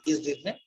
इस दिन में?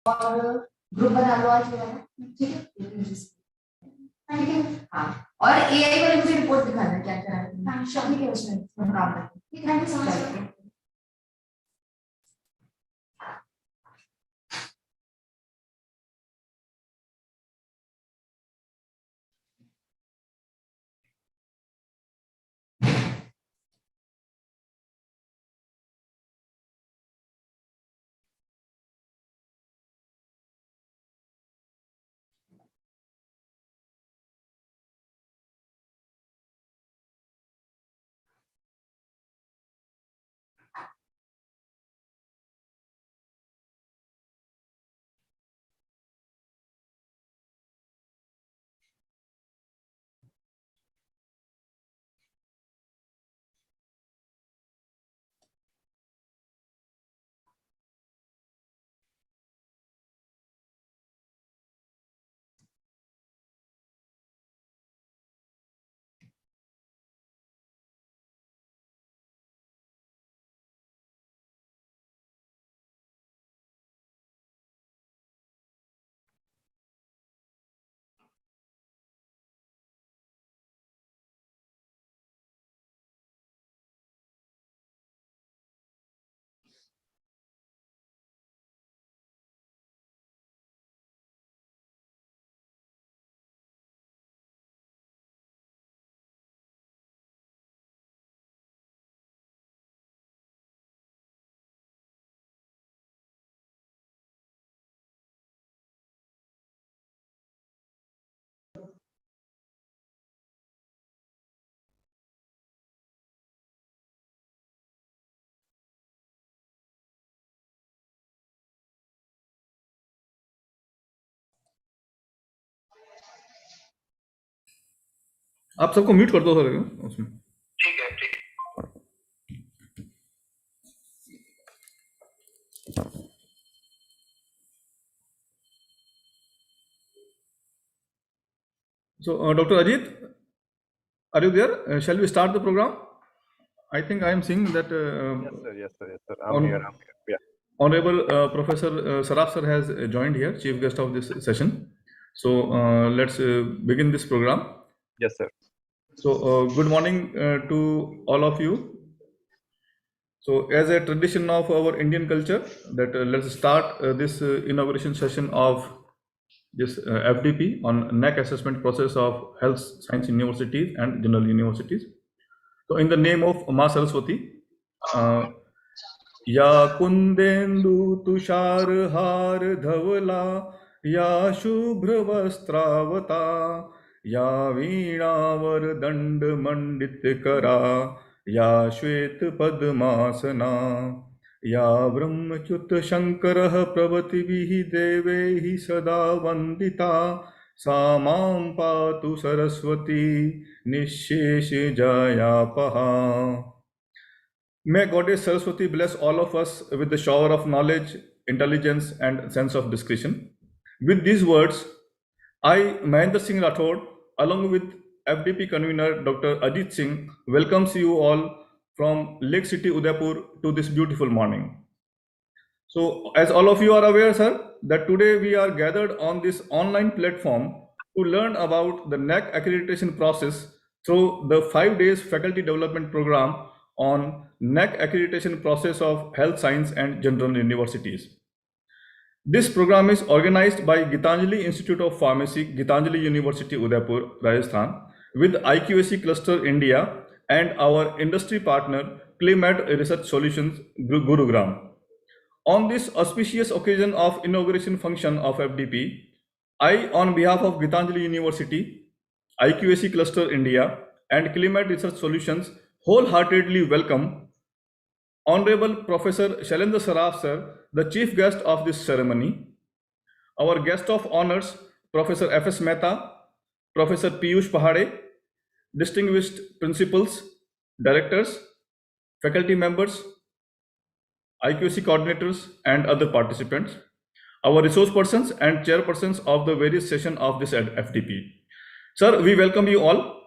और ग्रुप बना लो आज वाला, ठीक है। हाँ, और एआई वाले मुझे रिपोर्ट दिखाना क्या क्या है। हाँ, शादी के उसमें काम करते हैं। Thank you so much. आप सबको म्यूट कर दो सर उसमें। ठीक है, ठीक है। So, Dr. Ajit, are you there? Shall we start the program? I think I am seeing that Yes, sir. I'm here. Yeah. Honorable Professor Saraf sir has joined here, chief guest of this session. So, let's begin this program. Yes, sir. So, good morning to all of you. So, as a tradition of our Indian culture, that let's start this inauguration session of this FDP on NAAC assessment process of health science universities and general universities. So, in the name of Ma Saraswati, या कुंदेंदु तुषार हार धवला, या शुभ्र वस्त्रावता, या वीणावर दंड मंडित करा, या श्वेत पद्मासना, या ब्रह्मच्युत शंकरः प्रभृतिभिः देवैः सदा वंदिता, सा मां पातु Saraswati निःशेष जयापहा. May Goddess Saraswati bless all of us with the shower of knowledge, intelligence, and sense of discretion. With these words, I, Mahendra Singh Rathod, along with FDP convener Dr. Ajit Singh, welcomes you all from Lake City, Udaipur to this beautiful morning. So, as all of you are aware, sir, that today we are gathered on this online platform to learn about the NAAC accreditation process through the 5 days faculty development program on NAAC accreditation process of health science and general universities. This program is organized by Gitanjali Institute of Pharmacy, Gitanjali University, Udaipur, Rajasthan, with Iqsc Cluster India and our industry partner, ClayMed Research Solutions, Gurugram. On this auspicious occasion of inauguration function of FDP, I, on behalf of Gitanjali University, Iqsc Cluster India, and Climate Research Solutions, wholeheartedly welcome Honorable Professor Shailendra Saraf sir, the chief guest of this ceremony. Our guest of honors, Professor F.S. Mehta, Professor Piyush Pahade, distinguished principals, directors, faculty members, IQC coordinators, and other participants, our resource persons and chairpersons of the various sessions of this FDP. Sir, we welcome you all.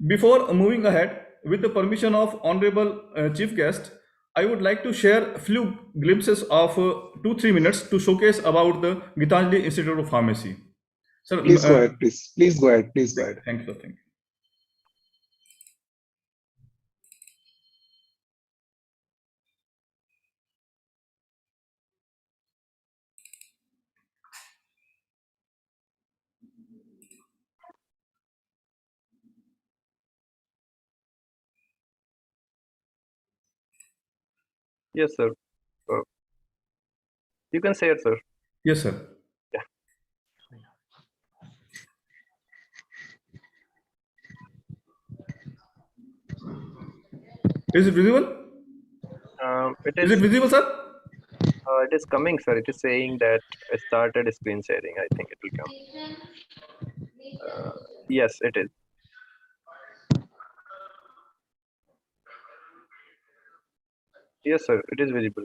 Before moving ahead, with the permission of Honorable Chief Guest, I would like to share a few glimpses of 2-3 minutes to showcase about the Gitanjali Institute of Pharmacy. Sir, please go ahead, please. Please go ahead. Please go ahead. Thank you, sir. Thank you. Yes, sir. You can say it, sir. Yes, sir. Yeah. Is it visible? Is it visible, sir? It is coming, sir. It is saying that I started screen sharing. I think it will come. Yes, it is. Yes, sir. It is visible.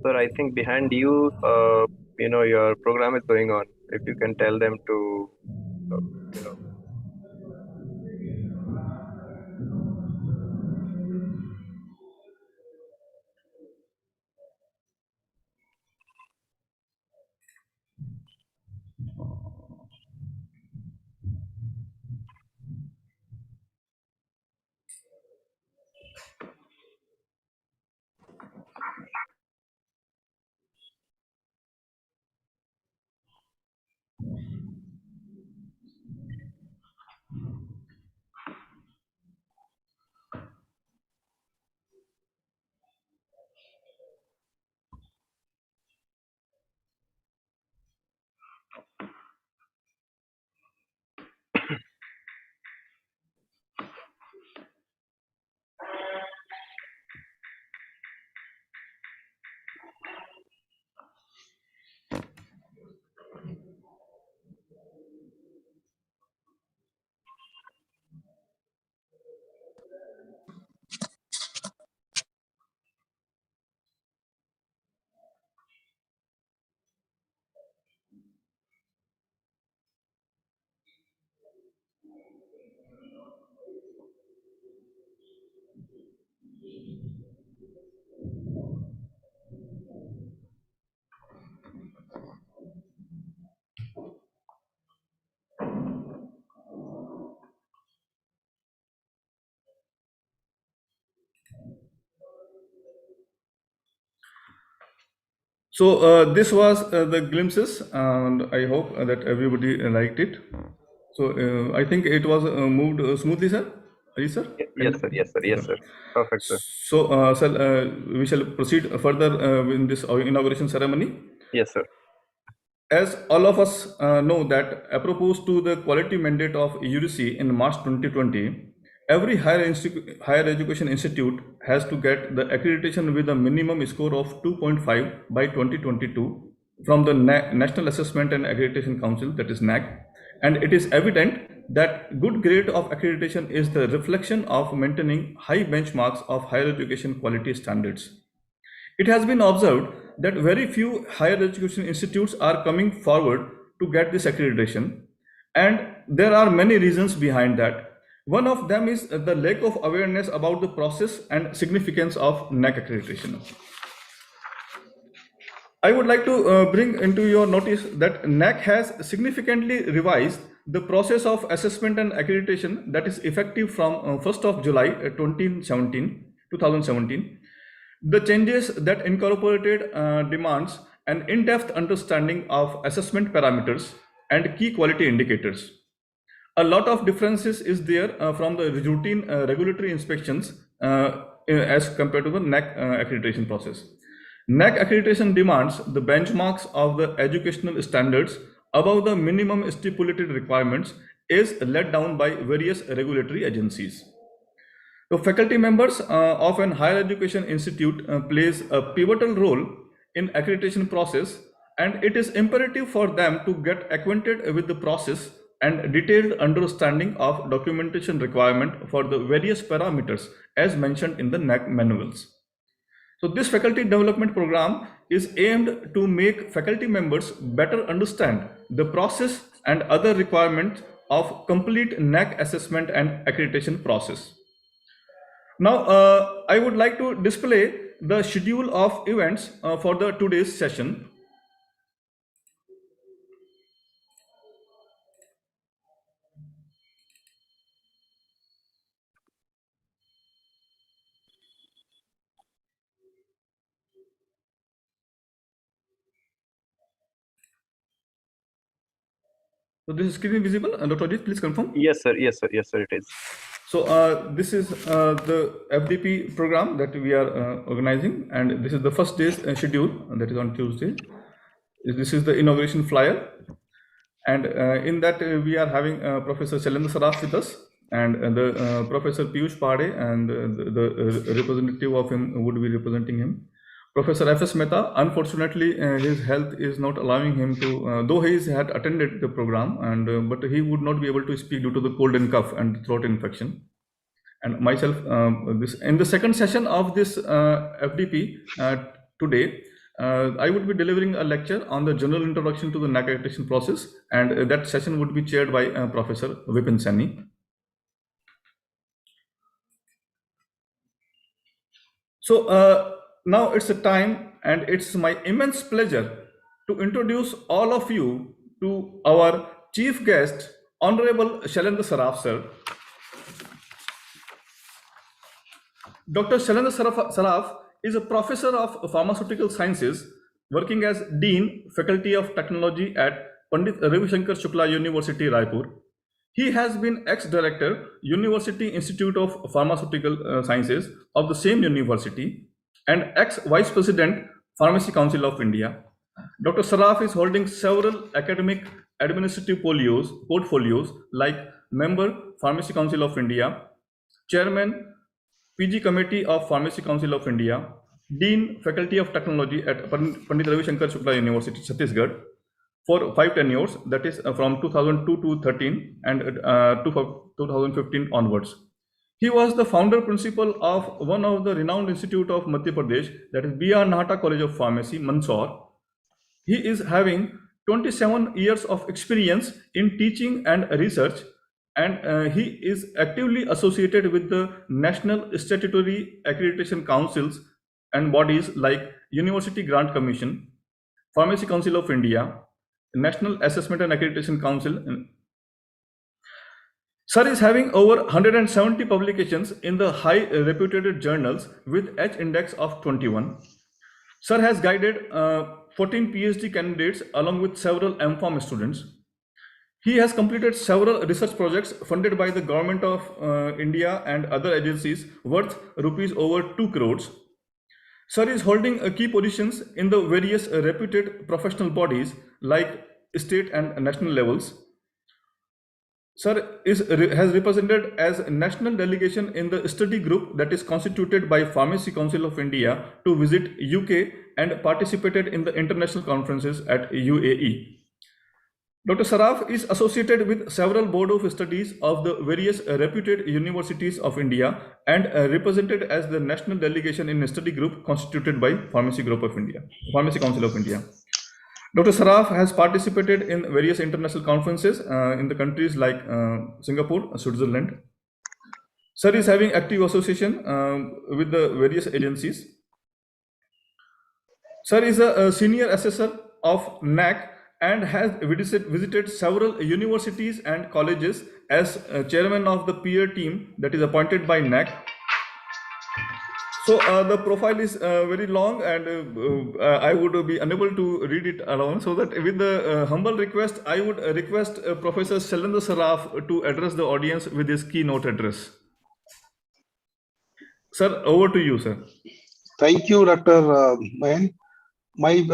Sir, I think behind you, your program is going on. If you can tell them to, you know. So this was the glimpses, and I hope that everybody liked it. So I think it was moved smoothly, sir. Are you, sir? Yes, sir. Yes, sir. Yes, sir. Perfect, sir. So, sir, we shall proceed further in this inauguration ceremony. Yes, sir. As all of us know that apropos to the quality mandate of UGC in March 2020, every higher education institute has to get the accreditation with a minimum score of 2.5 by 2022 from the National Assessment and Accreditation Council, that is NAAC. And it is evident that good grade of accreditation is the reflection of maintaining high benchmarks of higher education quality standards. It has been observed that very few higher education institutes are coming forward to get this accreditation, and there are many reasons behind that. One of them is the lack of awareness about the process and significance of NAAC accreditation. I would like to bring into your notice that NAAC has significantly revised the process of assessment and accreditation that is effective from 1st of July 2017. The changes that incorporated demands an in-depth understanding of assessment parameters and key quality indicators. A lot of differences is there from the routine regulatory inspections as compared to the NAAC accreditation process. NAAC accreditation demands the benchmarks of the educational standards above the minimum stipulated requirements is laid down by various regulatory agencies. So faculty members of an higher education institute plays a pivotal role in accreditation process, and it is imperative for them to get acquainted with the process and detailed understanding of documentation requirement for the various parameters as mentioned in the NAAC manuals. So this faculty development program is aimed to make faculty members better understand the process and other requirements of complete NAAC assessment and accreditation process. Now, I would like to display the schedule of events for the today's session. So this is screen visible, Dr. Ajit, please confirm. Yes, sir. Yes, sir. Yes, sir. It is. So this is the FDP program that we are organizing, and this is the first day's schedule, that is on Tuesday. This is the inauguration flyer, and in that we are having Professor Shailendra Saraf with us, and the Professor Piyush Pade, and the representative of him would be representing him. Professor F.S. Mehta, unfortunately, his health is not allowing him to, though he had attended the program, and but he would not be able to speak due to the cold and cough and throat infection. And myself, in the second session of this FDP today, I would be delivering a lecture on the general introduction to the NAAC accreditation process, and that session would be chaired by Professor Vipin Saini. So now it's a time, and it's my immense pleasure to introduce all of you to our chief guest, Honorable Shailendra Saraf, sir. Dr. Shailendra Saraf is a professor of pharmaceutical sciences working as Dean, Faculty of Technology at Pandit Ravi Shankar Shukla University, Raipur. He has been ex-director, University Institute of Pharmaceutical Sciences of the same university, and ex-vice president, Pharmacy Council of India. Dr. Saraf is holding several academic administrative portfolios like member, Pharmacy Council of India, chairman, PG Committee of Pharmacy Council of India, Dean, Faculty of Technology at Pandit Ravi Shankar Shukla University, Chhattisgarh, for 5 tenures, that is from 2002 to 13 and 2015 onwards. He was the founder principal of one of the renowned institute of Madhya Pradesh, that is B.R. Nahata College of Pharmacy, Mandsaur. He is having 27 years of experience in teaching and research, and he is actively associated with the National Statutory Accreditation Councils and bodies like University Grant Commission, Pharmacy Council of India, National Assessment and Accreditation Council. Sir is having over 170 publications in the high reputed journals with H index of 21. Sir has guided 14 PhD candidates along with several MPharm students. He has completed several research projects funded by the Government of India and other agencies worth rupees over 2 crores. Sir is holding key positions in the various reputed professional bodies like state and national levels. Sir has represented as national delegation in the study group that is constituted by Pharmacy Council of India to visit UK and participated in the international conferences at UAE. Dr. Saraf is associated with several board of studies of the various reputed universities of India and represented as the national delegation in a study group constituted by Pharmacy Council of India. Dr. Saraf has participated in various international conferences in the countries like Singapore, Switzerland. Sir is having active association with the various agencies. Sir is a senior assessor of Nack and has visited several universities and colleges as chairman of the peer team that is appointed by Nack. So the profile is very long, and I would be unable to read it alone. So that with the humble request, I would request Professor Shailendra Saraf to address the audience with his keynote address. Sir, over to you, sir. Thank you, Dr. Mahan. My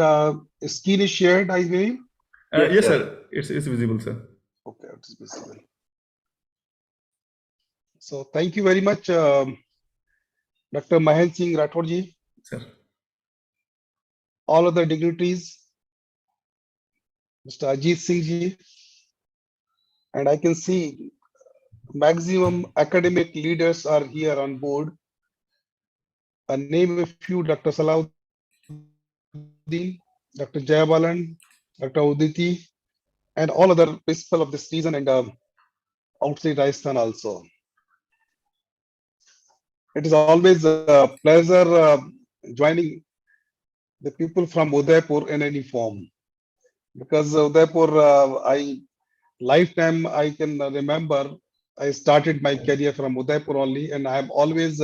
screen is shared, I believe. Yes, sir. It's visible, sir. Okay, it is visible. So thank you very much, Dr. Mahan Singh Rathod. Sir. All other dignitaries, Mr. Ajit Singh ji, and I can see maximum academic leaders are here on board. I name a few: Dr. Salahuddin, Dr. Jayabalan, Dr. Uditi, and all other principal of this region and outside Rajasthan also. It is always a pleasure joining the people from Udaipur in any form, because Udaipur, lifetime I can remember, I started my career from Udaipur only, and I am always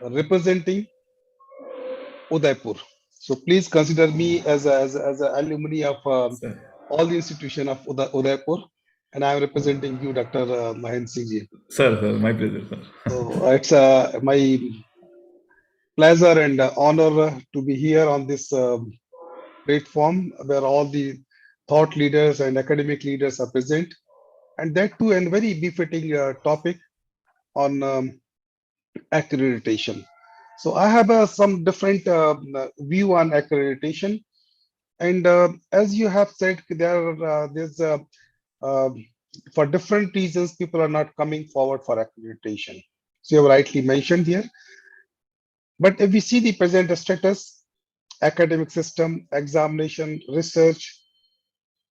representing Udaipur. So please consider me as an alumni of all the institution of Udaipur, and I am representing you, Dr. Mahan Singh ji. Sir, my pleasure, sir. So it's my pleasure and honor to be here on this platform where all the thought leaders and academic leaders are present, and that too a very befitting topic on accreditation. So I have some different view on accreditation, and as you have said, there's for different reasons people are not coming forward for accreditation. So you have rightly mentioned here. But if we see the present status, academic system, examination, research,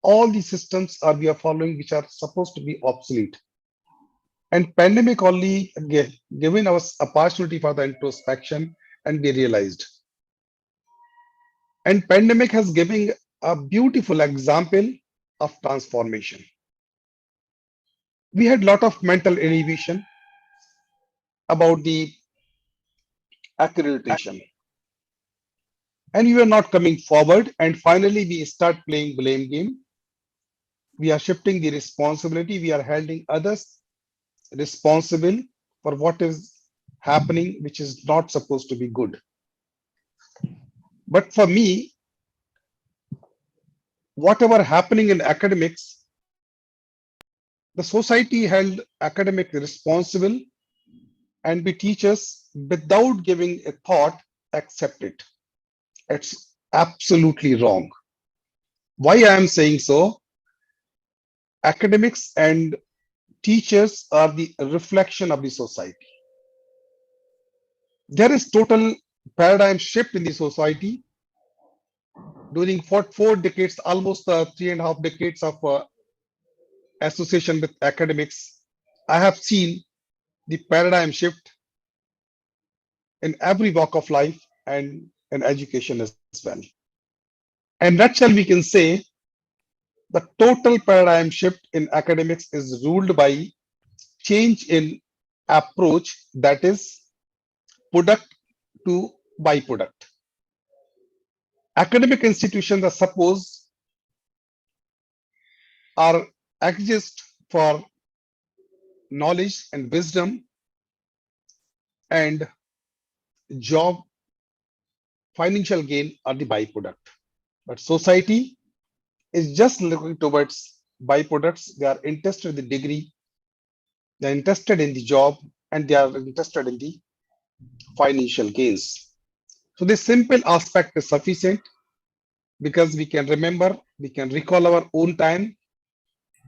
all the systems we are following which are supposed to be obsolete. And pandemic only given us opportunity for the introspection and be realized. And pandemic has given a beautiful example of transformation. We had a lot of mental inhibition about the accreditation. And we were not coming forward. And finally, we start playing blame game. We are shifting the responsibility. We are holding others responsible for what is happening, which is not supposed to be good. But for me, whatever happening in academics, the society held academics responsible and we teachers without giving a thought accept it. It's absolutely wrong. Why I am saying so? Academics and teachers are the reflection of the society. There is total paradigm shift in the society during four decades, almost 3.5 decades of association with academics. I have seen the paradigm shift in every walk of life and in education as well. And that's why we can say the total paradigm shift in academics is ruled by change in approach, that is product to byproduct. Academic institutions are supposed are exist for knowledge and wisdom, and job financial gain are the byproduct. But society is just looking towards byproducts. They are interested in the degree, they are interested in the job, and they are interested in the financial gains. So this simple aspect is sufficient because we can remember, we can recall our own time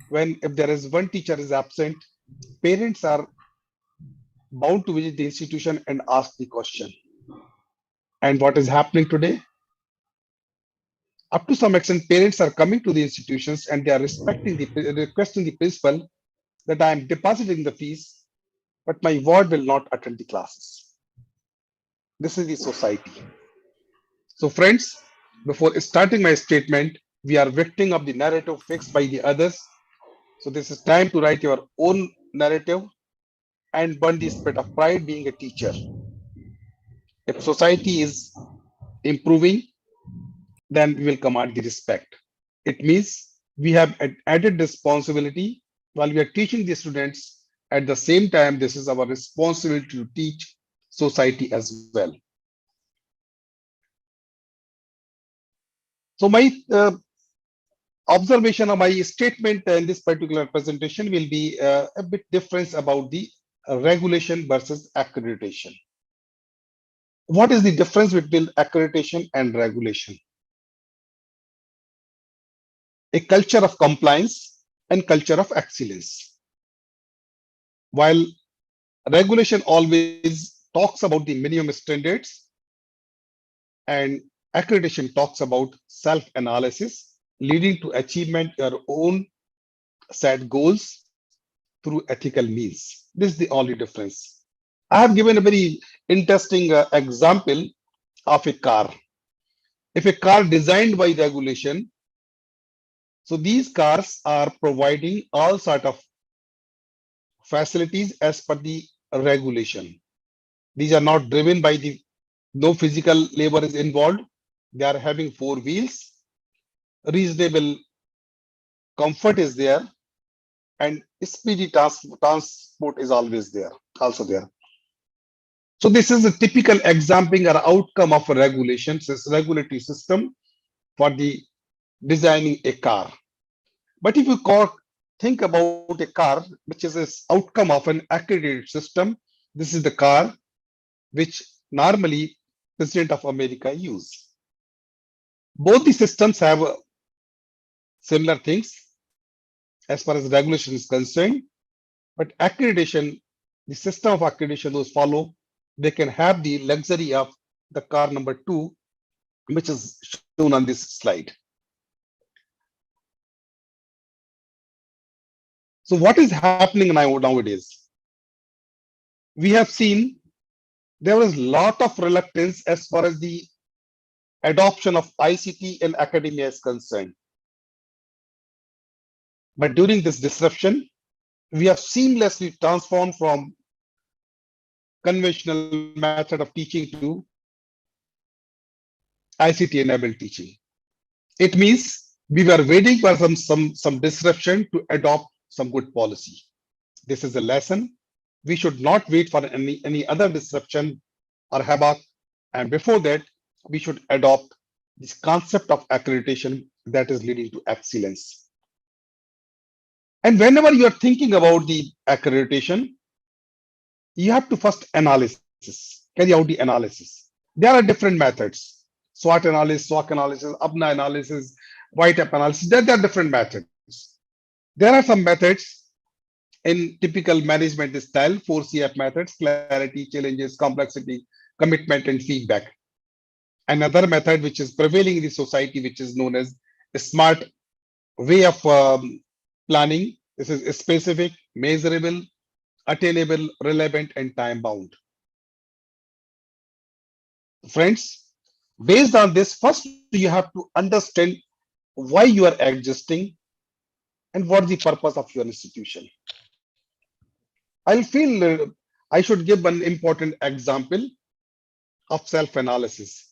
when if there is one teacher is absent, parents are bound to visit the institution and ask the question. And what is happening today? Up to some extent, parents are coming to the institutions and they are requesting the principal that I am depositing the fees, but my ward will not attend the classes. This is the society. So friends, before starting my statement, we are victim of the narrative fixed by the others. So this is time to write your own narrative and burn the spirit of pride being a teacher. If society is improving, then we will command the respect. It means we have an added responsibility while we are teaching the students. At the same time, this is our responsibility to teach society as well. So my observation of my statement in this particular presentation will be a bit different about the regulation versus accreditation. What is the difference between accreditation and regulation? A culture of compliance and culture of excellence. While regulation always talks about the minimum standards and accreditation talks about self-analysis, leading to achievement your own set goals through ethical means. This is the only difference. I have given a very interesting example of a car. If a car designed by regulation, so these cars are providing all sort of facilities as per the regulation. These are not driven by the, no physical labor is involved. They are having 4 wheels, reasonable comfort is there, and speedy transport is always there, also there. So this is a typical example or outcome of a regulation, this regulatory system for the designing a car. But if you think about a car, which is an outcome of an accredited system, this is the car which normally President of America use. Both the systems have similar things as far as regulation is concerned, but accreditation, the system of accreditation those follow, they can have the luxury of the car number 2, which is shown on this slide. So what is happening nowadays? We have seen there is a lot of reluctance as far as the adoption of ICT in academia is concerned. But during this disruption, we have seamlessly transformed from conventional method of teaching to ICT enabled teaching. It means we were waiting for some disruption to adopt some good policy. This is a lesson. We should not wait for any other disruption or havoc. And before that, we should adopt this concept of accreditation that is leading to excellence. And whenever you are thinking about the accreditation, you have to first carry out the analysis. There are different methods: SWOT analysis, SWOT analysis, APNA analysis, white-up analysis. There are different methods. There are some methods in typical management style, 4CF methods: clarity, challenges, complexity, commitment, and feedback. Another method which is prevailing in the society, which is known as a SMART way of planning. This is specific, measurable, attainable, relevant, and time bound. Friends, based on this, first you have to understand why you are existing and what the purpose of your institution. I feel I should give an important example of self-analysis.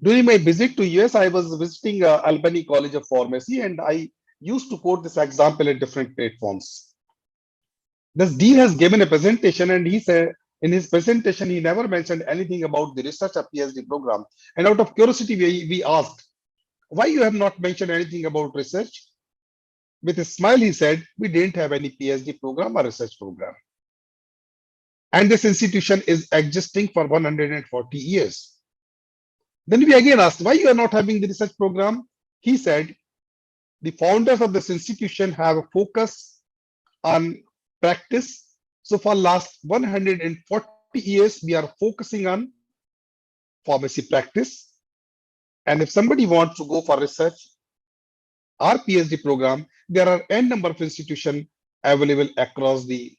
During my visit to US, I was visiting Albany College of Pharmacy, and I used to quote this example at different platforms. This dean has given a presentation, and he said in his presentation, he never mentioned anything about the research or PhD program. And out of curiosity, we asked, why you have not mentioned anything about research? With a smile, he said, we didn't have any PhD program or research program. And this institution is existing for 140 years. Then we again asked, why you are not having the research program? He said, the founders of this institution have a focus on practice. So for last 140 years, we are focusing on pharmacy practice. And if somebody wants to go for research or PhD program, there are n number of institutions available across the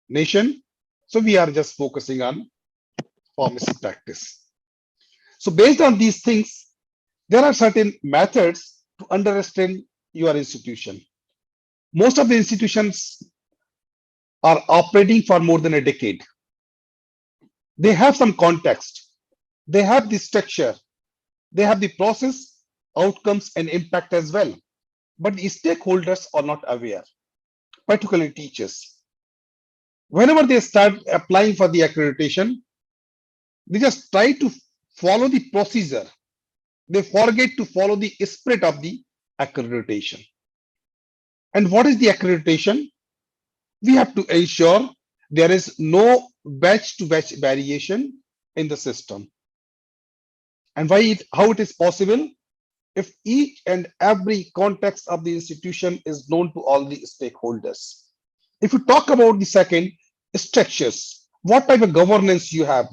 nation. So we are just focusing on pharmacy practice. So based on these things, there are certain methods to understand your institution. Most of the institutions are operating for more than a decade. They have some context. They have the structure. They have the process, outcomes, and impact as well. But the stakeholders are not aware, particularly teachers. Whenever they start applying for the accreditation, they just try to follow the procedure. They forget to follow the spirit of the accreditation. And what is the accreditation? We have to ensure there is no batch to batch variation in the system. And how it is possible? If each and every context of the institution is known to all the stakeholders. If you talk about the second, structures, what type of governance you have.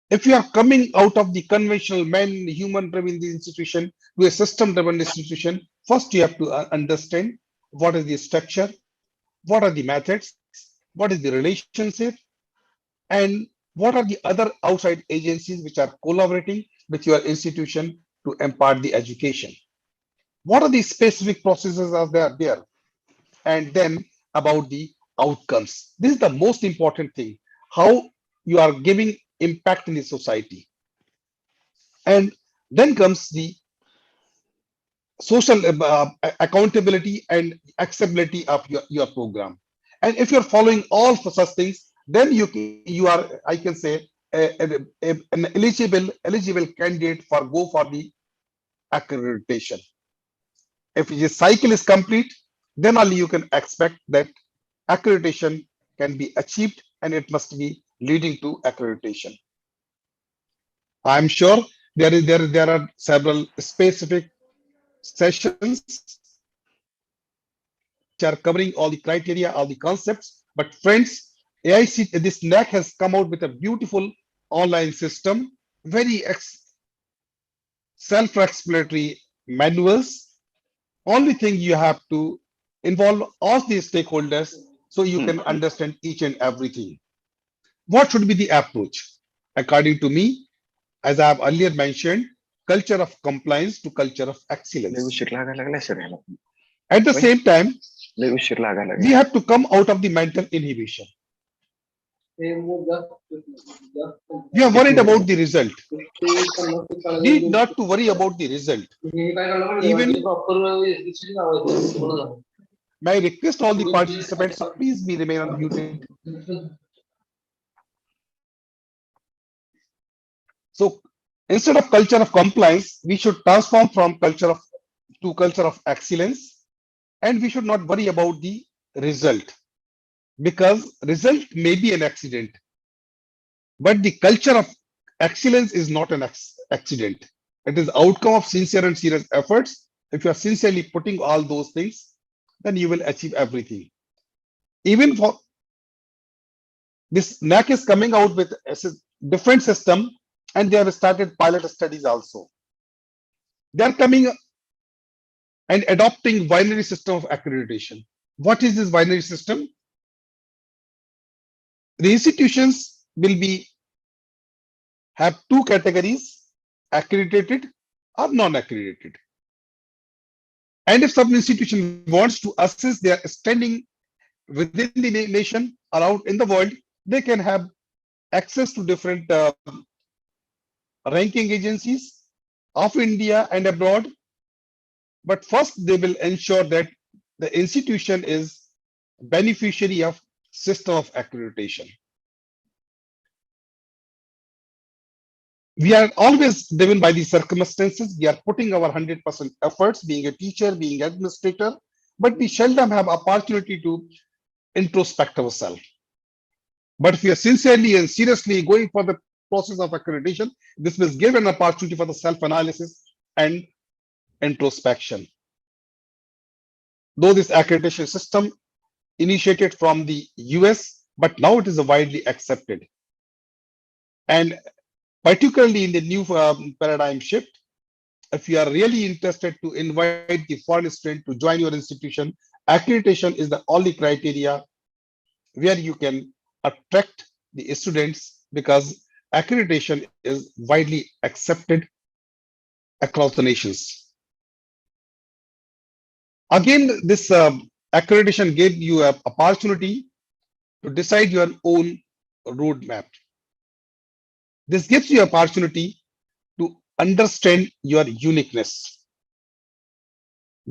If you are coming out of the conventional human-driven institution to a system-driven institution, first you have to understand what is the structure, what are the methods, what is the relationship, and what are the other outside agencies which are collaborating with your institution to impart the education. What are the specific processes are there? And then about the outcomes. This is the most important thing, how you are giving impact in the society. And then comes the social accountability and acceptability of your program. And if you're following all for such things, then you are, I can say, an eligible candidate for the accreditation. If the cycle is complete, then only you can expect that accreditation can be achieved, and it must be leading to accreditation. I'm sure there are several specific sessions which are covering all the criteria, all the concepts. But friends, AIC, this NAC has come out with a beautiful online system, very self-explanatory manuals. Only thing you have to involve all the stakeholders so you can understand each and everything. What should be the approach? According to me, as I have earlier mentioned, culture of compliance to culture of excellence. At the same time, we have to come out of the mental inhibition. We are worried about the result. Need not to worry about the result. Even may I request all the participants to please remain unmuted. So Instead of culture of compliance, we should transform from culture of to culture of excellence, and we should not worry about the result, because result may be an accident, but the culture of excellence is not an accident. It is outcome of sincere and serious efforts. If you are sincerely putting all those things, then you will achieve everything. Even for this, NAAC is coming out with a different system, and they have started pilot studies also. They are coming and adopting binary system of accreditation. What is this binary system? The institutions will be have two categories: accredited or non-accredited. And if some institution wants to assess their standing within the nation or out in the world, they can have access to different ranking agencies of India and abroad. But first, they will ensure that the institution is beneficiary of system of accreditation. We are always driven by the circumstances. We are putting our 100% efforts, being a teacher, being administrator, but we seldom have opportunity to introspect ourselves. But if we are sincerely and seriously going for the process of accreditation, this will give an opportunity for the self-analysis and introspection. Though this accreditation system initiated from the US, but now it is widely accepted. And particularly in the new paradigm shift, if you are really interested to invite the foreign student to join your institution, accreditation is the only criteria where you can attract the students, because accreditation is widely accepted across the nations. Again, this accreditation gave you an opportunity to decide your own roadmap. This gives you opportunity to understand your uniqueness,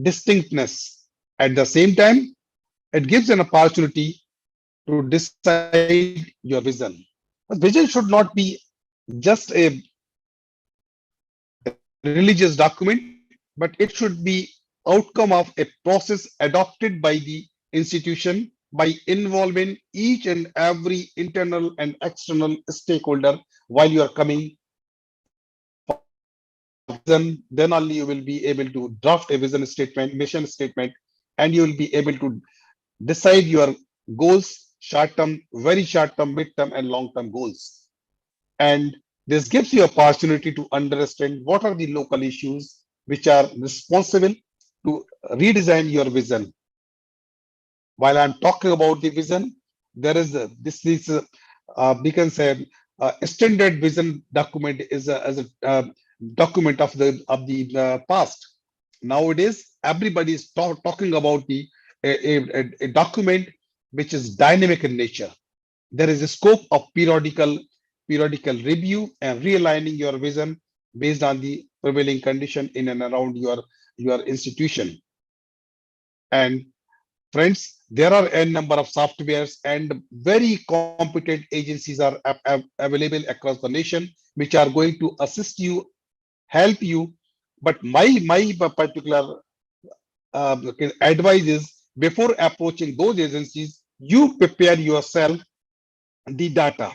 distinctness. At the same time, it gives an opportunity to decide your vision. But vision should not be just a religious document, but it should be outcome of a process adopted by the institution by involving each and every internal and external stakeholder while you are coming. Then only you will be able to draft a vision statement, mission statement, and you will be able to decide your goals, short-term, very short-term, mid-term, and long-term goals. And this gives you opportunity to understand what are the local issues which are responsible to redesign your vision. While I'm talking about the vision, there is we can say a standard vision document is a document of the past. Nowadays, everybody is talking about a document which is dynamic in nature. There is a scope of periodical review and realigning your vision based on the prevailing condition in and around your institution. And friends, there are a number of softwares and very competent agencies are available across the nation, which are going to assist you, help you. But my particular advice is, before approaching those agencies, you prepare yourself the data,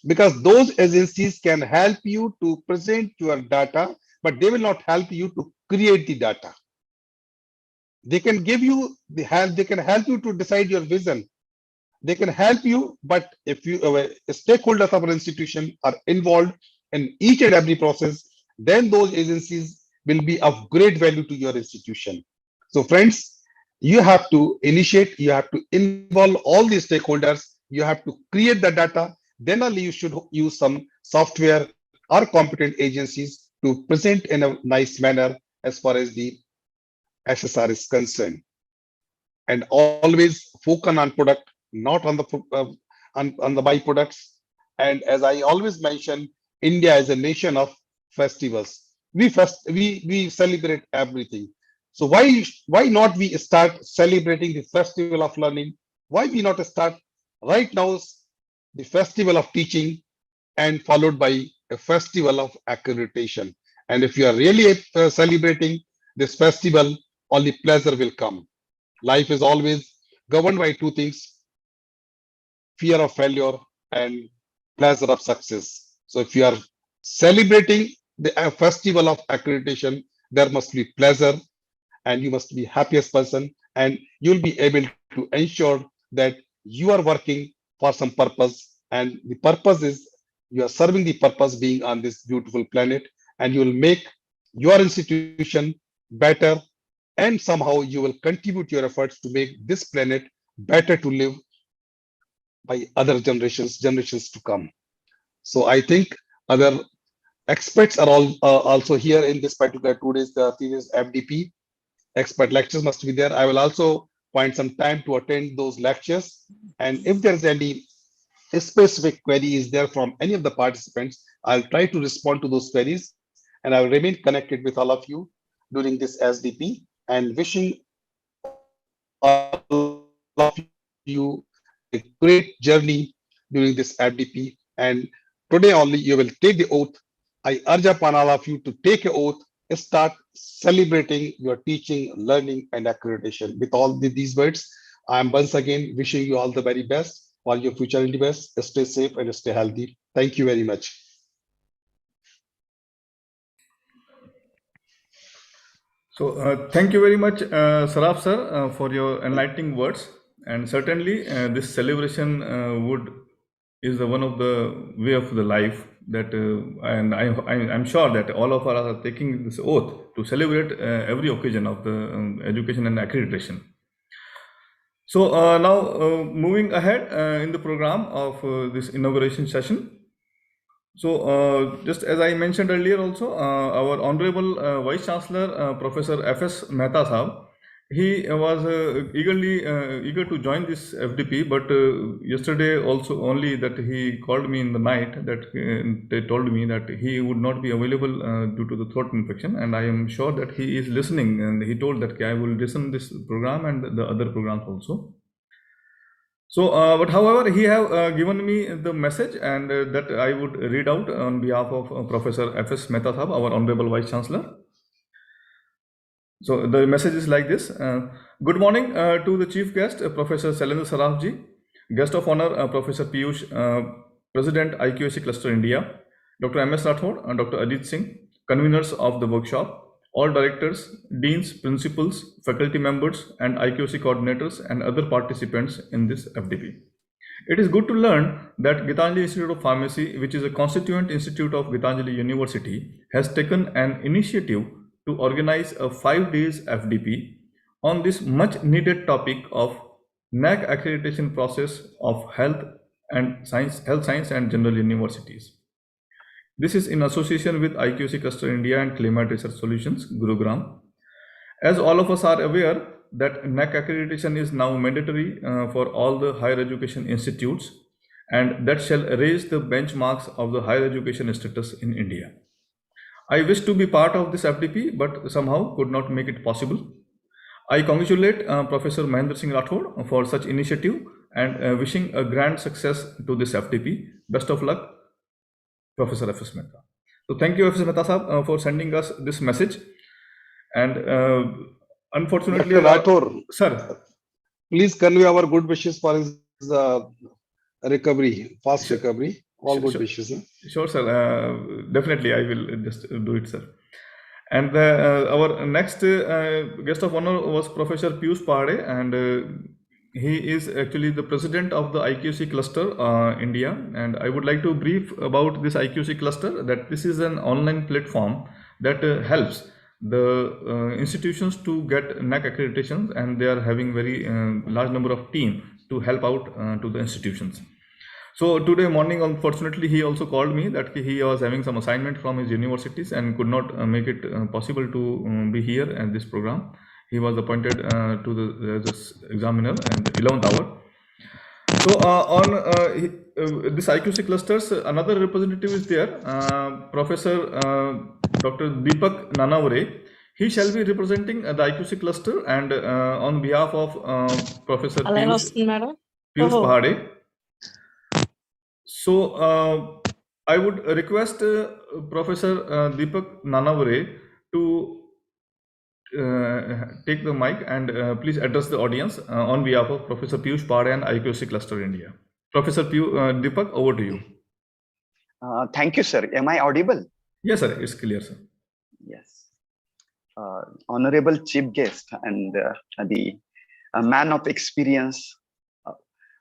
because those agencies can help you to present your data, but they will not help you to create the data. They can give you the help, they can help you to decide your vision. They can help you, but if you stakeholders of an institution are involved in each and every process, then those agencies will be of great value to your institution. So friends, you have to initiate, you have to involve all the stakeholders, you have to create the data, then only you should use some software or competent agencies to present in a nice manner as far as the SSR is concerned. And always focus on product, not on the on the byproducts. And as I always mention, India is a nation of festivals. We celebrate everything. So why not we start celebrating the festival of learning? Why we not start right now the festival of teaching, and followed by a festival of accreditation. And if you are really celebrating this festival, only pleasure will come. Life is always governed by two things: fear of failure and pleasure of success. So if you are celebrating the festival of accreditation, there must be pleasure and you must be happiest person, and you'll be able to ensure that you are working for some purpose, and the purpose is you are serving the purpose being on this beautiful planet, and you will make your institution better, and somehow you will contribute your efforts to make this planet better to live by other generations to come. So I think other experts are all also here in this particular 2 days series FDP. Expert lectures must be there. I will also find some time to attend those lectures. And if there's any specific query is there from any of the participants, I'll try to respond to those queries. And I will remain connected with all of you during this SDP, and wishing all of you a great journey during this FDP. And today only you will take the oath. I urge upon all of you to take an oath, start celebrating your teaching, learning, and accreditation. With all these words, I am once again wishing you all the very best for your future endeavors. Stay safe and stay healthy. Thank you very much. So thank you very much, Saraf sir, for your enlightening words. And certainly this celebration is one of the way of the life that, and I'm sure that all of us are taking this oath to celebrate every occasion of the education and accreditation. So now moving ahead in the program of this inauguration session. So just as I mentioned earlier also, our Honorable Vice Chancellor, Professor F.S. Mehta Sahab, he was eager to join this FDP, but yesterday also only that he called me in the night that they told me that he would not be available due to the throat infection, and I am sure that he is listening, and he told that I will listen this program and the other programs also. So, but however, he have given me the message, and that I would read out on behalf of Professor F.S. Mehta Sahab, our Honorable Vice Chancellor. So the message is like this. Good morning to the Chief Guest, Professor Shailendra Saraf ji, Guest of Honor, Professor Piyush, President Iqsc Cluster India, Dr. M.S. Rathod and Dr. Ajit Singh, conveners of the workshop, all directors, deans, principals, faculty members, and Iqsc coordinators and other participants in this FDP. It is good to learn that Gitanjali Institute of Pharmacy, which is a constituent institute of Gitanjali University, has taken an initiative to organize a 5 days FDP on this much needed topic of NAAC accreditation process of health science and general universities. This is in association with Iqsc Cluster India and Climate Research Solutions, Gurugram. As all of us are aware that NAAC accreditation is now mandatory for all the higher education institutes, and that shall raise the benchmarks of the higher education status in India. I wish to be part of this FDP, but somehow could not make it possible. I congratulate Professor Mahendra Singh Rathod for such initiative and wishing a grand success to this FDP. Best of luck, Professor F.S. Mehta. So thank you, F.S. Mehta Sahab, for sending us this message. And unfortunately, Dr. Rathod, sir, please convey our good wishes for his recovery, fast recovery. All good wishes. Sure, sir. Definitely, I will just do it, sir. And our next guest of honor was Professor Piyush Pahade, and he is actually the president of the Iqsc Cluster India. And I would like to brief about this Iqsc Cluster, that this is an online platform that helps the institutions to get NAAC accreditation, and they are having very large number of team to help out to the institutions. So today morning, unfortunately, he also called me that he was having some assignment from his universities and could not make it possible to be here at this program. He was appointed to this examiner at the 11th hour. So on this Iqsc clusters, another representative is there, Professor Dr. Deepak Nanavare. He shall be representing the Iqsc cluster, and on behalf of Professor Piyush Pahade. So I would request Professor Deepak Nanavare to take the mic and please address the audience on behalf of Professor Piyush Pade and Iqsc Cluster India. Professor Deepak, over to you. Thank you, sir. Am I audible? Yes, sir. It's clear, sir. Yes. Honorable chief guest and the man of experience,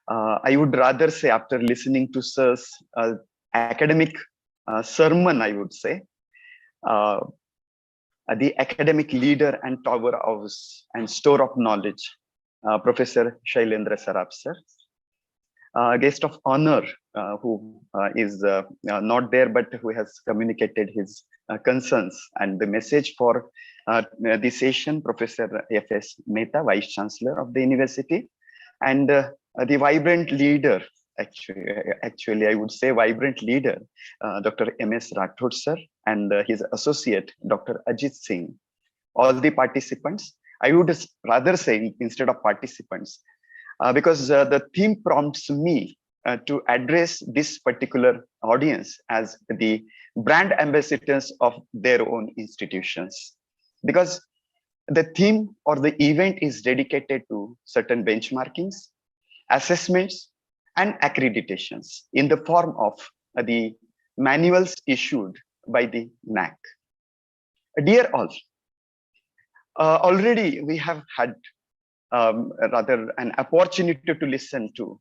I would rather say, after listening to sir's academic sermon, I would say, the academic leader and tower of and store of knowledge, Professor Shailendra Saraf, sir. Guest of honor, who is not there, but who has communicated his concerns and the message for this session, Professor F.S. Mehta, Vice Chancellor of the university, and the vibrant leader, actually I would say vibrant leader, Dr. M.S. Rathod, sir, and his associate, Dr. Ajit Singh. All the participants, I would rather say instead of participants, because the theme prompts me to address this particular audience as the brand ambassadors of their own institutions. Because the theme or the event is dedicated to certain benchmarkings, assessments, and accreditations in the form of the manuals issued by the NAAC. Dear all, already we have had rather an opportunity to listen to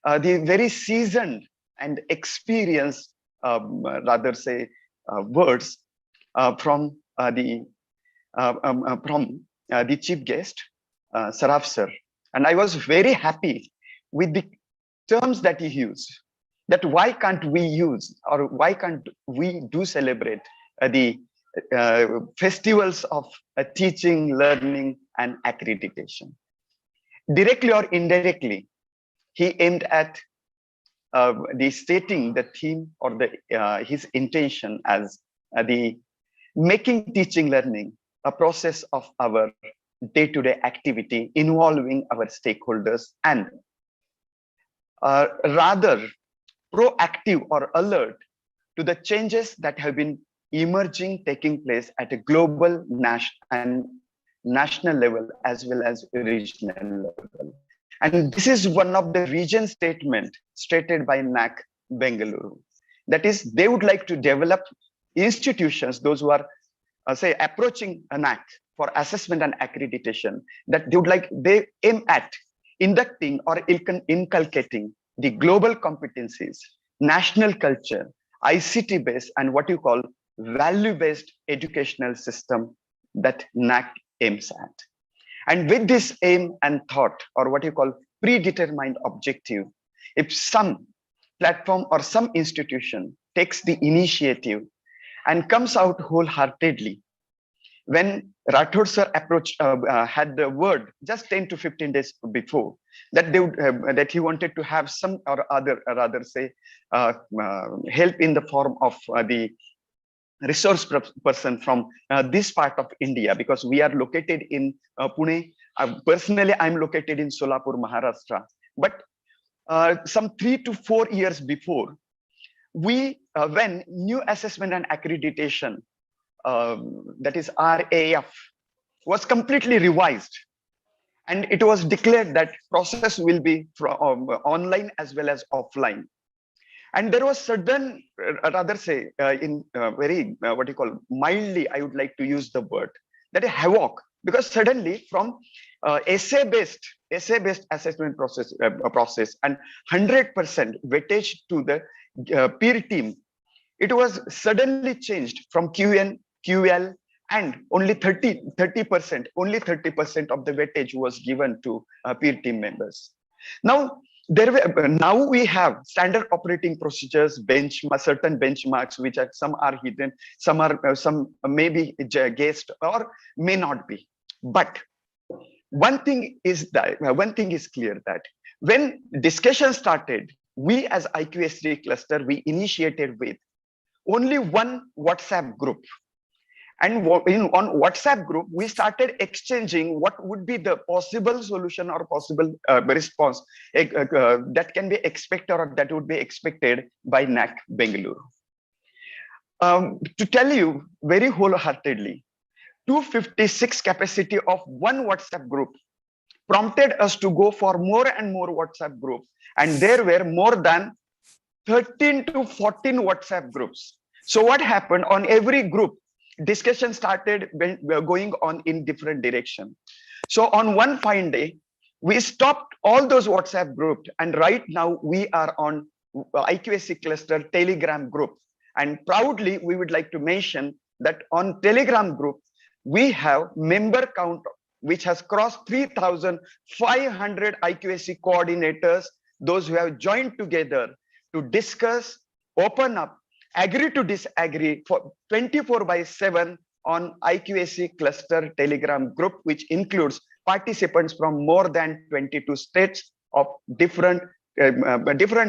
the very seasoned and experienced, rather say, words from the chief guest, Saraf sir, and I was very happy with the terms that he used. That why can't we use, or why can't we do celebrate the festivals of teaching, learning, and accreditation? Directly or indirectly, he aimed at the stating the theme or the his intention as the making teaching learning a process of our day-to-day activity involving our stakeholders, and rather proactive or alert to the changes that have been emerging, taking place at a global, national level as well as regional level. And this is one of the region statement stated by Nack Bengaluru. That is, they would like to develop institutions, those who are say approaching a Nack for assessment and accreditation, that they aim at inducting or inculcating the global competencies, national culture, ICT based, and what you call value-based educational system that Nack aims at. And with this aim and thought, or what you call predetermined objective, if some platform or some institution takes the initiative and comes out wholeheartedly, when Rathod sir approached, had the word just 10 to 15 days before that they would that he wanted to have some or other, rather say, help in the form of the resource person from this part of India, because we are located in Pune. Personally, I'm located in Solapur, Maharashtra. But some 3 to 4 years before, we when new assessment and accreditation, that is RAF, was completely revised, and it was declared that process will be from online as well as offline. And there was sudden, rather say, in very what you call mildly, I would like to use the word, that a havoc, because suddenly from essay-based assessment process and 100% weightage to the peer team, it was suddenly changed from QN, QL, and only 30% of the weightage was given to peer team members. Now, now we have standard operating procedures, certain benchmarks, which are some are hidden, some may be guessed or may not be. But one thing is clear, that when discussion started, we as Iqsc cluster, we initiated with only one WhatsApp group. And on WhatsApp group, we started exchanging what would be the possible solution or possible response that can be expected or that would be expected by Nack Bengaluru. To tell you very wholeheartedly, 256 capacity of one WhatsApp group prompted us to go for more and more WhatsApp groups. And there were more than 13 to 14 WhatsApp groups. So what happened on every group, discussion started going on in different direction. So on one fine day, we stopped all those WhatsApp groups. And right now we are on Iqsc cluster Telegram group. And proudly, we would like to mention that on Telegram group, we have member count which has crossed 3,500 Iqsc coordinators, those who have joined together to discuss, open up, agree to disagree for 24/7 on Iqsc cluster Telegram group, which includes participants from more than 22 states of different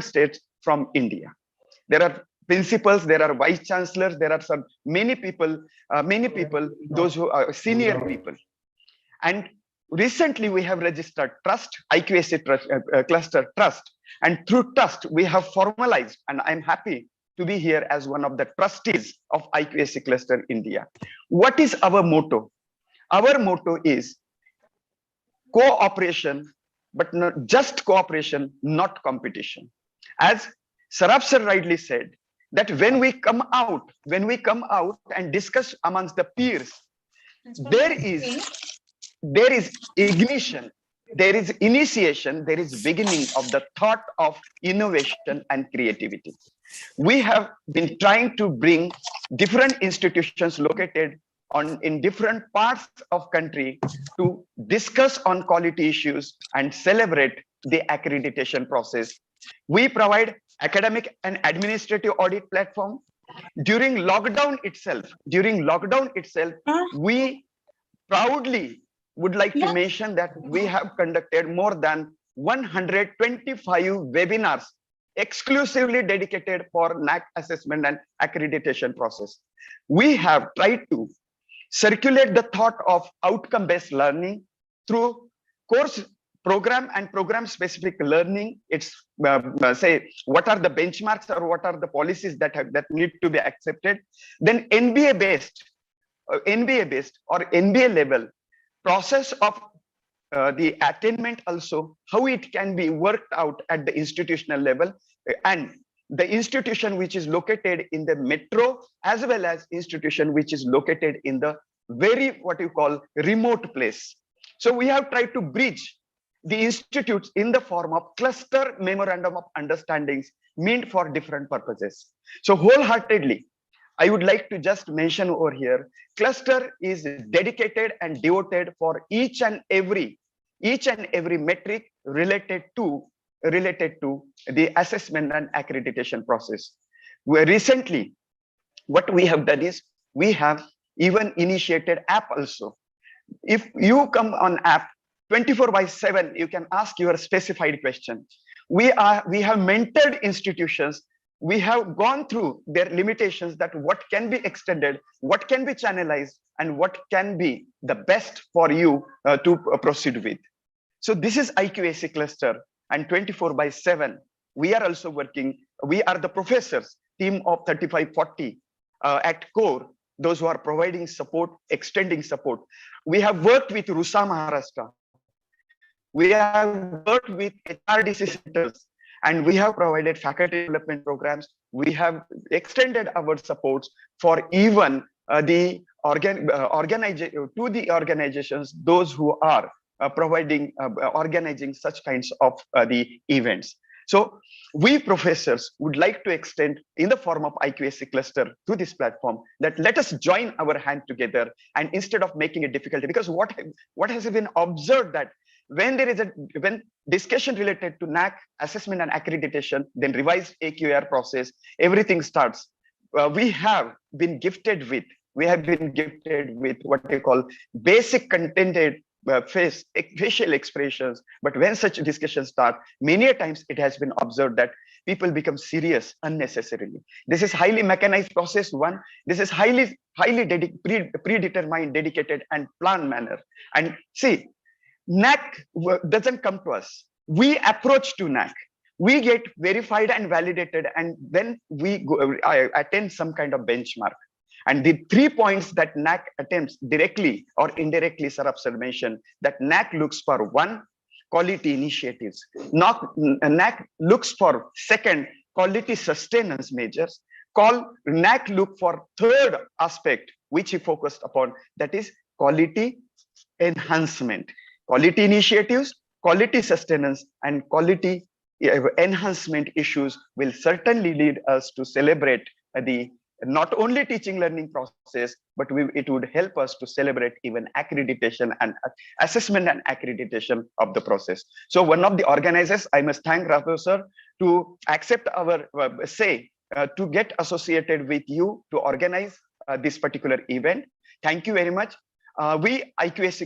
states from India. There are principals, there are vice chancellors, there are many people, those who are senior people. And recently we have registered trust, Iqsc trust, cluster trust, and through trust we have formalized, and I'm happy to be here as one of the trustees of Iqsc cluster India. What is our motto? Our motto is cooperation, but not just cooperation, not competition. As Saraf sir rightly said, that when we come out and discuss amongst the peers, there is ignition, there is initiation, there is beginning of the thought of innovation and creativity. We have been trying to bring different institutions located in different parts of country to discuss on quality issues and celebrate the accreditation process. We provide academic and administrative audit platform. During lockdown itself, we proudly would like to mention that we have conducted more than 125 webinars exclusively dedicated for NAAC assessment and accreditation process. We have tried to circulate the thought of outcome-based learning through course program and program specific learning. It's say what are the benchmarks or what are the policies that need to be accepted. Then NBA based or NBA level process of the attainment, also how it can be worked out at the institutional level, and the institution which is located in the metro as well as institution which is located in the very what you call remote place. So we have tried to bridge the institutes in the form of cluster memorandum of understandings meant for different purposes. So wholeheartedly, I would like to just mention over here, cluster is dedicated and devoted for each and every metric related to the assessment and accreditation process. Where recently, what we have done is we have even initiated app also. If you come on app 24/7, you can ask your specified question. We have mentored institutions. We have gone through their limitations, that what can be extended, what can be channelized, and what can be the best for you to proceed with. So this is Iqsc cluster, and 24/7, we are also working. We are the professors, team of 35-40 at core, those who are providing support, extending support. We have worked with Rusa Maharashtra. We have worked with HRDC centers, and we have provided faculty development programs. We have extended our supports for even the organizations, those who are providing, organizing such kinds of the events. So we professors would like to extend in the form of Iqsc cluster to this platform, that let us join our hand together, and instead of making it difficult, because what has been observed, that when there is when discussion related to NAAC assessment and accreditation, then revised AQAR process, everything starts. We have been gifted with what they call basic contented facial expressions. But when such discussions start, many a times it has been observed that people become serious unnecessarily. This is highly mechanized process. One, this is highly predetermined, dedicated, and planned manner. And see, NAAC doesn't come to us. We approach to NAAC. we get verified and validated, and then we go, attend some kind of benchmark. And the 3 points that NAAC attempts directly or indirectly, Sarab sir mentioned, that NAAC looks for: one, quality initiatives. NAAC looks for second, quality sustenance measures. NAAC look for third aspect, which he focused upon, that is quality enhancement. Quality initiatives, quality sustenance, and quality enhancement issues will certainly lead us to celebrate the not only teaching learning process, but it would help us to celebrate even accreditation and assessment and accreditation of the process. So one of the organizers, I must thank Raghu sir to accept our to get associated with you to organize this particular event. Thank you very much. We Iqsc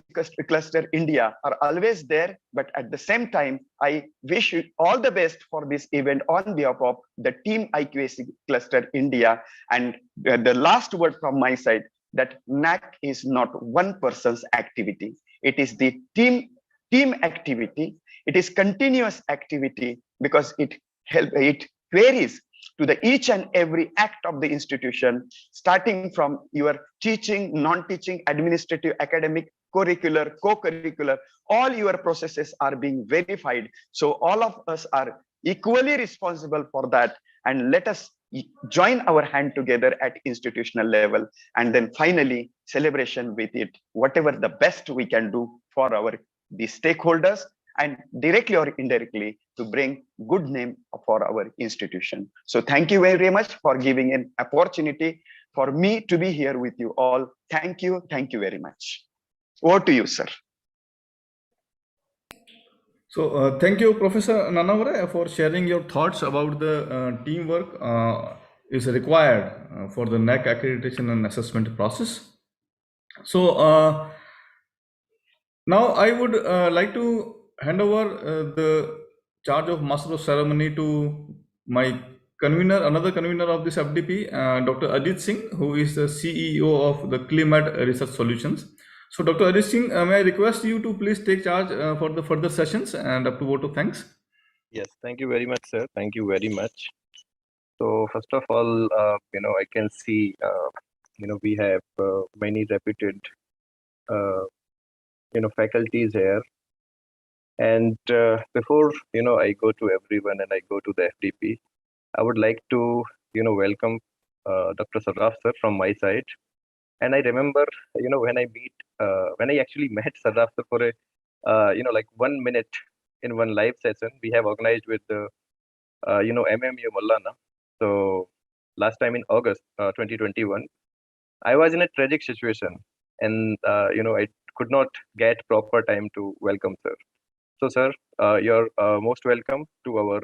Cluster India are always there, but at the same time, I wish you all the best for this event on behalf of the team Iqsc Cluster India. And the last word from my side, that NAAC is not one person's activity. It is the team activity. It is continuous activity, because it varies to the each and every act of the institution, starting from your teaching, non-teaching, administrative, academic, curricular, co-curricular, all your processes are being verified. So all of us are equally responsible for that. And let us join our hand together at institutional level. And then finally, celebration with it, whatever the best we can do for the stakeholders, and directly or indirectly to bring good name for our institution. So thank you very much for giving an opportunity for me to be here with you all. Thank you very much. Over to you, sir. So thank you, Professor Nanavare, for sharing your thoughts about the teamwork is required for the NAAC accreditation and assessment process. So now I would like to hand over the charge of Master of Ceremony to my convener, another convener of this FDP, Dr. Ajit Singh, who is the CEO of the Climate Research Solutions. So Dr. Ajit Singh, may I request you to please take charge for the further sessions, and up to vote of thanks. Yes, thank you very much, sir. Thank you very much. So first of all, I can see, we have many reputed, faculties here. And before, I go to everyone and I go to the FDP, I would like to, welcome Dr. Saraf sir from my side. And I remember, when I actually met Saraf sir for a, like 1 minute in one live session we have organized with the, MMU Maulana. So last time in August 2021, I was in a tragic situation, and I could not get proper time to welcome sir. So sir, you're most welcome to our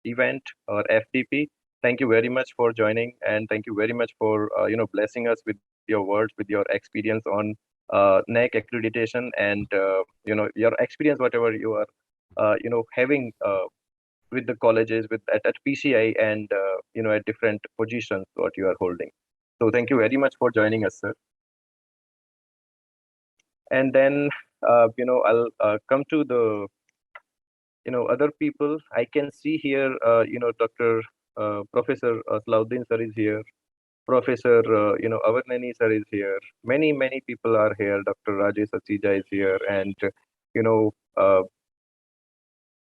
event, our FDP. Thank you very much for joining, and thank you very much for blessing us with your words, with your experience on NAAC accreditation, and your experience, whatever you are having with the colleges, at PCI, and at different positions what you are holding. So thank you very much for joining us, sir. And then I'll come to the other people. I can see here Dr. Professor Salahuddin sir is here. Professor Avarnani sir is here. Many people are here. Dr. Rajesh Asija is here, and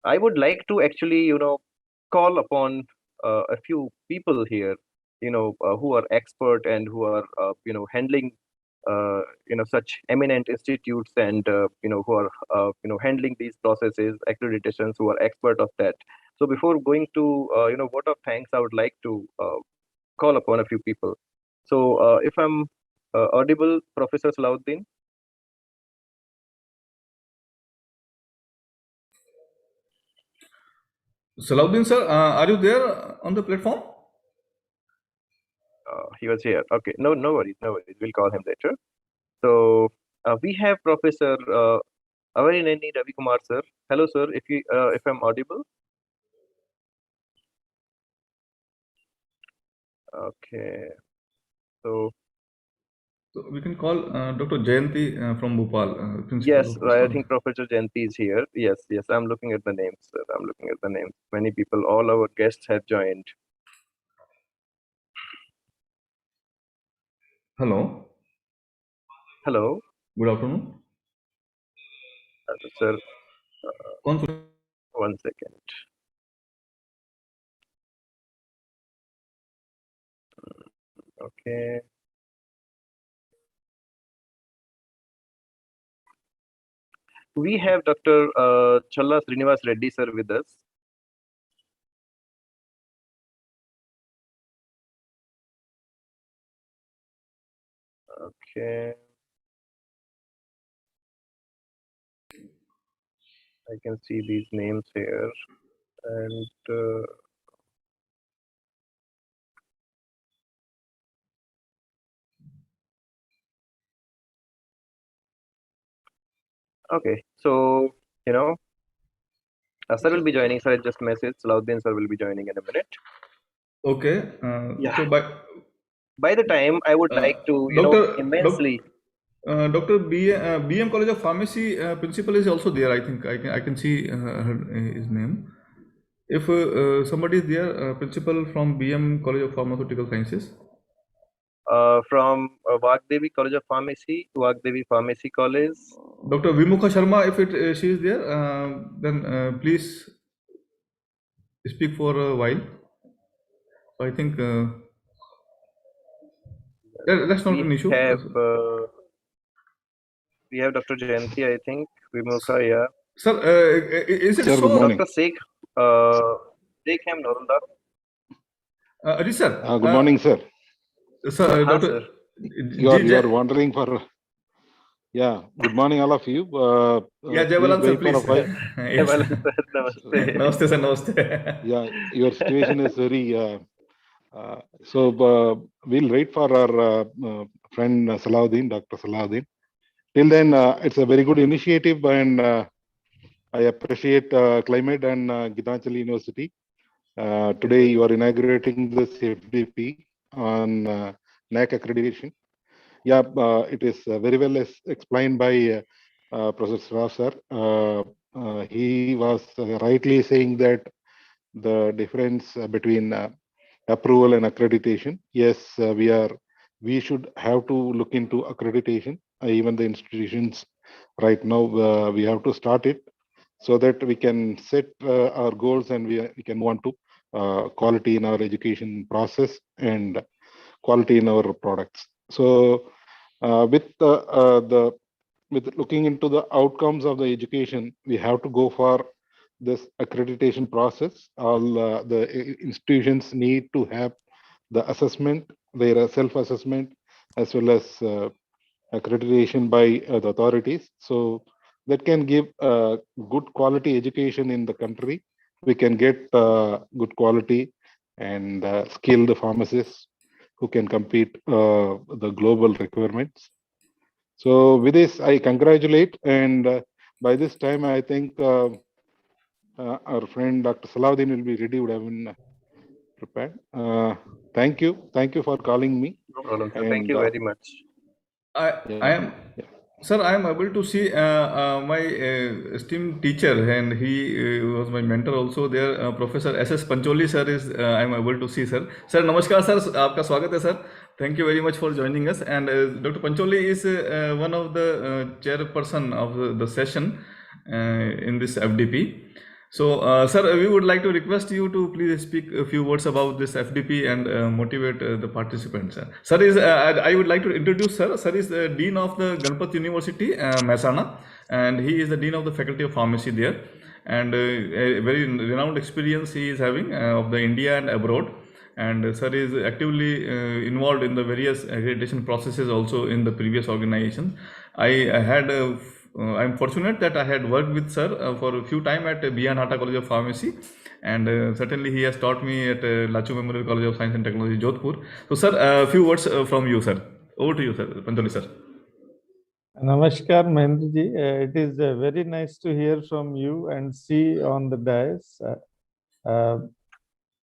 I would like to actually call upon a few people here, who are expert and who are handling such eminent institutes, and who are handling these processes, accreditations, who are expert of that. So before going to vote of thanks, I would like to call upon a few people. So if I'm audible, Professor Salahuddin. Salahuddin sir, are you there on the platform? He was here. Okay, no worries. We'll call him later. So we have Professor Avarineni Ravi Kumar sir. Hello, sir. If I'm audible. Okay. So So we can call Dr. Jayanti from Bhopal, principal Yes, of I Bhopal. think Professor Jayanti is here. Yes, yes, I'm looking at the names, sir. I'm looking at the names. Many people, all our guests have joined. Hello. Hello, Good afternoon. sir. कौन सुन- 1 second. Okay. We have Dr. Challa Srinivas Reddy, sir, with us. Okay. I can see these names here. And okay, so, sir will be joining, sir. I just messaged. Salahuddin sir will be joining in a minute. Okay. Yeah. So By the time, I would like to, immensely. Dr. BM College of Pharmacy principal is also there. I think I can see his name. If somebody is there, principal from BM College of Pharmaceutical Sciences. From Vagdevi College of Pharmacy, Vagdevi Pharmacy College. Dr. Vimukha Sharma, if she is there, then please speak for a while. So I think that's not an issue. We have Dr. Jayanti, I think. Vimukha, yeah. Sir, is it Sir, so? good morning. Dr. Sheikh Narunda. Ajit sir. Good morning, sir. Sir, Dr. Sir. You are wondering for. Yeah. Good morning, all of you. Yeah, Jaivalan sir, please. Jaivalan sir, namaste. Namaste sir, namaste. Yeah, your situation is very. So we'll wait for our friend Salahuddin, Dr. Salahuddin. Till then, it's a very good initiative, and I appreciate Climate and Gitanjali University. Today, you are inaugurating this FDP on NAAC accreditation. Yeah, it is very well explained by Professor Rao sir. He was rightly saying that the difference between approval and accreditation. Yes, we should have to look into accreditation. Even the institutions right now, we have to start it so that we can set our goals and we can move on to quality in our education process and quality in our products. So with looking into the outcomes of the education, we have to go for this accreditation process. All the institutions need to have the assessment, their self-assessment, as well as accreditation by the authorities. So that can give good quality education in the country. We can get good quality and skilled pharmacists who can compete the global requirements. So with this, I congratulate, and by this time, I think our friend Dr. Salahuddin will be ready, would have been prepared. Thank you for calling me. No problem, sir. Thank you very much. Sir, I am able to see my esteemed teacher, and he was my mentor also there. Professor S.S. Pancholi sir is I am able to see, sir. Sir, namaskar, sir. आपका स्वागत है, sir. Thank you very much for joining us. And Dr. Pancholi is one of the chairperson of the session in this FDP. So, sir, we would like to request you to please speak a few words about this FDP and motivate the participants. Sir is, I would like to introduce sir. Sir is the Dean of the Ganpat University, Mehsana, and he is the Dean of the Faculty of Pharmacy there. And a very renowned experience he is having of the India and abroad. And sir is actively involved in the various accreditation processes also in the previous organization. I'm fortunate that I had worked with sir for a few time at B.N. Hata College of Pharmacy, and certainly he has taught me at Lachu Memorial College of Science and Technology, Jodhpur. So, sir, a few words from you, sir. Over to you, sir. Pancholi, sir. Namaskar, Mahendraji. It is very nice to hear from you and see on the dais.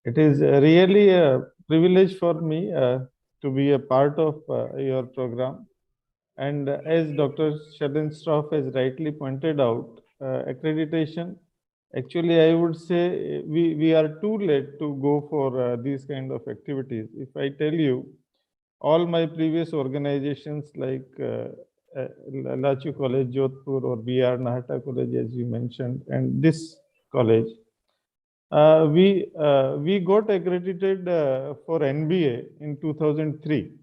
It is really a privilege for me to be a part of your program. And as Dr. Schadenstraff has rightly pointed out, accreditation, actually, I would say we are too late to go for these kind of activities. If I tell you, all my previous organizations like Lachu College, Jodhpur, or BR Nahata College, as you mentioned, and this college, we got accredited for NBA in 2003.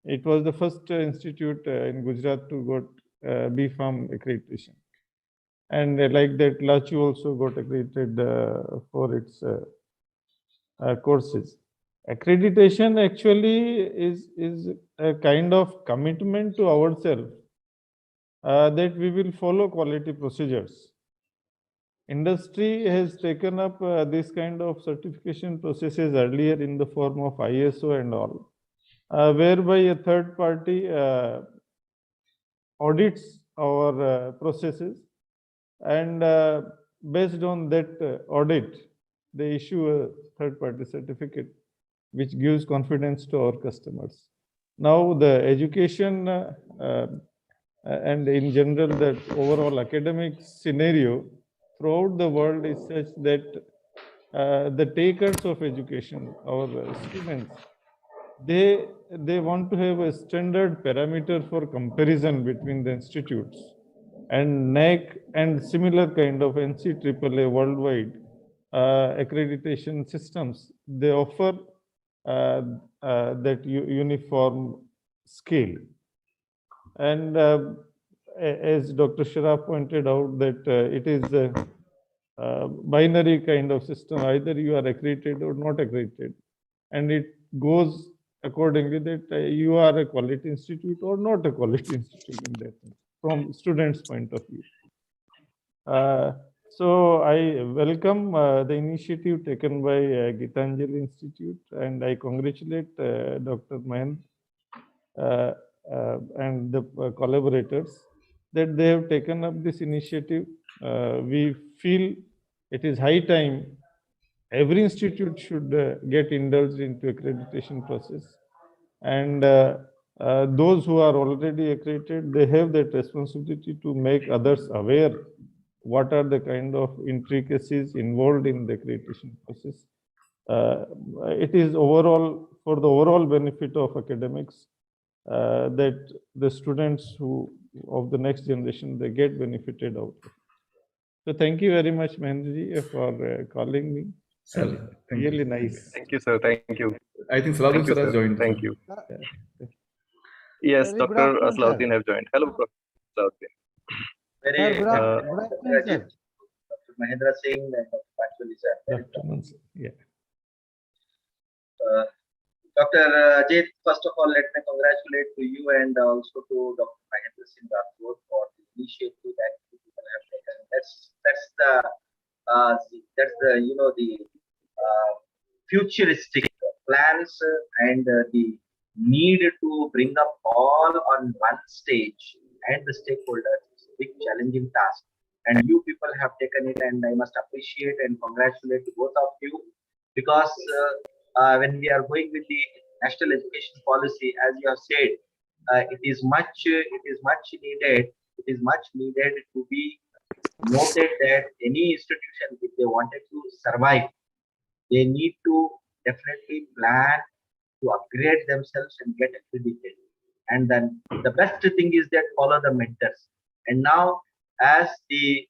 It was the first institute in Gujarat to got B.Pharm accreditation. And like that, Lachu also got accredited for its courses. Accreditation actually is a kind of commitment to ourselves that we will follow quality procedures. Industry has taken up this kind of certification processes earlier in the form of ISO and all, whereby a third party audits our processes, and based on that audit, they issue a third party certificate which gives confidence to our customers. Now the education and in general that overall academic scenario throughout the world is such that the takers of education, our students, they want to have a standard parameter for comparison between the institutes. And NAAC and similar kind of NCAA worldwide accreditation systems, they offer that uniform scale. And as Dr. Sharaf pointed out, that it is a binary kind of system. Either you are accredited or not accredited. And it goes accordingly that you are a quality institute or not a quality institute in that sense, from students' point of view. So I welcome the initiative taken by Gitanjali Institute, and I congratulate Dr. Mahendra and the collaborators that they have taken up this initiative. We feel it is high time every institute should get indulged into accreditation process, and those who are already accredited, they have that responsibility to make others aware what are the kind of intricacies involved in the accreditation process. It is overall for the overall benefit of academics that the students who of the next generation, they get benefited out of it. So thank you very much, Mahendraji, for calling me. Sir, thank Really you. nice. Thank you, sir. Thank you. I think Salahuddin Thank you, sir has sir. joined. Thank you. Yeah. Yes, Very good Dr. afternoon, sir. Salahuddin have joined. Hello, Dr. Salahuddin. Sir, good afternoon, sir. Dr. Mahendra Singh and Dr. Panchali sir. Good afternoon, sir. Yeah. Dr. Ajit, first of all, let me congratulate to you and also to Dr. Mahendra Singh Rathore for the initiative that you people have taken. That's the futuristic plans and the need to bring up all on one stage and the stakeholders. It's a big challenging task, and you people have taken it, and I must appreciate and congratulate both of you, because when we are going with the national education policy, as you have said, it is much needed. It is much needed to be noted that any institution, if they wanted to survive, they need to definitely plan to upgrade themselves and get accredited. And then the best thing is that follow the mentors. And now, as the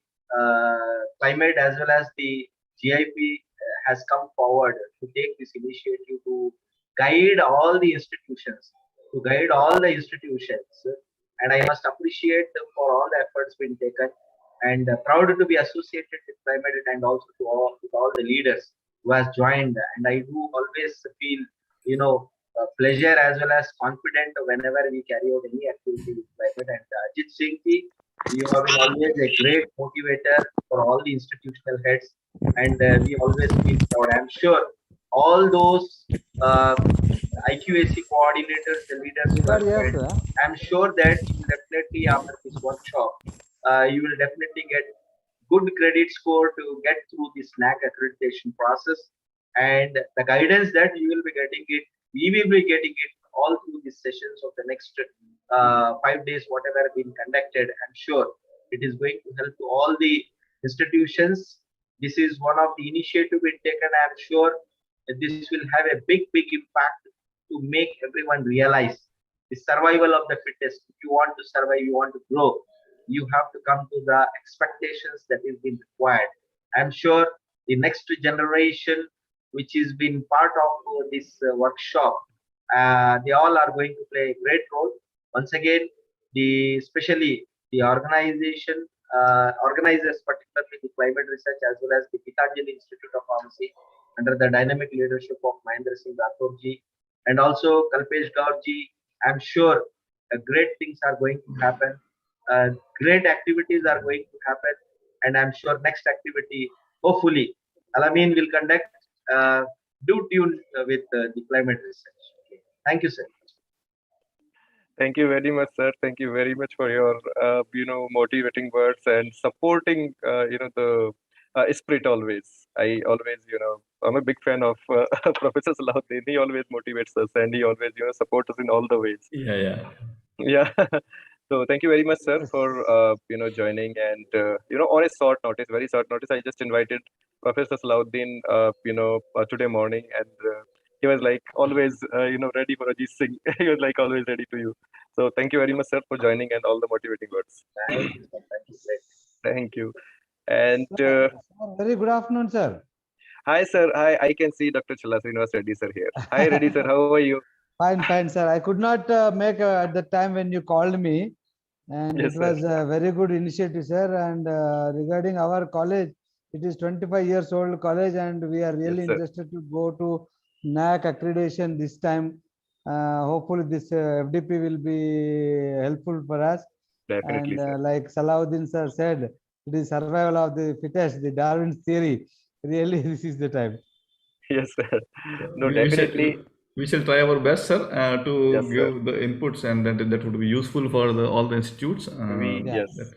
climate as well as the GIP has come forward to take this initiative to guide all the institutions, and I must appreciate for all the efforts being taken, and proud to be associated with climate, and also to with all the leaders who has joined. And I do always feel pleasure as well as confident whenever we carry out any activity with climate. And Ajit Singh ji, you have been always a great motivator for all the institutional heads, and we always feel proud. I'm sure all those IQAC coordinators, the leaders who have joined, I'm sure that you will definitely, after this workshop, you will definitely get good credit score to get through this NAAC accreditation process. And the guidance that you will be getting it, we will be getting it all through these sessions of the next 5 days, whatever been conducted. I'm sure it is going to help to all the institutions. This is one of the initiative been taken. I'm sure that this will have a big impact to make everyone realize the survival of the fittest. If you want to survive, you want to grow, you have to come to the expectations that is being required. I'm sure the next generation, which has been part of this workshop, they all are going to play a great role. Once again, especially the organization, organizers, particularly the climate research, as well as the Gitanjali Institute of Pharmacy, under the dynamic leadership of Mahendra Singh Rathore ji, and also Kalpesh Gaur ji. I'm sure great things are going to happen. Great activities are going to happen, and I'm sure next activity, hopefully, Alamin will conduct. Do tune with the climate research. Okay. Thank you, sir. Thank you very much, sir. Thank you very much for your, motivating words and supporting, the spirit always. I always, I'm a big fan of Professor Salahuddin. He always motivates us and he always, supports us in all the ways. Yeah. Yeah. So thank you very much, sir, for joining and on a short notice, very short notice. I just invited Professor Salahuddin, today morning, and he was like always, ready for Ajit Singh. He was like always ready to you. So thank you very much, sir, for joining and all the motivating words. Thank you, sir. Thank you. Great. Thank you. And Sir, very good afternoon, sir. hi, sir. Hi, I can see Dr. Chala Srinivas Reddy, sir, here. Hi, Reddy, sir. How are you? Fine, sir. I could not make at the time when you called me, and Yes, it was a very good initiative, sir. And regarding our college, it is 25 years old college, and we are really Yes, sir. interested to go to NAAC accreditation this time. Hopefully, this FDP will be helpful for us. Definitely, And sir. like Salahuddin sir said, it is survival of the fittest, the Darwin's theory. Really, this is the time. Yes, sir. No, We definitely. shall try our best, sir, to Yes, give sir. the inputs, and that would be useful for all the institutes. Yes. Yes,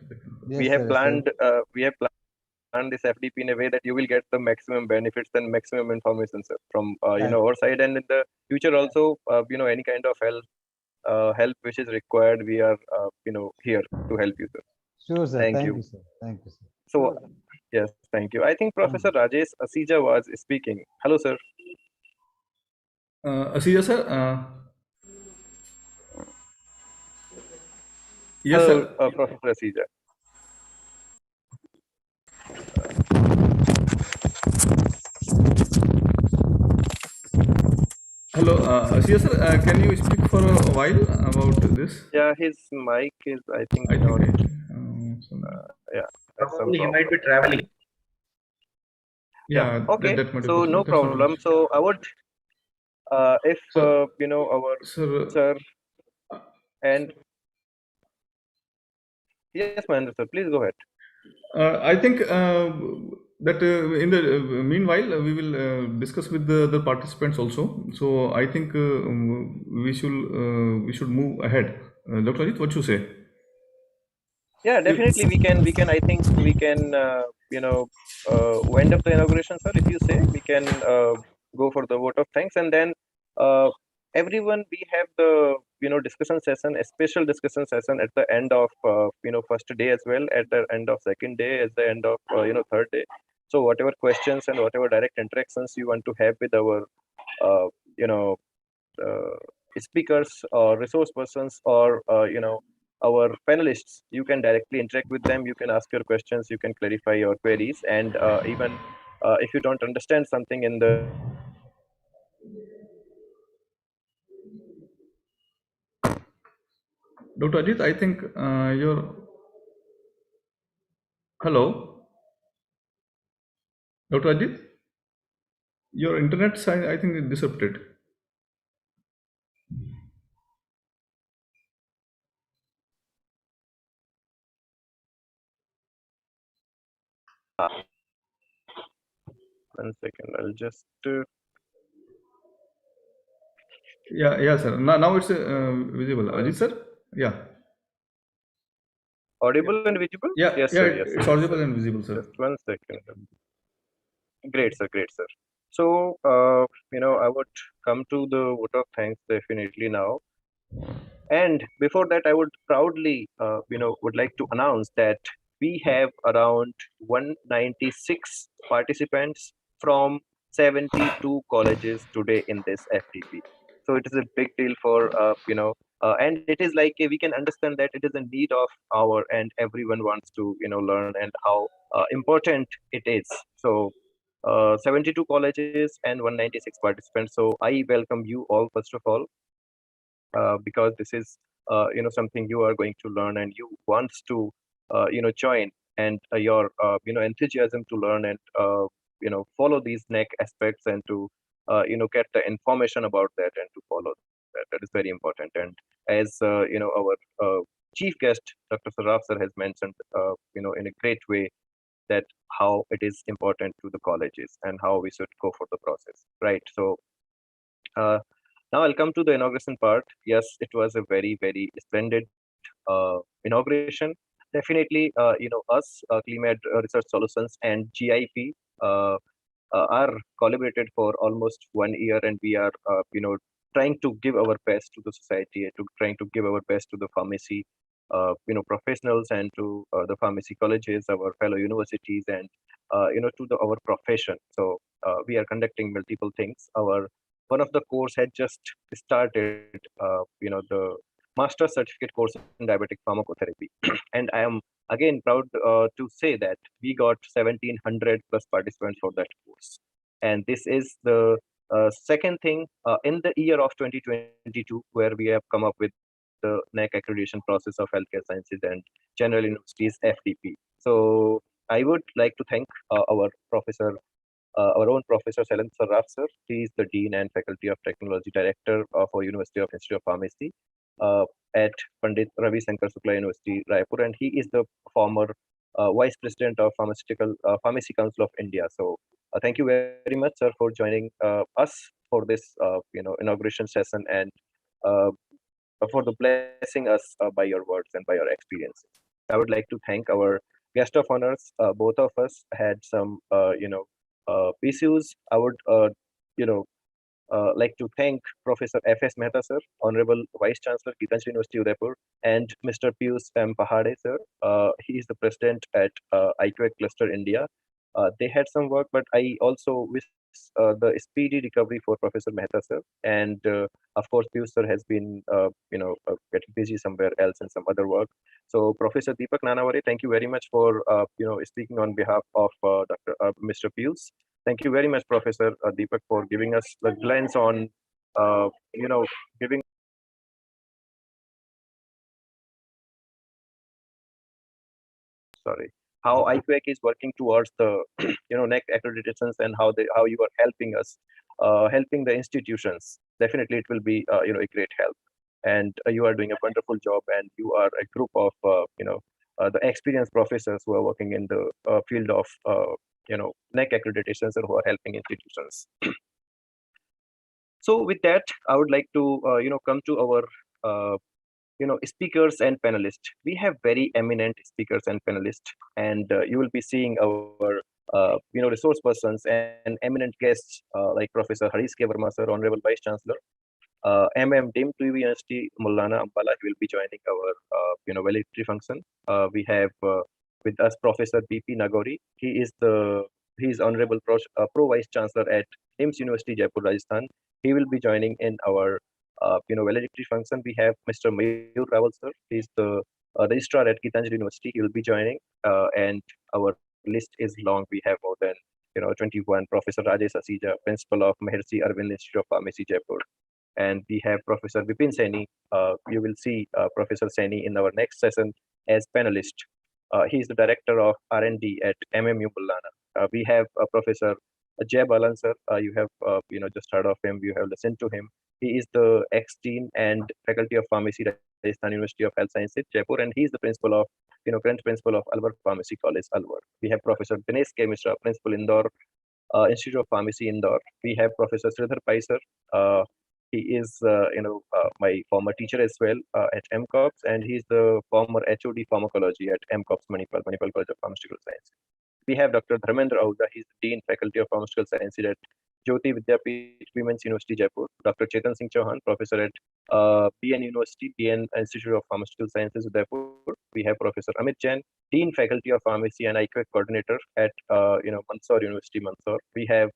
We have sir, planned. We have planned this FDP in a way that you will get the maximum benefits and maximum information, sir, from our side, and in the future also, any kind of help which is required, we are here to help you, sir. Sure, sir. Thank you. Sir. Thank you, sir. So yes, thank you. I think Professor Rajesh Asija was speaking. Hello, sir. Asija, sir. Yes, Hello, sir. Professor Asija. Hello, Asija, sir. Can you speak for a while about this? Yeah, his mic is, I think, not. Yeah, Probably he might be traveling. Yeah. Okay. That might be So no problem. So I would, if our sir and yes, Mahendra sir, please go ahead. I think that in the meanwhile we will discuss with the participants also. So I think we should move ahead. Dr. Ajit, what you say? Yeah, definitely we can. I think we can. Wind up the inauguration, sir. If you say, we can go for the vote of thanks, and then everyone, we have the discussion session, a special discussion session at the end of first day as well, at the end of second day, at the end of third day. So whatever questions and whatever direct interactions you want to have with our speakers or resource persons or our panelists, you can directly interact with them. You can ask your questions, you can clarify your queries, and even if you don't understand something in the Dr. Ajit, I think your hello, Dr. Ajit, your internet side I think is disrupted. one second, I'll just Yeah, sir. Now it's visible. Ajit, sir. Yeah. Audible and visible? Yeah, yes, yeah, sir. Yes, it's sir, audible yes, and visible, sir. just 1 second. Great, sir. Great, sir. So, I would come to the vote of thanks definitely now. And before that, I would proudly, would like to announce that we have around 196 participants from 72 colleges today in this FDP. So it is a big deal for, and it is like we can understand that it is a need of our, and everyone wants to, learn and how important it is. So 72 colleges and 196 participants. So I welcome you all, first of all, because this is something you are going to learn and you wants to join, and your enthusiasm to learn and follow these NAAC aspects, and to get the information about that and to follow that. That is very important. And as our chief guest Dr. Saraf sir has mentioned in a great way, that how it is important to the colleges and how we should go for the process, right? So uh, now I'll come to the inauguration part. Yes, it was a very, very splendid inauguration. Definitely, us, CleanMed Research Solutions and GIP are collaborated for almost 1 year, and we are, trying to give our best to the society, to trying to give our best to the pharmacy, professionals, and to the pharmacy colleges, our fellow universities, and to our profession. So we are conducting multiple things. Our one of the course had just started, the master certificate course in diabetic pharmacotherapy, and I am again proud to say that we got 1700 plus participants for that course. And this is the second thing in the year of 2022 where we have come up with the NAAC accreditation process of healthcare sciences and general universities, FDP. So I would like to thank our own Professor Sailen Saraf sir. He is the Dean and Faculty of Technology Director for University of Institute of Pharmacy at Pandit Ravi Shankar Shukla University, Raipur, and he is the former Vice President of Pharmacy Council of India. So thank you very much, sir, for joining us for this inauguration session, and for the blessing us by your words and by your experiences. I would like to thank our guest of honors. Both of us had some issues. I would like to thank Professor F.S. Mehta sir, Honorable Vice Chancellor, Gitanjali University, Udaipur, and Mr. Piyush M. Pahade sir. He is the president at Iqsc Cluster India. They had some work, but I also wish the speedy recovery for Professor Mehta sir. And of course, Piyush sir has been, getting busy somewhere else and some other work. So Professor Deepak Nanaware, thank you very much for, speaking on behalf of Mr. Piyush. Thank you very much, Professor Deepak, for giving us the glance on, giving. Sorry, how IQAC is working towards the, NAAC accreditations, and how you are helping us, helping the institutions. Definitely, it will be, a great help. And you are doing a wonderful job, and you are a group of, the experienced professors who are working in the field of, NAAC accreditations, and who are helping institutions. So with that, I would like to, come to our, speakers and panelists. We have very eminent speakers and panelists, and you will be seeing our, resource persons and eminent guests like Professor Harish K. Verma sir, Honorable Vice Chancellor, MM Dim to University Maulana Ambala. He will be joining our, valedictory function. We have with us Professor BP Nagori. He is Honorable Pro Vice Chancellor at NIMS University, Jaipur, Rajasthan. He will be joining in our, valedictory function. We have Mr. Mayur Rawal sir. He is the registrar at Gitanjali University. He will be joining, and our list is long. We have more than 21. Professor Rajesh Asija, Principal of Maharishi Arvind Institute of Pharmacy, Jaipur. And we have Professor Vipin Saini. You will see Professor Saini in our next session as panelist. He is the Director of R&D at MMU Bullana. We have Professor Jay Balan sir. You have just heard of him. You have listened to him. He is the ex-dean and Faculty of Pharmacy, Rajasthan University of Health Sciences, Jaipur, and he is the principal of, current principal of Alwar Pharmacy College, Alwar. We have Professor Dinesh K. Mishra, Principal Indore, Institute of Pharmacy, Indore. We have Professor Sridhar Pai sir. He is, my former teacher as well at MCOPS, and he's the former HOD Pharmacology at MCOPS Manipal College of Pharmaceutical Science. We have Dr. Dharmendra Ahuja. He's the Dean Faculty of Pharmaceutical Sciences at Jyoti Vidyapeeth, Women's University, Jaipur. Dr. Chetan Singh Chauhan, Professor at PN University, PN Institute of Pharmaceutical Sciences, Udaipur. We have Professor Amit Jain, Dean Faculty of Pharmacy and IQAC Coordinator at Mandsaur University, Mandsaur. We have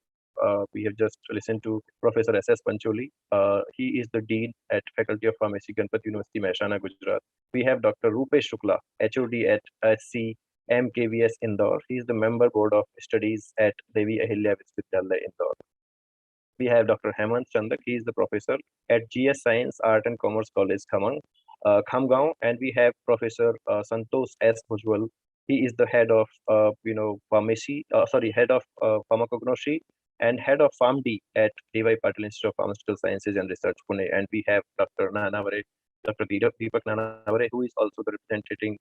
just listened to Professor S.S. Pancholi. He is the Dean at Faculty of Pharmacy, Ganpati University, Mehsana, Gujarat. We have Dr. Rupesh Shukla, HOD at SC MKVS Indore. He is the member board of studies at Devi Ahilya Visvadhyalaya, Indore. We have Dr. Hemant Chandak. He is the professor at GS Science, Art and Commerce College, Khamgaon. And we have Professor Santosh S. Bhujwal. He is the head of pharmacy, head of pharmacognosy and head of PharmD at D.Y. Patil Institute of Pharmaceutical Sciences and Research, Pune. And we have Dr. Nanavare, Dr. Deepak Nanavare, who is also the representing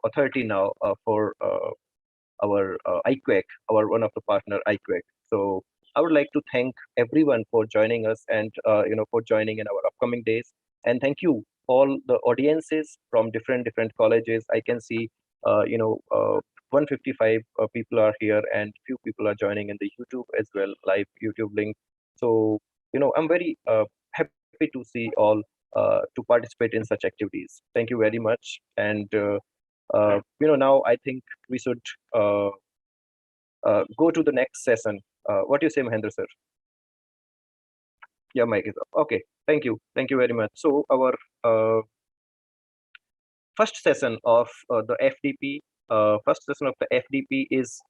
authority now for our IQAC, one of the partner IQAC. So I would like to thank everyone for joining us and for joining in our upcoming days. And thank you all the audiences from different colleges. I can see 155 people are here and few people are joining in the YouTube as well, live YouTube link. So I'm very happy to see all to participate in such activities. Thank you very much. And now I think we should go to the next session. What do you say, Mahendra sir? Yeah, mic is up. Okay, thank you very much. So our first session of the FDP is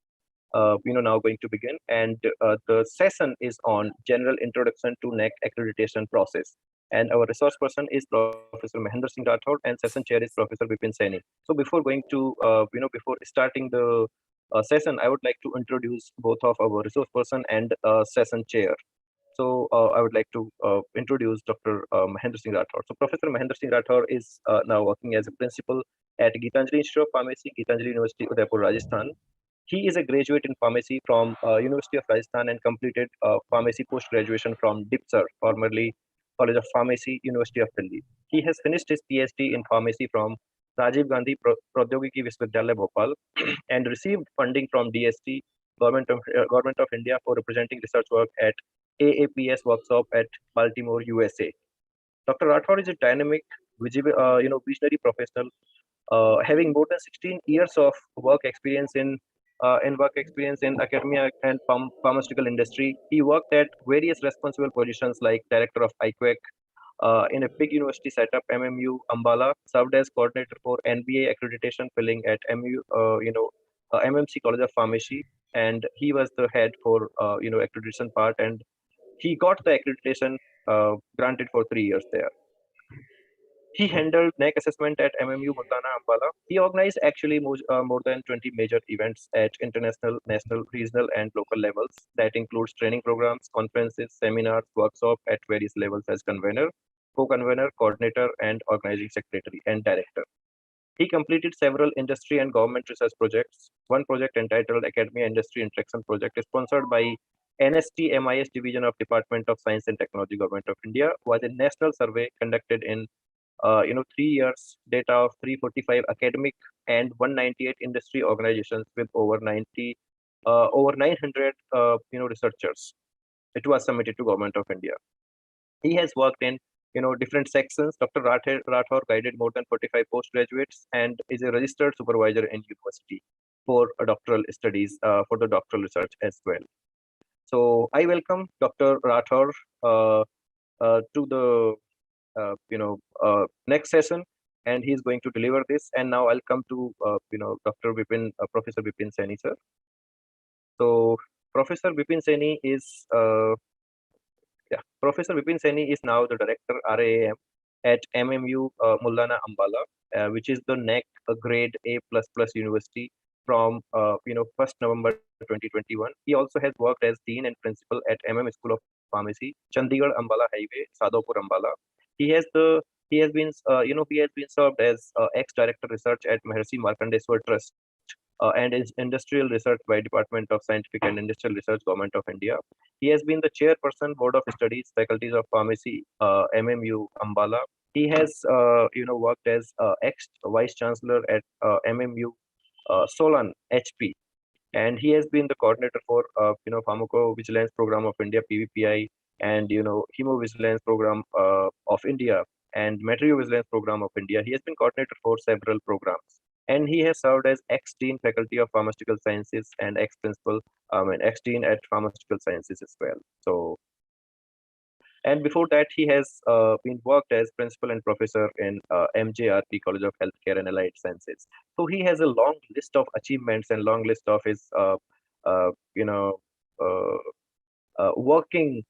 now going to begin, and the session is on general introduction to NAAC accreditation process. And our resource person is Professor Mahendra Singh Rathod, and session chair is Professor Vipin Saini. So before going to before starting the session, I would like to introduce both of our resource person and session chair. So I would like to introduce Dr. Mahendra Singh Rathod. So Professor Mahendra Singh Rathod is now working as a principal at Gitanjali Institute of Pharmacy, Gitanjali University, Udaipur, Rajasthan. He is a graduate in pharmacy from University of Rajasthan and completed pharmacy post-graduation from DIPSR, formerly College of Pharmacy, University of Delhi. He has finished his PhD in pharmacy from Rajiv Gandhi Pradyogiki Visvadhyalaya, Bhopal, and received funding from DST, Government of India, for representing research work at AAPS workshop at Baltimore, USA. Dr. Rathod is a dynamic, visionary professional, having more than 16 years of work experience in academia and pharmaceutical industry. He worked at various responsible positions like director of IQAC in a big university setup, MMU Ambala, served as coordinator for NBA accreditation filling at MMC College of Pharmacy, and he was the head for accreditation part, and he got the accreditation granted for 3 years there. He handled NAAC assessment at MMU Multana, Ambala. He organized actually more than 20 major events at international, national, regional, and local levels. That includes training programs, conferences, seminars, workshops at various levels as convener, co-convener, coordinator, and organizing secretary and director. He completed several industry and government research projects. One project entitled Academia Industry Interaction Project is sponsored by NST MIS Division of Department of Science and Technology, Government of India, was a national survey conducted in 3 years, data of 345 academic and 198 industry organizations with over 900 researchers. It was submitted to Government of India. He has worked in different sections. Dr. Rathod guided more than 45 postgraduates and is a registered supervisor in university for doctoral studies, for the doctoral research as well. So I welcome Dr. Rathod to the next session, and he's going to deliver this. And now I'll come to Dr. Vipin, Professor Vipin Saini, sir. So Professor Vipin Saini is Professor Vipin Saini is now the director RAM at MMU Multana Ambala, which is the NAAC grade A++ university from 1st November 2021. He also has worked as dean and principal at School of Pharmacy, Chandigarh Ambala Highway, Sadhopur Ambala. He has been served as ex-director research at Maharshi Markandeswar Trust and is industrial research by Department of Scientific and Industrial Research, Government of India. He has been the chairperson, Board of Studies, Faculties of Pharmacy, MMU Ambala. He has worked as ex-vice chancellor at MMU Solan HP. and he has been the coordinator for Pharmacovigilance Program of India (PVPI) and Hemovigilance Program of India and Material Program of India. He has been coordinator for several programs, and he has served as ex-dean faculty of pharmaceutical sciences and ex-principal, ex-dean at pharmaceutical sciences as well. So, and before that, he has been worked as principal and professor in MJRP College of Healthcare and Allied Sciences. So he has a long list of achievements and long list of his, working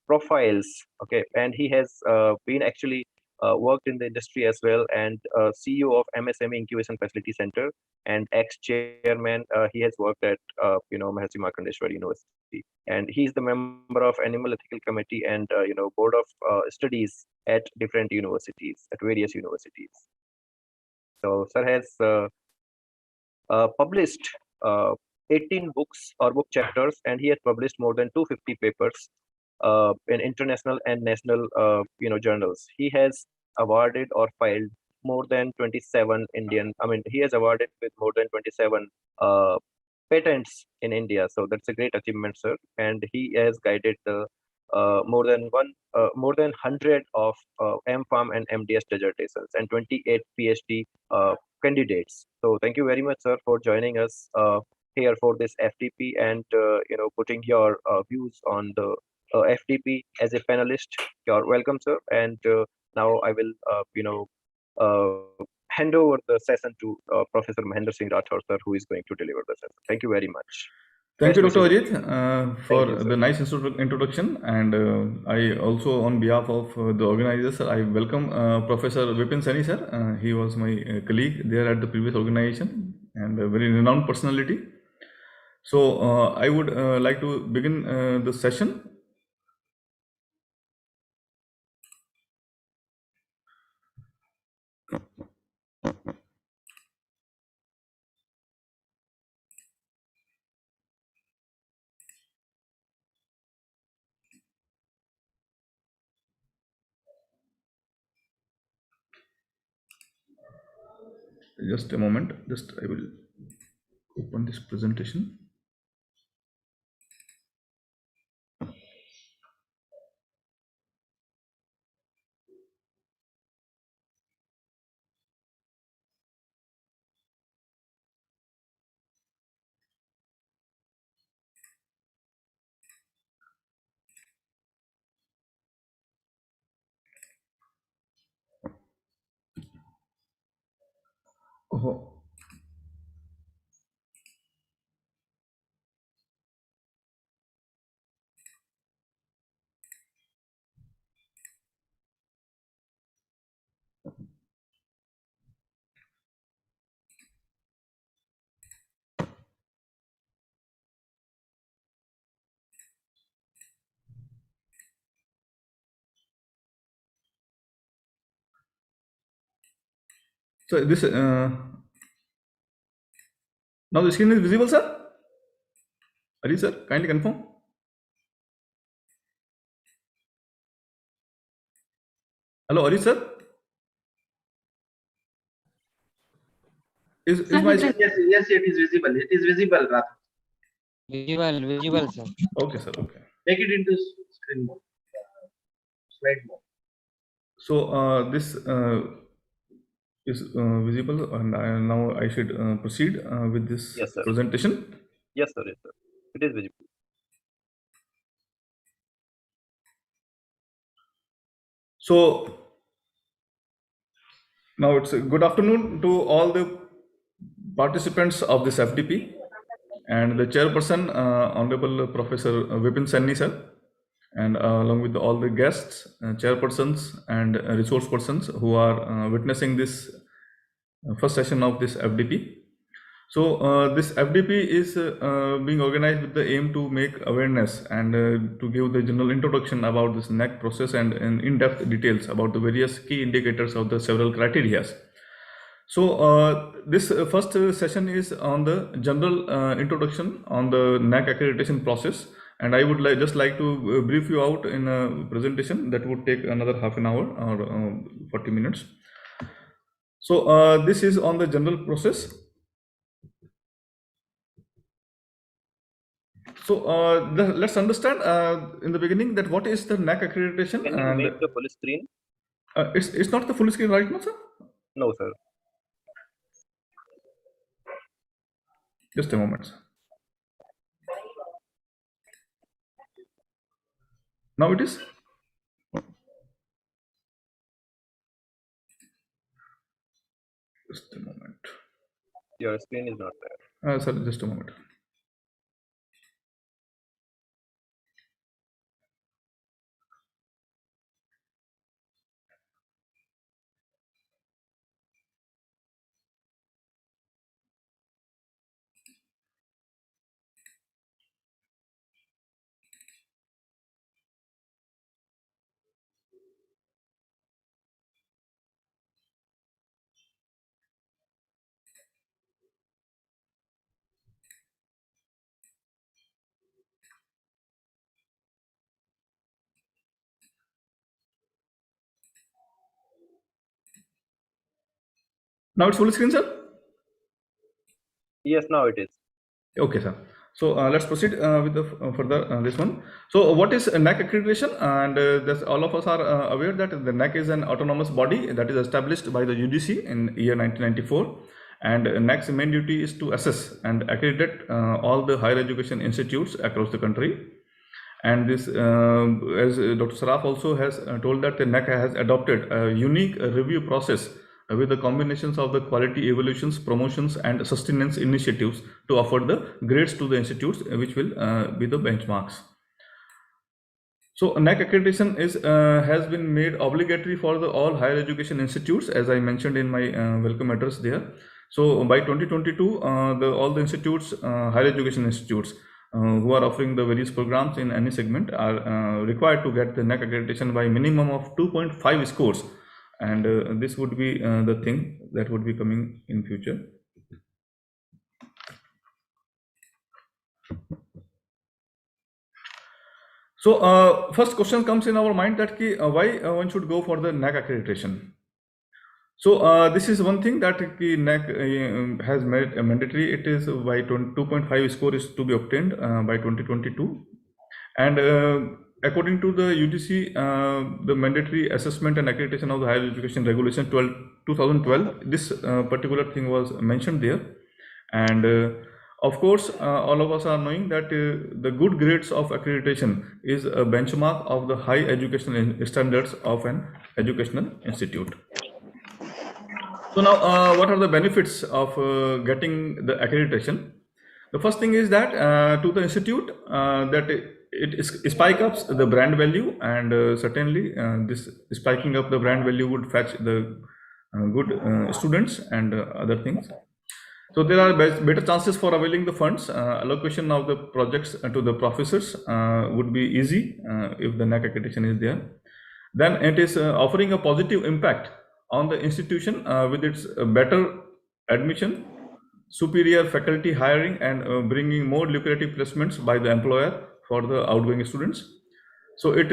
profiles. Okay, and he has been actually worked in the industry as well, and CEO of MSME Incubation Facility Center and ex-chairman. He has worked at Mahasi Markandeshwar University, and he's the member of Animal Ethical Committee and Board of Studies at different universities, at various universities. So sir has published 18 books or book chapters, and he has published more than 250 papers in international and national journals. He has awarded or filed more than 27 he has awarded with more than 27 patents in India. So that's a great achievement, sir. And he has guided the more than 100 of MPharm and MDS dissertations and 28 PhD candidates. So thank you very much, sir, for joining us here for this FDP and putting your views on the FDP as a panelist. You're welcome, sir. And now I will hand over the session to Professor Mahendra Singh Rathore, sir, who is going to deliver the session. Thank you very much. Thank you, Best Dr. wishes. Ajit, for Thank you, sir. the nice introduction. And I also, on behalf of the organizers, I welcome Professor Vipin Sani, sir. He was my colleague there at the previous organization and a very renowned personality. So I would like to begin the session. Just a moment. I will open this presentation. Oh. So this now the screen is visible, sir. Are you, sir? Kindly confirm. Hello, are you, sir? Is my Yes, it is visible. It is visible, Rath. Visible, sir. okay, sir? Okay. Make it into screen mode, slide mode. So this is visible, and now I should proceed with this Yes, sir. presentation. Yes, sir. Yes, sir. It is visible. So now it's a good afternoon to all the participants of this FDP and the chairperson, Honorable Professor Vipin Sani, sir, and along with all the guests, chairpersons, and resource persons who are witnessing this first session of this FDP. So this FDP is being organized with the aim to make awareness and to give the general introduction about this NAAC process and in-depth details about the various key indicators of the several criteria. So this first session is on the general introduction on the NAAC accreditation process, and I would just like to brief you out in a presentation that would take another half an hour or 40 minutes. So this is on the general process. So let's understand in the beginning that what is the NAAC accreditation. Can you And make the full screen? it's not the full screen right now, sir. No, sir. Just a moment, sir. Now it is. Just a moment. Your screen is not there. Sir, just a moment. Now it's full screen, sir. Yes, now it is. Okay, sir. So let's proceed with the further this one. So what is NAAC accreditation? And all of us are aware that the NAAC is an autonomous body that is established by the UGC in year 1994. And NAAC's main duty is to assess and accredit all the higher education institutes across the country. And this, as Dr. Saraf also has told, that the NAAC has adopted a unique review process with the combinations of the quality evaluations, promotions, and sustenance initiatives to offer the grades to the institutes, which will be the benchmarks. So NAAC accreditation has been made obligatory for all higher education institutes, as I mentioned in my welcome address there. So by 2022, all the institutes, higher education institutes, who are offering the various programs in any segment are required to get the NAAC accreditation by minimum of 2.5 scores. And this would be the thing that would be coming in future. So first question comes in our mind that why one should go for the NAAC accreditation. So this is one thing that NAAC has made mandatory. It is by 2.5 score is to be obtained by 2022. And according to the UGC, the mandatory assessment and accreditation of the higher education regulation 2012, this particular thing was mentioned there. And of course, all of us are knowing that the good grades of accreditation is a benchmark of the high educational standards of an educational institute. So now, what are the benefits of getting the accreditation? The first thing is that to the institute that it spike up the brand value, and certainly this spiking up the brand value would fetch the good students and other things. So there are better chances for availing the funds. Allocation of the projects to the professors would be easy if the NAAC accreditation is there. Then it is offering a positive impact on the institution with its better admission, superior faculty hiring, and bringing more lucrative placements by the employer for the outgoing students. So it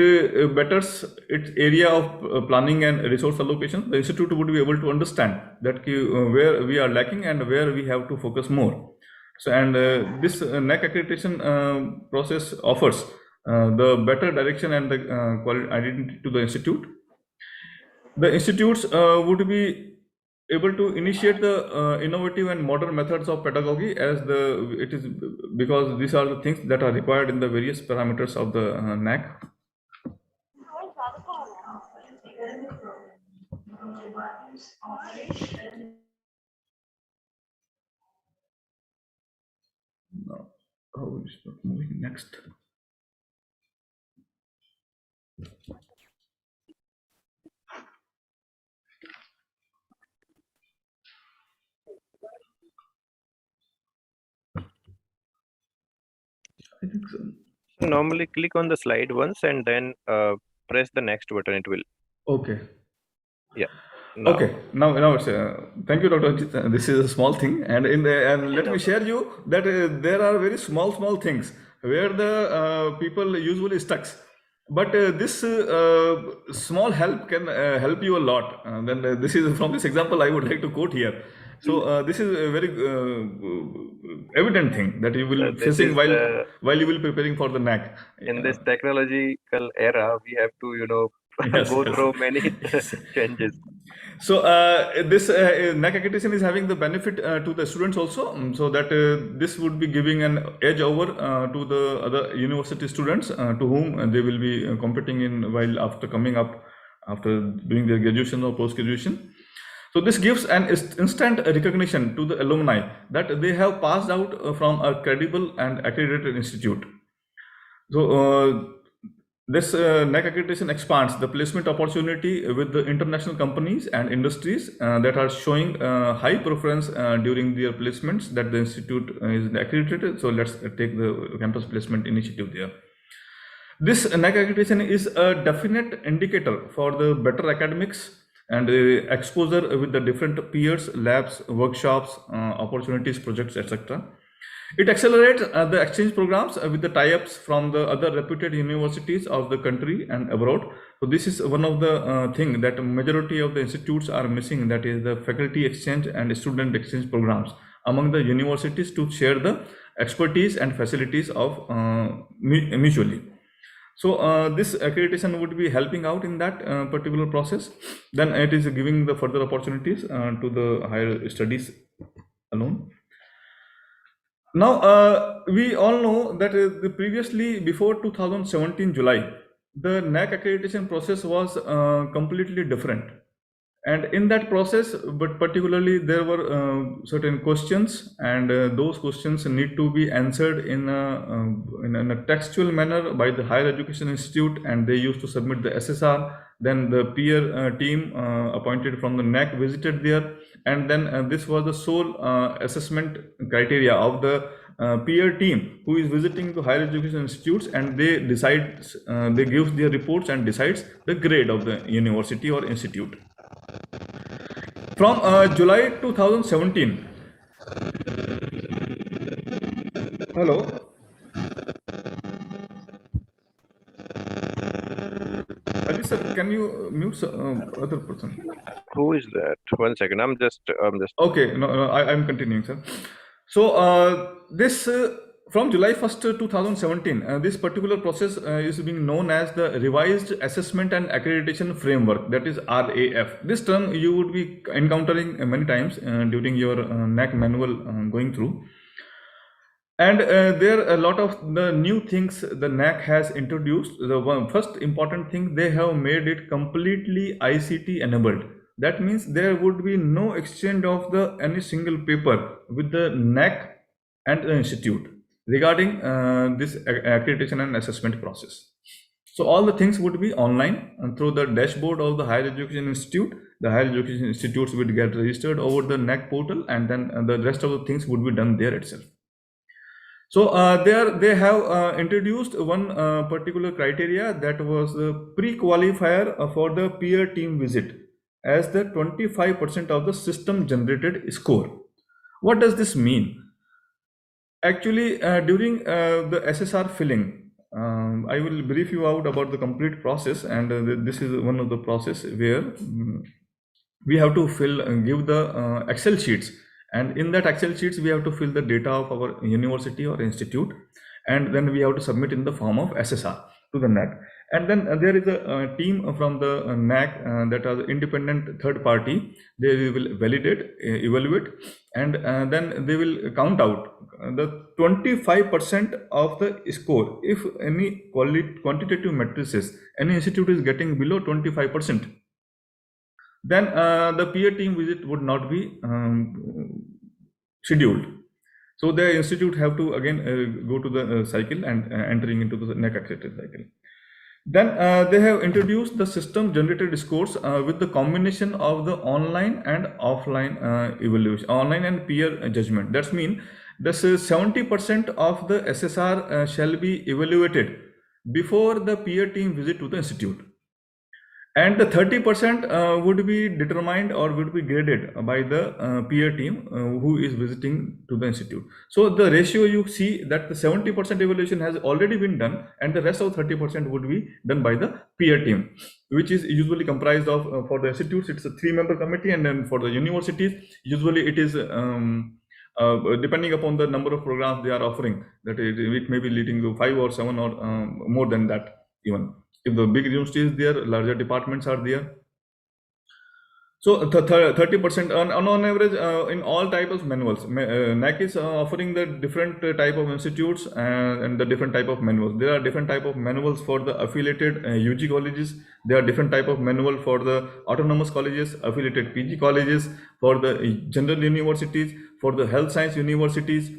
betters its area of planning and resource allocation. The institute would be able to understand that where we are lacking and where we have to focus more. So, and this NAAC accreditation process offers the better direction and the quality identity to the institute. The institutes would be able to initiate the innovative and modern methods of pedagogy, as it is because these are the things that are required in the various parameters of the NAAC. Now, how is it moving next? I think so. Normally click on the slide once and then press the next button. It will. Okay. Yeah. Now. Okay. Now it's thank you, Dr. Ajit. This is a small thing, and let me share you that there are very small things where the people usually stuck. But this small help can help you a lot. Then this is from this example I would like to quote here. So this is a very evident thing that you will This facing is while you will preparing for the NAC. in this technological era, we have to, Yes, go yes. through many Yes. changes. So this NAC accreditation is having the benefit to the students also, so that this would be giving an edge over to the other university students to whom they will be competing in while after coming up after doing their graduation or post graduation. So this gives an instant recognition to the alumni that they have passed out from a credible and accredited institute. So this NAC accreditation expands the placement opportunity with the international companies and industries that are showing high preference during their placements that the institute is accredited. So let's take the campus placement initiative there. This NAC accreditation is a definite indicator for the better academics and exposure with the different peers, labs, workshops, opportunities, projects, etc. It accelerates the exchange programs with the tie-ups from the other reputed universities of the country and abroad. So this is one of the thing that majority of the institutes are missing, that is the faculty exchange and student exchange programs among the universities to share the expertise and facilities of mutually. So this accreditation would be helping out in that particular process. Then it is giving the further opportunities to the higher studies alone. Now, we all know that previously, before 2017 July, the NAC accreditation process was completely different. And in that process, but particularly there were certain questions, and those questions need to be answered in a textual manner by the higher education institute, and they used to submit the SSR. Then the peer team appointed from the NAC visited there, and then this was the sole assessment criteria of the peer team who is visiting the higher education institutes, and they decide, they give their reports and decides the grade of the university or institute. From July 2017. Hello. Ajit sir, can you mute other person? Who is that? 1 second. I'm just. Okay, no, I'm continuing, sir. So this from July 1st, 2017, this particular process is being known as the Revised Assessment and Accreditation Framework, that is RAF. This term you would be encountering many times during your NAC manual going through. And there are a lot of the new things the NAC has introduced. The first important thing, they have made it completely ICT enabled. That means there would be no exchange of any single paper with the NAC and the institute regarding this accreditation and assessment process. So all the things would be online and through the dashboard of the higher education institute. The higher education institutes would get registered over the NAC portal, and then the rest of the things would be done there itself. So they have introduced one particular criteria, that was the pre-qualifier for the peer team visit as the 25% of the system generated score. What does this mean? Actually, during the SSR filling, I will brief you out about the complete process, and this is one of the process where we have to give the Excel sheets, and in that Excel sheets we have to fill the data of our university or institute, and then we have to submit in the form of SSR to the NAC. And then there is a team from the NAC that are the independent third party. They will validate, evaluate, and then they will count out the 25% of the score. If any quantitative matrices, any institute is getting below 25%, then the peer team visit would not be scheduled. So the institute have to again go to the cycle and entering into the NAC accredited cycle. Then they have introduced the system generated scores with the combination of the online and offline evaluation, online and peer judgment. That means this is 70% of the SSR shall be evaluated before the peer team visit to the institute. And the 30% would be determined or would be graded by the peer team who is visiting to the institute. So the ratio you see that the 70% evaluation has already been done, and the rest of 30% would be done by the peer team, which is usually comprised of for the institutes it's a 3-member committee, and then for the universities usually it is depending upon the number of programs they are offering, that it may be leading to 5 or 7 or more than that even. If the big university is there, larger departments are there. So the 30% on average in all types of manuals, NAAC is offering the different type of institutes and the different type of manuals. There are different type of manuals for the affiliated UG colleges. There are different type of manual for the autonomous colleges, affiliated PG colleges, for the general universities, for the health science universities.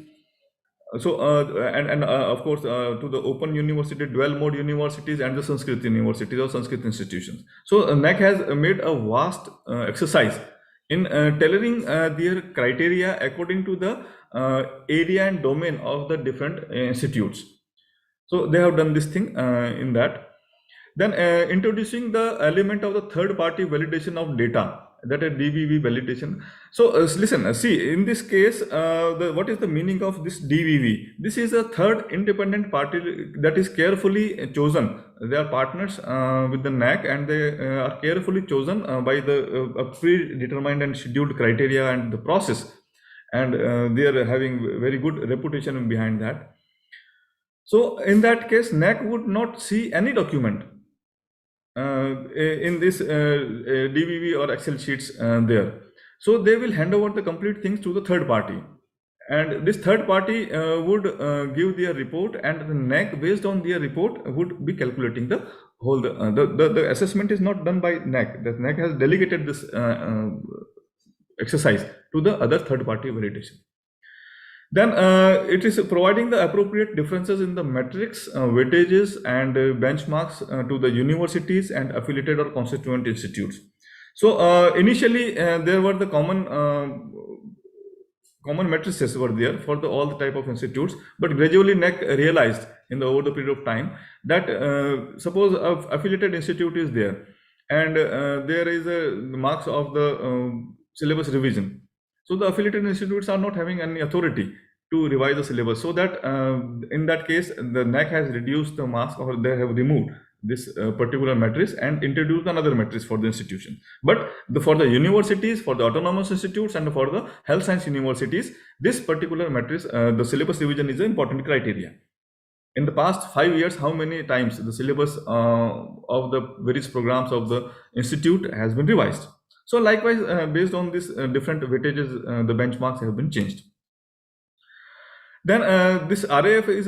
So and of course to the open university, dual mode universities, and the Sanskrit universities or Sanskrit institutions. So NAAC has made a vast exercise in tailoring their criteria according to the area and domain of the different institutes. So they have done this thing in that. Then introducing the element of the third party validation of data, that is DVV validation. So listen, see in this case, what is the meaning of this DVV? This is a third independent party that is carefully chosen. They are partners with the NAAC, and they are carefully chosen by the predetermined and scheduled criteria and the process, and they are having very good reputation behind that. So in that case, NAAC would not see any document in this DVV or Excel sheets there. So they will hand over the complete things to the third party, and this third party would give their report, and the NAAC based on their report would be calculating the whole. The assessment is not done by NAAC. The NAAC has delegated this exercise to the other third party validation. Then it is providing the appropriate differences in the metrics, weightages, and benchmarks to the universities and affiliated or constituent institutes. So initially there were the common matrices were there for all the type of institutes, but gradually NAAC realized over the period of time that suppose affiliated institute is there, and there is a marks of the syllabus revision. So the affiliated institutes are not having any authority to revise the syllabus. So that in that case, the NAAC has reduced the marks, or they have removed this particular matrix and introduced another matrix for the institution. But for the universities, for the autonomous institutes, and for the health science universities, this particular matrix, the syllabus revision is an important criteria. In the past 5 years, how many times the syllabus of the various programs of the institute has been revised? So likewise, based on this different weightages, the benchmarks have been changed. Then this RAF is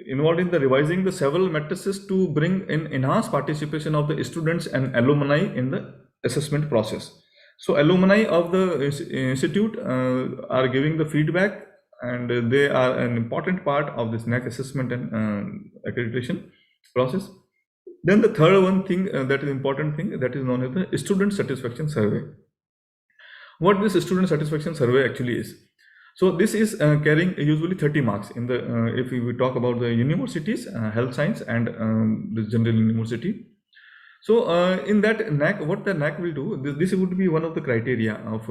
involved in the revising the several matrices to bring in enhanced participation of the students and alumni in the assessment process. So alumni of the institute are giving the feedback, and they are an important part of this NAAC assessment and accreditation process. Then the third one thing that is important thing, that is known as the student satisfaction survey. What this student satisfaction survey actually is? So this is carrying usually 30 marks in the if we talk about the universities, health science, and the general university. So in that NAAC, what the NAAC will do, this would be one of the criteria of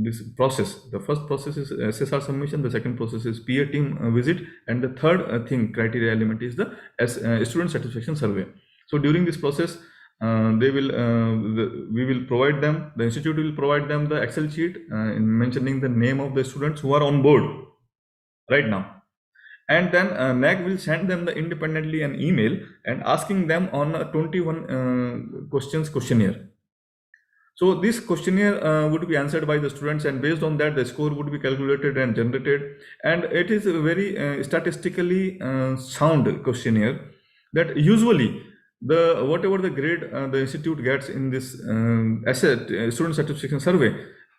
this process. The first process is SSR submission, the second process is peer team visit, and the third criteria element is the student satisfaction survey. So during this process, we will provide them, the institute will provide them the Excel sheet mentioning the name of the students who are on board right now. And then NAAC will send them independently an email and asking them on a 21 questions questionnaire. So this questionnaire would be answered by the students, and based on that the score would be calculated and generated. And it is a very statistically sound questionnaire that usually whatever the grade the institute gets in this student satisfaction survey,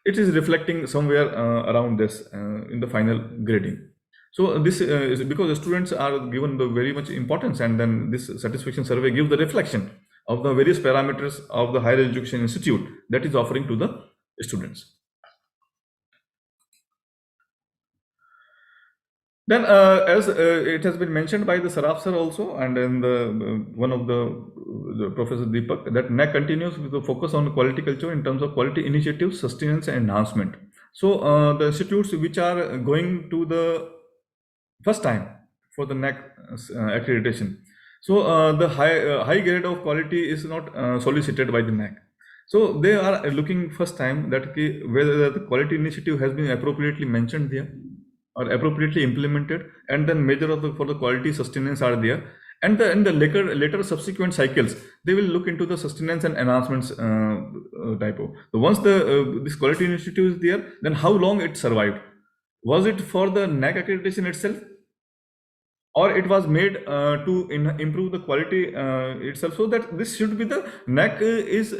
it is reflecting somewhere around this in the final grading. So this is because the students are given the very much importance, and then this satisfaction survey gives the reflection of the various parameters of the higher education institute that is offering to the students. Then, as it has been mentioned by the Saraf sir also, and in the one of the Professor Deepak, that NAAC continues with the focus on quality culture in terms of quality initiatives, sustenance, and enhancement. So, the institutes which are going to the first time for the NAAC accreditation, so the high grade of quality is not solicited by the NAAC. So they are looking first time that whether the quality initiative has been appropriately mentioned there or appropriately implemented, and then measure of for the quality sustenance are there, and in the later subsequent cycles they will look into the sustenance and enhancements type of. So once the this quality initiative is there, then how long it survived? Was it for the NAAC accreditation itself, or it was made to improve the quality itself? So that this should be the NAAC is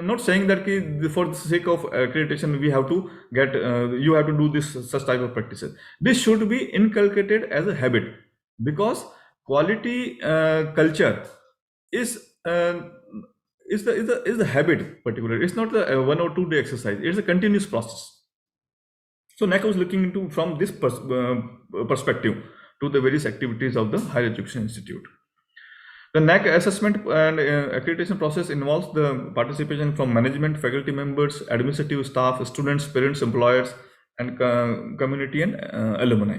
not saying that for the sake of accreditation we have to get you have to do this such type of practices. This should be inculcated as a habit, because quality culture is the habit particularly. It's not the 1 or 2 day exercise. It's a continuous process. So NAAC was looking into from this perspective to the various activities of the higher education institute. The NAAC assessment and accreditation process involves the participation from management, faculty members, administrative staff, students, parents, employers, and community and alumni.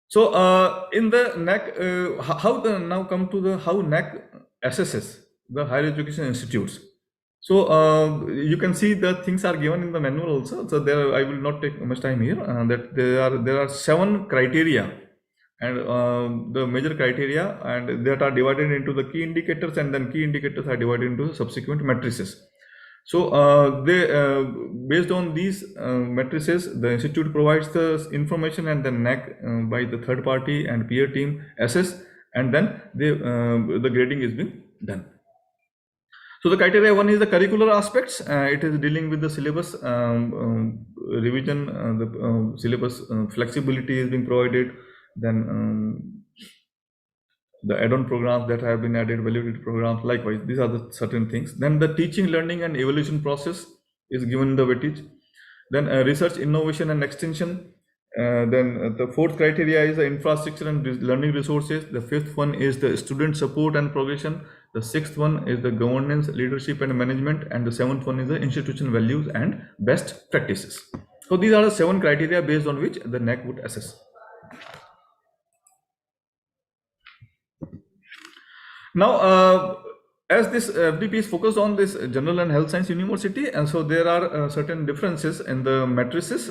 So in the NAAC, now come to the how NAAC assesses the higher education institutes. So you can see the things are given in the manual also. So there, I will not take much time here. That there are 7 criteria, and the major criteria, and that are divided into the key indicators, and then key indicators are divided into subsequent matrices. So they based on these matrices, the institute provides the information, and then NAAC by the third party and peer team assess, and then the grading is being done. So the criteria 1 is the curricular aspects. It is dealing with the syllabus revision, the syllabus flexibility is being provided. Then the add-on programs that have been added, validated programs, likewise, these are the certain things. Then the teaching, learning, and evaluation process is given the weightage. Then research, innovation, and extension. Then the 4th criteria is the infrastructure and learning resources. The 5th one is the student support and progression. The 6th one is the governance, leadership, and management. And the 7th one is the institution values and best practices. So these are the 7 criteria based on which the NAAC would assess. Now, as this FDP is focused on this general and health science university, and so there are certain differences in the matrices.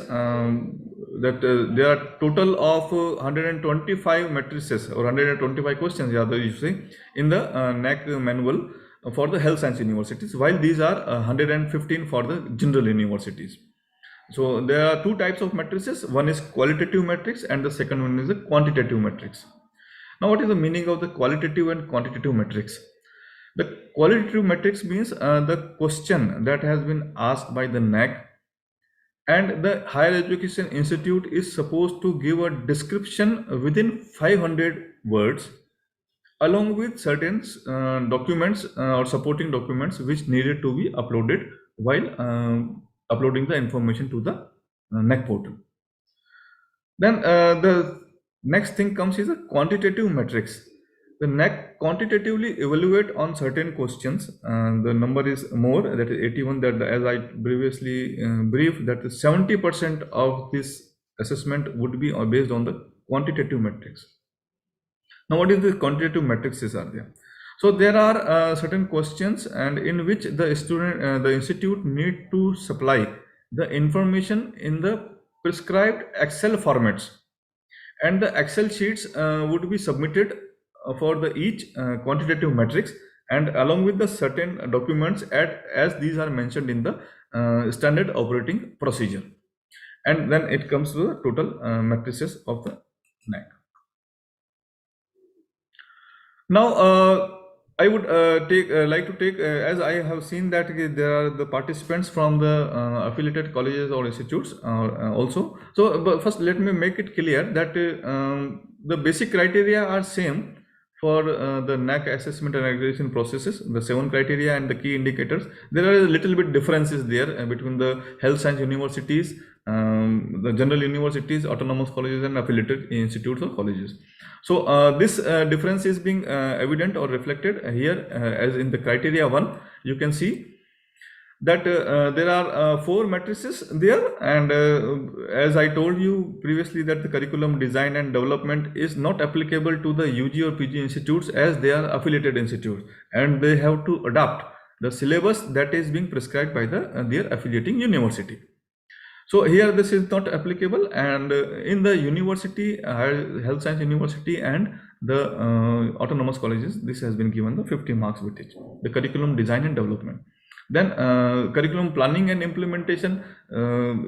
That there are total of 125 matrices or 125 questions, rather you say, in the NAAC manual for the health science universities, while these are 115 for the general universities. So there are 2 types of matrices. One is qualitative matrix, and the second one is a quantitative matrix. Now, what is the meaning of the qualitative and quantitative matrix? The qualitative matrix means the question that has been asked by the NAAC, and the higher education institute is supposed to give a description within 500 words, along with certain documents or supporting documents which needed to be uploaded while uploading the information to the NAAC portal. Then the next thing comes is a quantitative matrix. The NAAC quantitatively evaluate on certain questions. The number is more, that is 81. That, as I previously briefed, that 70% of this assessment would be based on the quantitative matrix. Now, what is the quantitative matrices are there? So there are certain questions, and in which the student, the institute need to supply the information in the prescribed Excel formats, and the Excel sheets would be submitted for the each quantitative matrix, and along with the certain documents as these are mentioned in the standard operating procedure, and then it comes to the total matrices of the NAAC. Now I would like to take, as I have seen that there are the participants from the affiliated colleges or institutes also. So but first let me make it clear that the basic criteria are same for the NAAC assessment and accreditation processes, the 7 criteria and the key indicators. There are a little bit differences there between the health science universities, the general universities, autonomous colleges, and affiliated institutes or colleges. So this difference is being evident or reflected here as in the criteria 1. You can see that there are 4 matrices there, and as I told you previously that the curriculum design and development is not applicable to the UG or PG institutes as they are affiliated institutes, and they have to adopt the syllabus that is being prescribed by their affiliating university. So here this is not applicable, and in the university, health science university and the autonomous colleges, this has been given the 50 marks weightage, the curriculum design and development. Then curriculum planning and implementation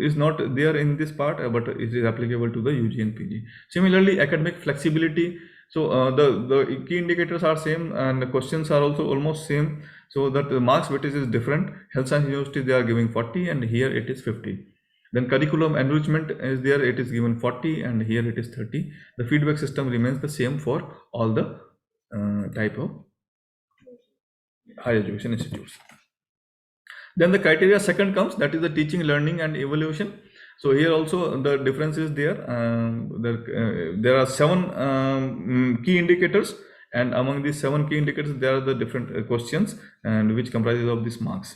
is not there in this part, but it is applicable to the UG and PG. Similarly, academic flexibility. So the key indicators are same, and the questions are also almost same. So that the marks weightage is different. Health science university, they are giving 40, and here it is 50. Then curriculum enrichment is there, it is given 40, and here it is 30. The feedback system remains the same for all the type of higher education institutes. Then the criteria second comes, that is the teaching, learning, and evaluation. So here also the difference is there. There are 7 key indicators, and among these 7 key indicators, there are the different questions, and which comprises of these marks.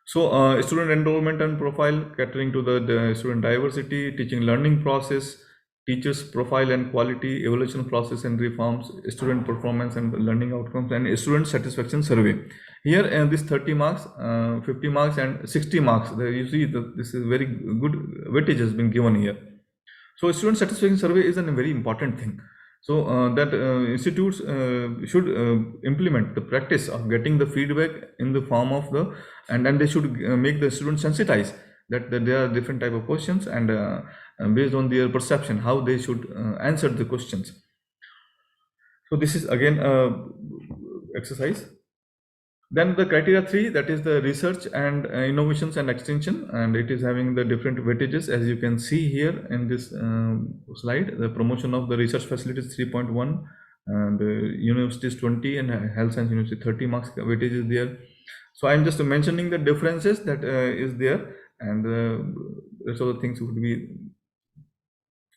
So student enrollment and profile, catering to the student diversity, teaching learning process, teachers profile and quality, evaluation process and reforms, student performance and learning outcomes, and student satisfaction survey. Here this 30 marks, 50 marks, and 60 marks. You see this is very good weightage has been given here. So student satisfaction survey is a very important thing. So that institutes should implement the practice of getting the feedback in the form of the, and then they should make the students sensitized that there are different type of questions, and based on their perception how they should answer the questions. So this is again exercise. Then the criteria 3, that is the research and innovations and extension, and it is having the different weightages as you can see here in this slide. The promotion of the research facilities 3.1, and universities 20, and health science university 30 marks weightage is there. So I'm just mentioning the differences that is there, and the rest of the things would be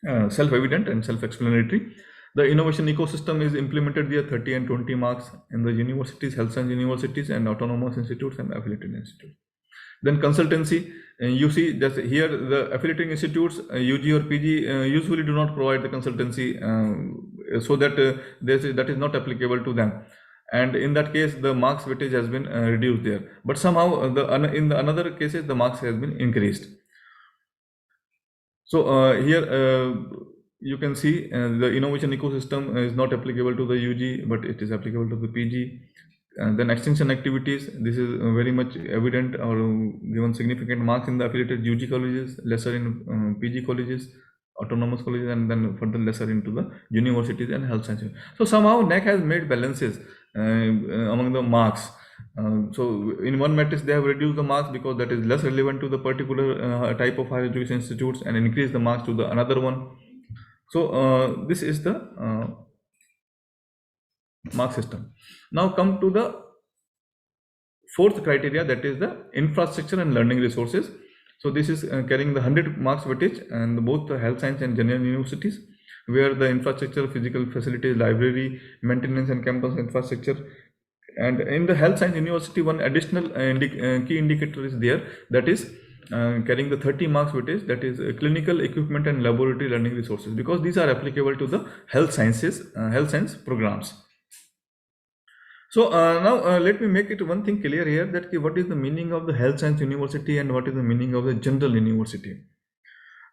self-evident and self-explanatory. The innovation ecosystem is implemented there, 30 and 20 marks in the universities, health science universities, and autonomous institutes and affiliated institutes. Then consultancy, you see that here the affiliating institutes, UG or PG, usually do not provide the consultancy, so that that is not applicable to them. And in that case, the marks weightage has been reduced there. But somehow, in the another cases, the marks has been increased. So here you can see the innovation ecosystem is not applicable to the UG, but it is applicable to the PG. And then extension activities, this is very much evident or given significant marks in the affiliated UG colleges, lesser in PG colleges, autonomous colleges, and then further lesser into the universities and health sciences. So somehow NAAC has made balances among the marks. So in one matrix they have reduced the marks because that is less relevant to the particular type of higher education institutes, and increased the marks to the another one. So this is the mark system. Now come to the fourth criteria, that is the infrastructure and learning resources. So this is carrying the 100 marks weightage, and both the health science and general universities, where the infrastructure, physical facilities, library, maintenance, and campus infrastructure. And in the health science university, one additional key indicator is there, that is carrying the 30 marks weightage, that is clinical equipment and laboratory learning resources, because these are applicable to the health sciences, health science programs. So now let me make it one thing clear here, that what is the meaning of the health science university and what is the meaning of the general university.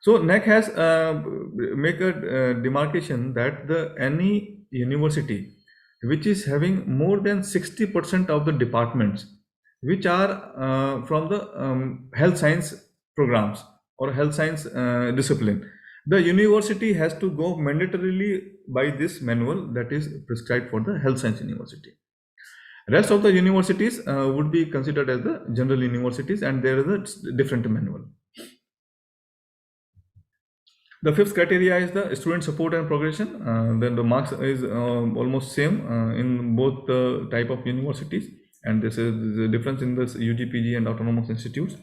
So NAAC has make a demarcation that any university which is having more than 60% of the departments which are from the health science programs or health science discipline, the university has to go mandatorily by this manual that is prescribed for the health science university. Rest of the universities would be considered as the general universities, and there is a different manual. The fifth criteria is the student support and progression. Then the marks is almost same in both the type of universities, and this is the difference in this UG, PG, and autonomous institutes.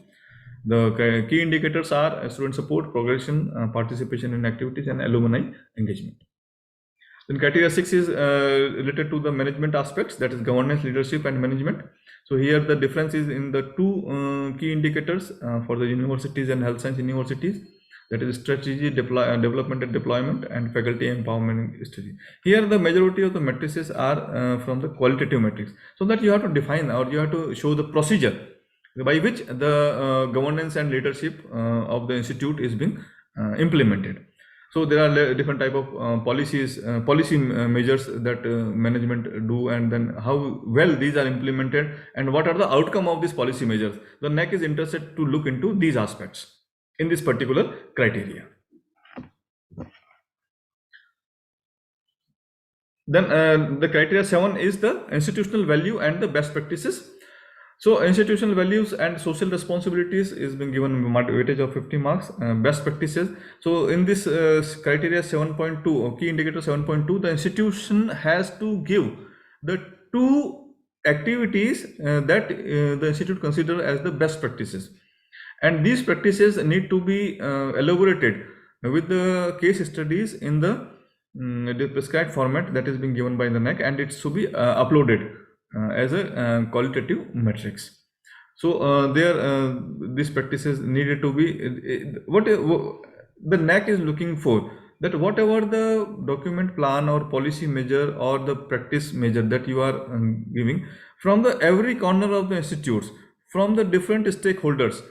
The key indicators are student support, progression, participation in activities, and alumni engagement. Then criteria 6 is related to the management aspects, that is governance, leadership, and management. So here the difference is in the two key indicators for the universities and health science universities, that is strategy, development and deployment, and faculty empowerment strategy. Here the majority of the matrices are from the qualitative matrix, so that you have to define or you have to show the procedure by which the governance and leadership of the institute is being implemented. So there are different type of policy measures that management do, and then how well these are implemented and what are the outcome of these policy measures. The NAAC is interested to look into these aspects in this particular criteria. Then the criteria 7 is the institutional value and the best practices. So institutional values and social responsibilities is being given weightage of 50 marks. Best practices. So in this criteria 7.2, key indicator 7.2, the institution has to give the 2 activities that the institute consider as the best practices. And these practices need to be elaborated with the case studies in the prescribed format that is being given by the NAAC, and it should be uploaded as a qualitative matrix. So these practices needed to be what the NAAC is looking for, that whatever the document plan or policy measure or the practice measure that you are giving from the every corner of the institutes, from the different stakeholders,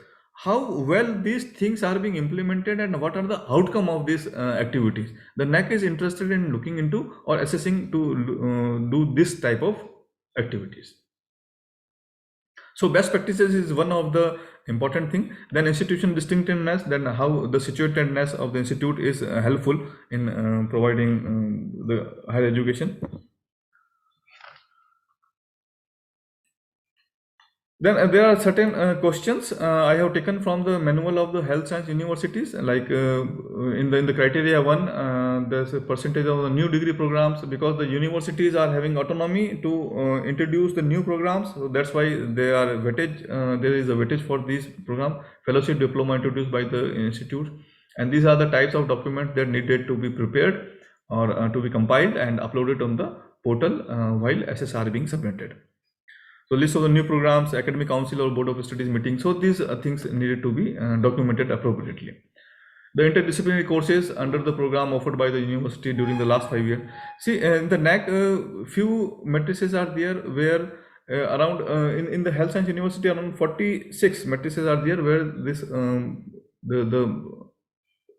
how well these things are being implemented and what are the outcome of these activities. The NAAC is interested in looking into or assessing to do this type of activities. So best practices is one of the important thing. Then institution distinctiveness, then how the situatedness of the institute is helpful in providing the higher education. Then there are certain questions I have taken from the manual of the health science universities, like in the criteria 1, there's a percentage of the new degree programs, because the universities are having autonomy to introduce the new programs. So that's why they are weightage. There is a weightage for these program, fellowship, diploma introduced by the institute, and these are the types of documents that needed to be prepared or to be compiled and uploaded on the portal while SSR being submitted. So list of the new programs, academic council or board of studies meeting. So these things needed to be documented appropriately. The interdisciplinary courses under the program offered by the university during the last 5 years. See, in the NAAC, few matrices are there where around in the health science university around 46 matrices are there where this the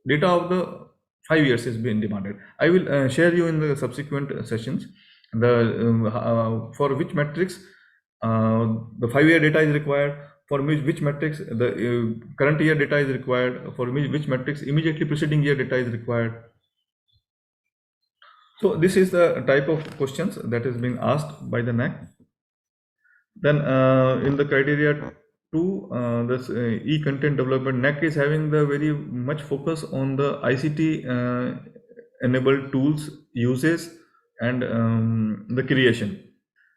data of the 5 years is being demanded. I will share you in the subsequent sessions the for which matrix the 5-year data is required, for which matrix the current year data is required, for which matrix immediately preceding year data is required. So this is the type of questions that is being asked by the NAAC. Then in the criteria 2, this e-content development, NAAC is having the very much focus on the ICT enabled tools uses and the creation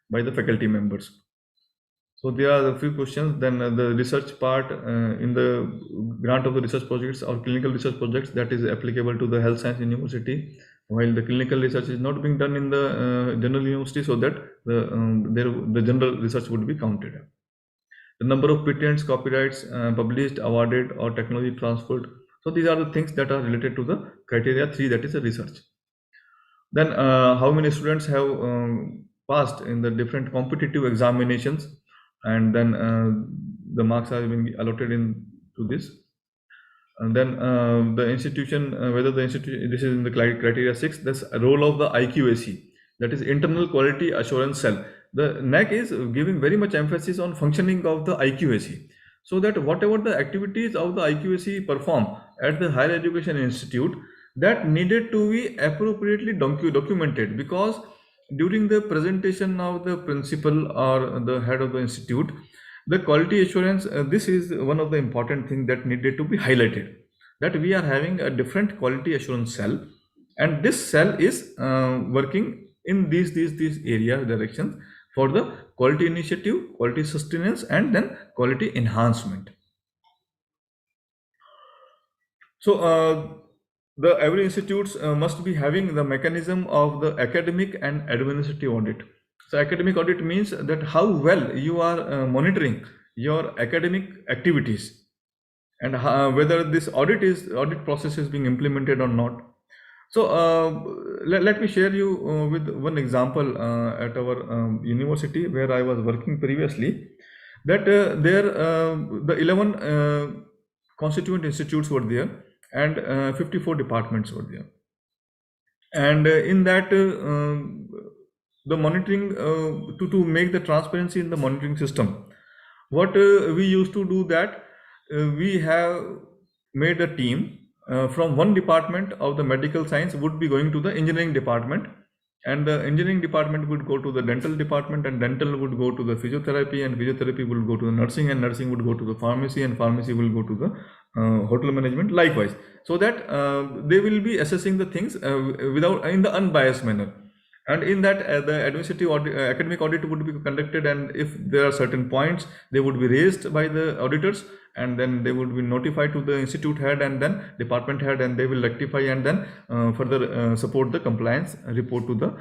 by the faculty members. So there are a few questions. Then the research part in the grant of the research projects or clinical research projects that is applicable to the health science university, while the clinical research is not being done in the general university, so that the general research would be counted. The number of patents, copyrights published, awarded, or technology transferred. So these are the things that are related to the criteria 3, that is the research. Then how many students have passed in the different competitive examinations, and then the marks are being allotted in to this. And then the institution, whether the institution, this is in the criteria 6, this role of the IQAC, that is internal quality assurance cell. The NAAC is giving very much emphasis on functioning of the IQAC, so that whatever the activities of the IQAC perform at the higher education institute, that needed to be appropriately documented, because during the presentation of the principal or the head of the institute, the quality assurance, this is one of the important things that needed to be highlighted, that we are having a different quality assurance cell, and this cell is working in these area directions for the quality initiative, quality sustenance, and then quality enhancement. So the every institutes must be having the mechanism of the academic and administrative audit. So academic audit means that how well you are monitoring your academic activities, and whether this audit process is being implemented or not. So let me share you with one example at our university where I was working previously. That there the 11 constituent institutes were there, and 54 departments were there. And in that, the monitoring to make the transparency in the monitoring system, what we used to do that we have made a team from one department of the medical science would be going to the engineering department, and the engineering department would go to the dental department, and dental would go to the physiotherapy, and physiotherapy will go to the nursing, and nursing would go to the pharmacy, and pharmacy will go to the hotel management likewise, so that they will be assessing the things without in the unbiased manner. And in that the administrative audit, academic audit would be conducted, and if there are certain points, they would be raised by the auditors, and then they would be notified to the institute head and then department head, and they will rectify and then further support the compliance report to the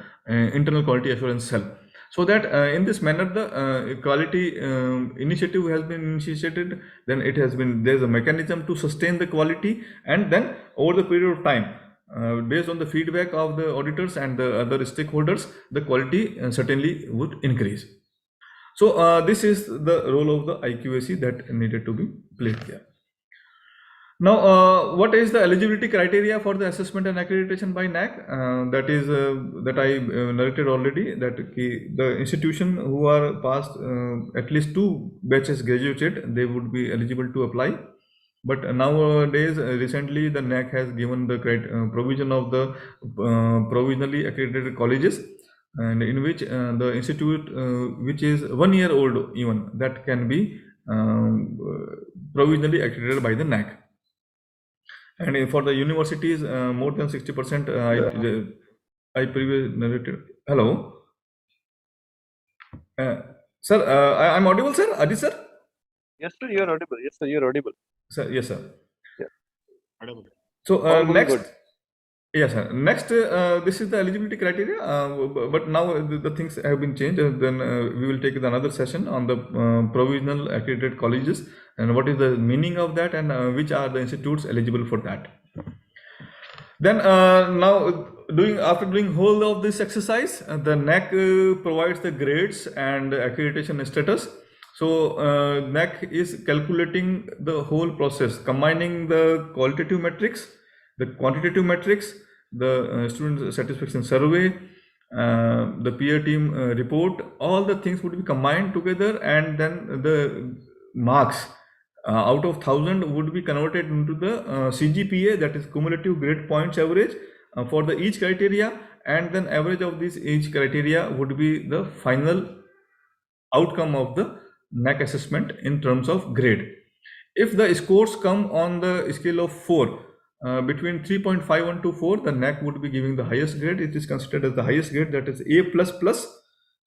internal quality assurance cell. So that in this manner the quality initiative has been initiated, then it has been, there's a mechanism to sustain the quality, and then over the period of time, based on the feedback of the auditors and the other stakeholders, the quality certainly would increase. So this is the role of the Iqsc that needed to be played there. Now, what is the eligibility criteria for the assessment and accreditation by NAAC? That is that I narrated already, that the institution who are past at least 2 batches graduated, they would be eligible to apply. But nowadays, recently, the NAAC has given the provision of the provisionally accredited colleges, and in which the institute which is 1 year old even, that can be provisionally accredited by the NAAC. And for the universities, more than 60%, I previously narrated. Hello, sir, I'm audible, sir? Adi, sir? Yes, sir, you're audible. Yes, sir, you're audible. Sir, yes, sir. Yeah. So next, yes, sir. Next, this is the eligibility criteria, but now the things have been changed. Then we will take another session on the provisional accredited colleges and what is the meaning of that, and which are the institutes eligible for that. Then now, after doing whole of this exercise, the NAAC provides the grades and accreditation status. So NAAC is calculating the whole process, combining the qualitative matrix, the quantitative matrix, the student satisfaction survey, the peer team report. All the things would be combined together, and then the marks out of 1000 would be converted into the CGPA, that is cumulative grade points average for the each criteria, and then average of this each criteria would be the final outcome of the NAAC assessment in terms of grade. If the scores come on the scale of 4, between 3.51 to 4, the NAAC would be giving the highest grade. It is considered as the highest grade, that is A++.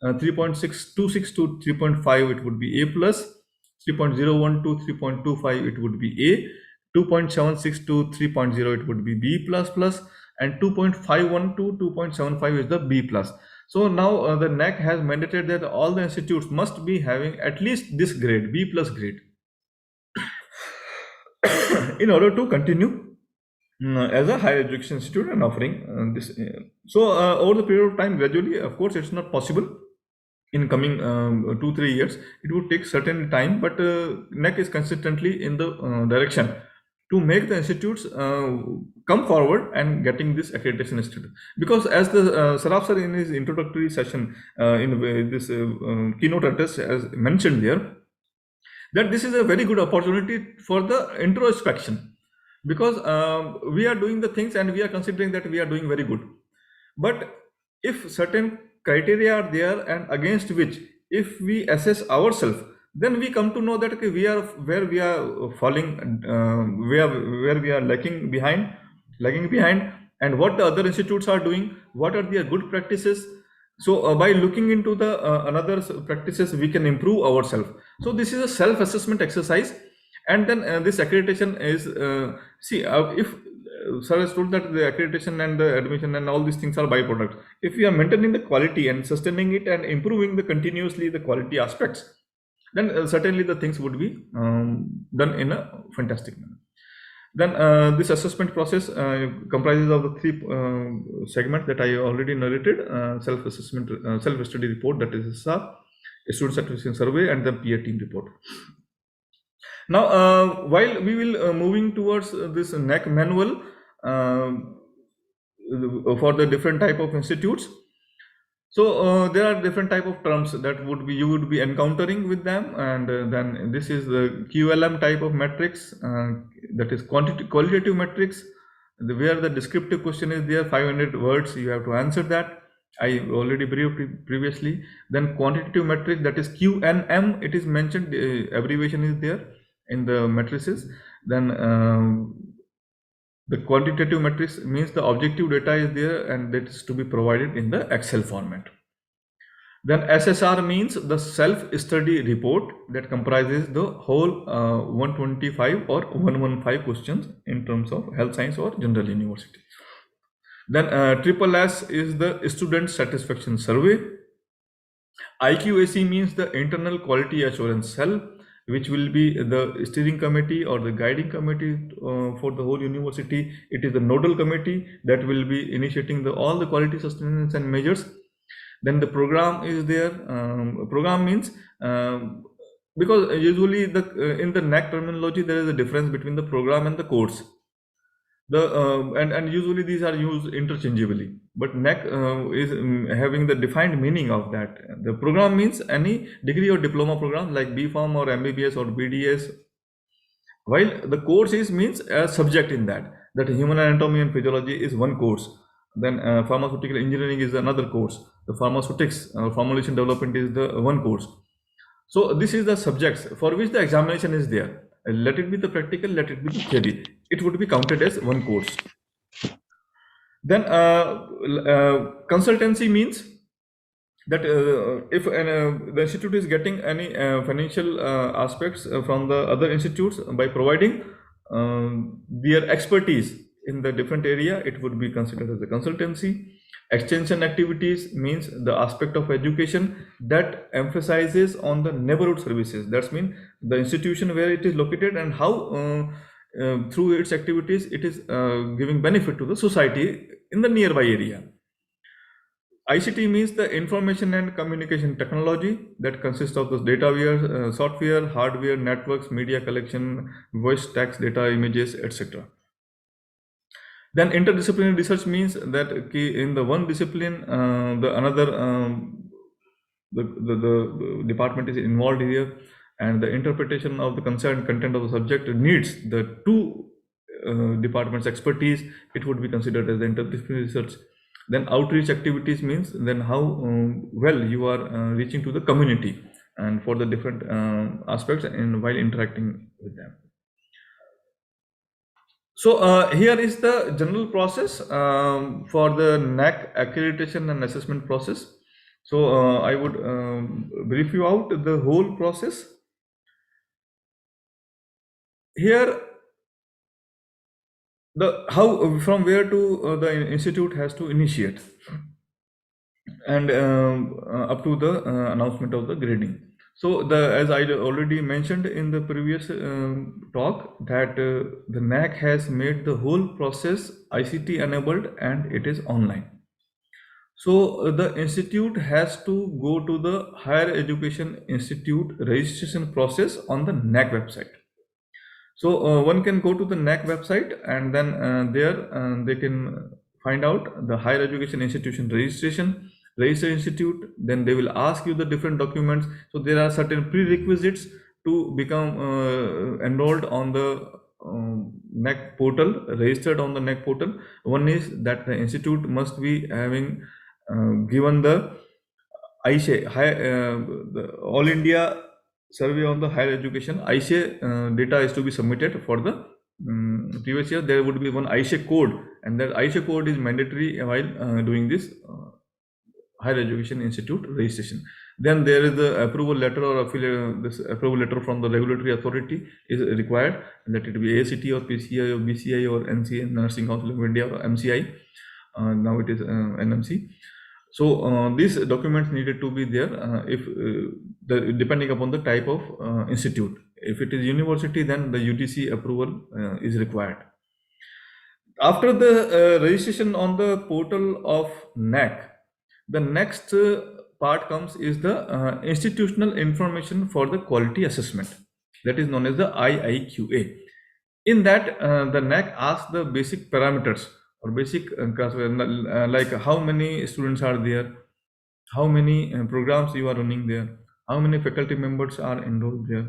3.626 to 3.5, it would be A+. 3.01 to 3.25, it would be A. 2.76 to 3.0, it would be B++, and 2.51 to 2.75 is the B+. So now the NAAC has mandated that all the institutes must be having at least this grade, B+ grade, in order to continue as a higher education institute and offering this. So over the period of time, gradually, of course, it's not possible in coming 2-3 years. It would take certain time, but NAAC is consistently in the direction to make the institutes come forward and getting this accreditation institute. Because as the Saraf sir in his introductory session in this keynote address has mentioned there, that this is a very good opportunity for the introspection, because we are doing the things and we are considering that we are doing very good. But if certain criteria are there, and against which if we assess ourselves, then we come to know that we are where we are falling, where we are lagging behind, and what the other institutes are doing, what are their good practices. So by looking into the another practices, we can improve ourselves. So this is a self-assessment exercise, And then this accreditation is, if sir has told that the accreditation and the admission and all these things are byproducts. If we are maintaining the quality and sustaining it and improving the continuously the quality aspects, then certainly the things would be done in a fantastic manner. Then this assessment process comprises of the three segments that I already narrated: self-assessment, self-study report, that is SSR, student satisfaction survey, and the peer team report. Now, while we will moving towards this NAAC manual for the different type of institutes, so there are different type of terms that you would be encountering with them, and then this is the QLM type of matrix, that is qualitative matrix, where the descriptive question is there, 500 words you have to answer that. I already briefed previously. Then quantitative matrix, that is QNM, it is mentioned, abbreviation is there in the matrices. Then the quantitative matrix means the objective data is there and that is to be provided in the Excel format. Then SSR means the self-study report that comprises the whole 125 or 115 questions in terms of health science or general university. Then SSS is the student satisfaction survey. Iqsc means the internal quality assurance cell, which will be the steering committee or the guiding committee for the whole university. It is the nodal committee that will be initiating all the quality sustenance and measures. Then the program is there. Program means, because usually in the NAAC terminology there is a difference between the program and the course. And usually these are used interchangeably, but NAAC is having the defined meaning of that. The program means any degree or diploma program like B.Pharm or MBBS or BDS, while the course means a subject in that human anatomy and physiology is one course. Then pharmaceutical engineering is another course. The pharmaceutics formulation development is the one course. So this is the subjects for which the examination is there. Let it be the practical, let it be the theory. It would be counted as one course. Then consultancy means that if the institute is getting any financial aspects from the other institutes by providing their expertise in the different area, it would be considered as a consultancy. Extension activities means the aspect of education that emphasizes on the neighborhood services. That means the institution where it is located and how through its activities it is giving benefit to the society in the nearby area. ICT means the information and communication technology that consists of the dataware, software, hardware, networks, media collection, voice, text, data, images, etc. Then interdisciplinary research means that in the one discipline, the department is involved here, and the interpretation of the concerned content of the subject needs the two departments' expertise. It would be considered as the interdisciplinary research. Then outreach activities means then how well you are reaching to the community and for the different aspects and while interacting with them. So here is the general process for the NAAC accreditation and assessment process. So I would brief you out the whole process. Here, from where to the institute has to initiate, and up to the announcement of the grading. So as I already mentioned in the previous talk, that the NAAC has made the whole process ICT enabled and it is online. So the institute has to go to the Higher Education Institute registration process on the NAAC website. So one can go to the NAAC website and then there they can find out the Higher Education Institution registration, register institute. Then they will ask you the different documents. So there are certain prerequisites to become enrolled on the NAAC portal, registered on the NAAC portal. One is that the institute must be having given the Iqsc, the All India Survey on the Higher Education, Iqsc data is to be submitted for the previous year. There would be one Iqsc code, and that Iqsc code is mandatory while doing this higher education institute registration. Then there is the approval letter or this approval letter from the regulatory authority is required, let it be ACT or PCI or BCI or NCI, Nursing Council of India, or MCI. Now it is NMC. So these documents needed to be there depending upon the type of institute. If it is university, then the UGC approval is required. After the registration on the portal of NAAC, the next part comes is the institutional information for the quality assessment, that is known as the IIQA. In that, the NAAC asks the basic parameters or basic like how many students are there, how many programs you are running there, how many faculty members are enrolled there,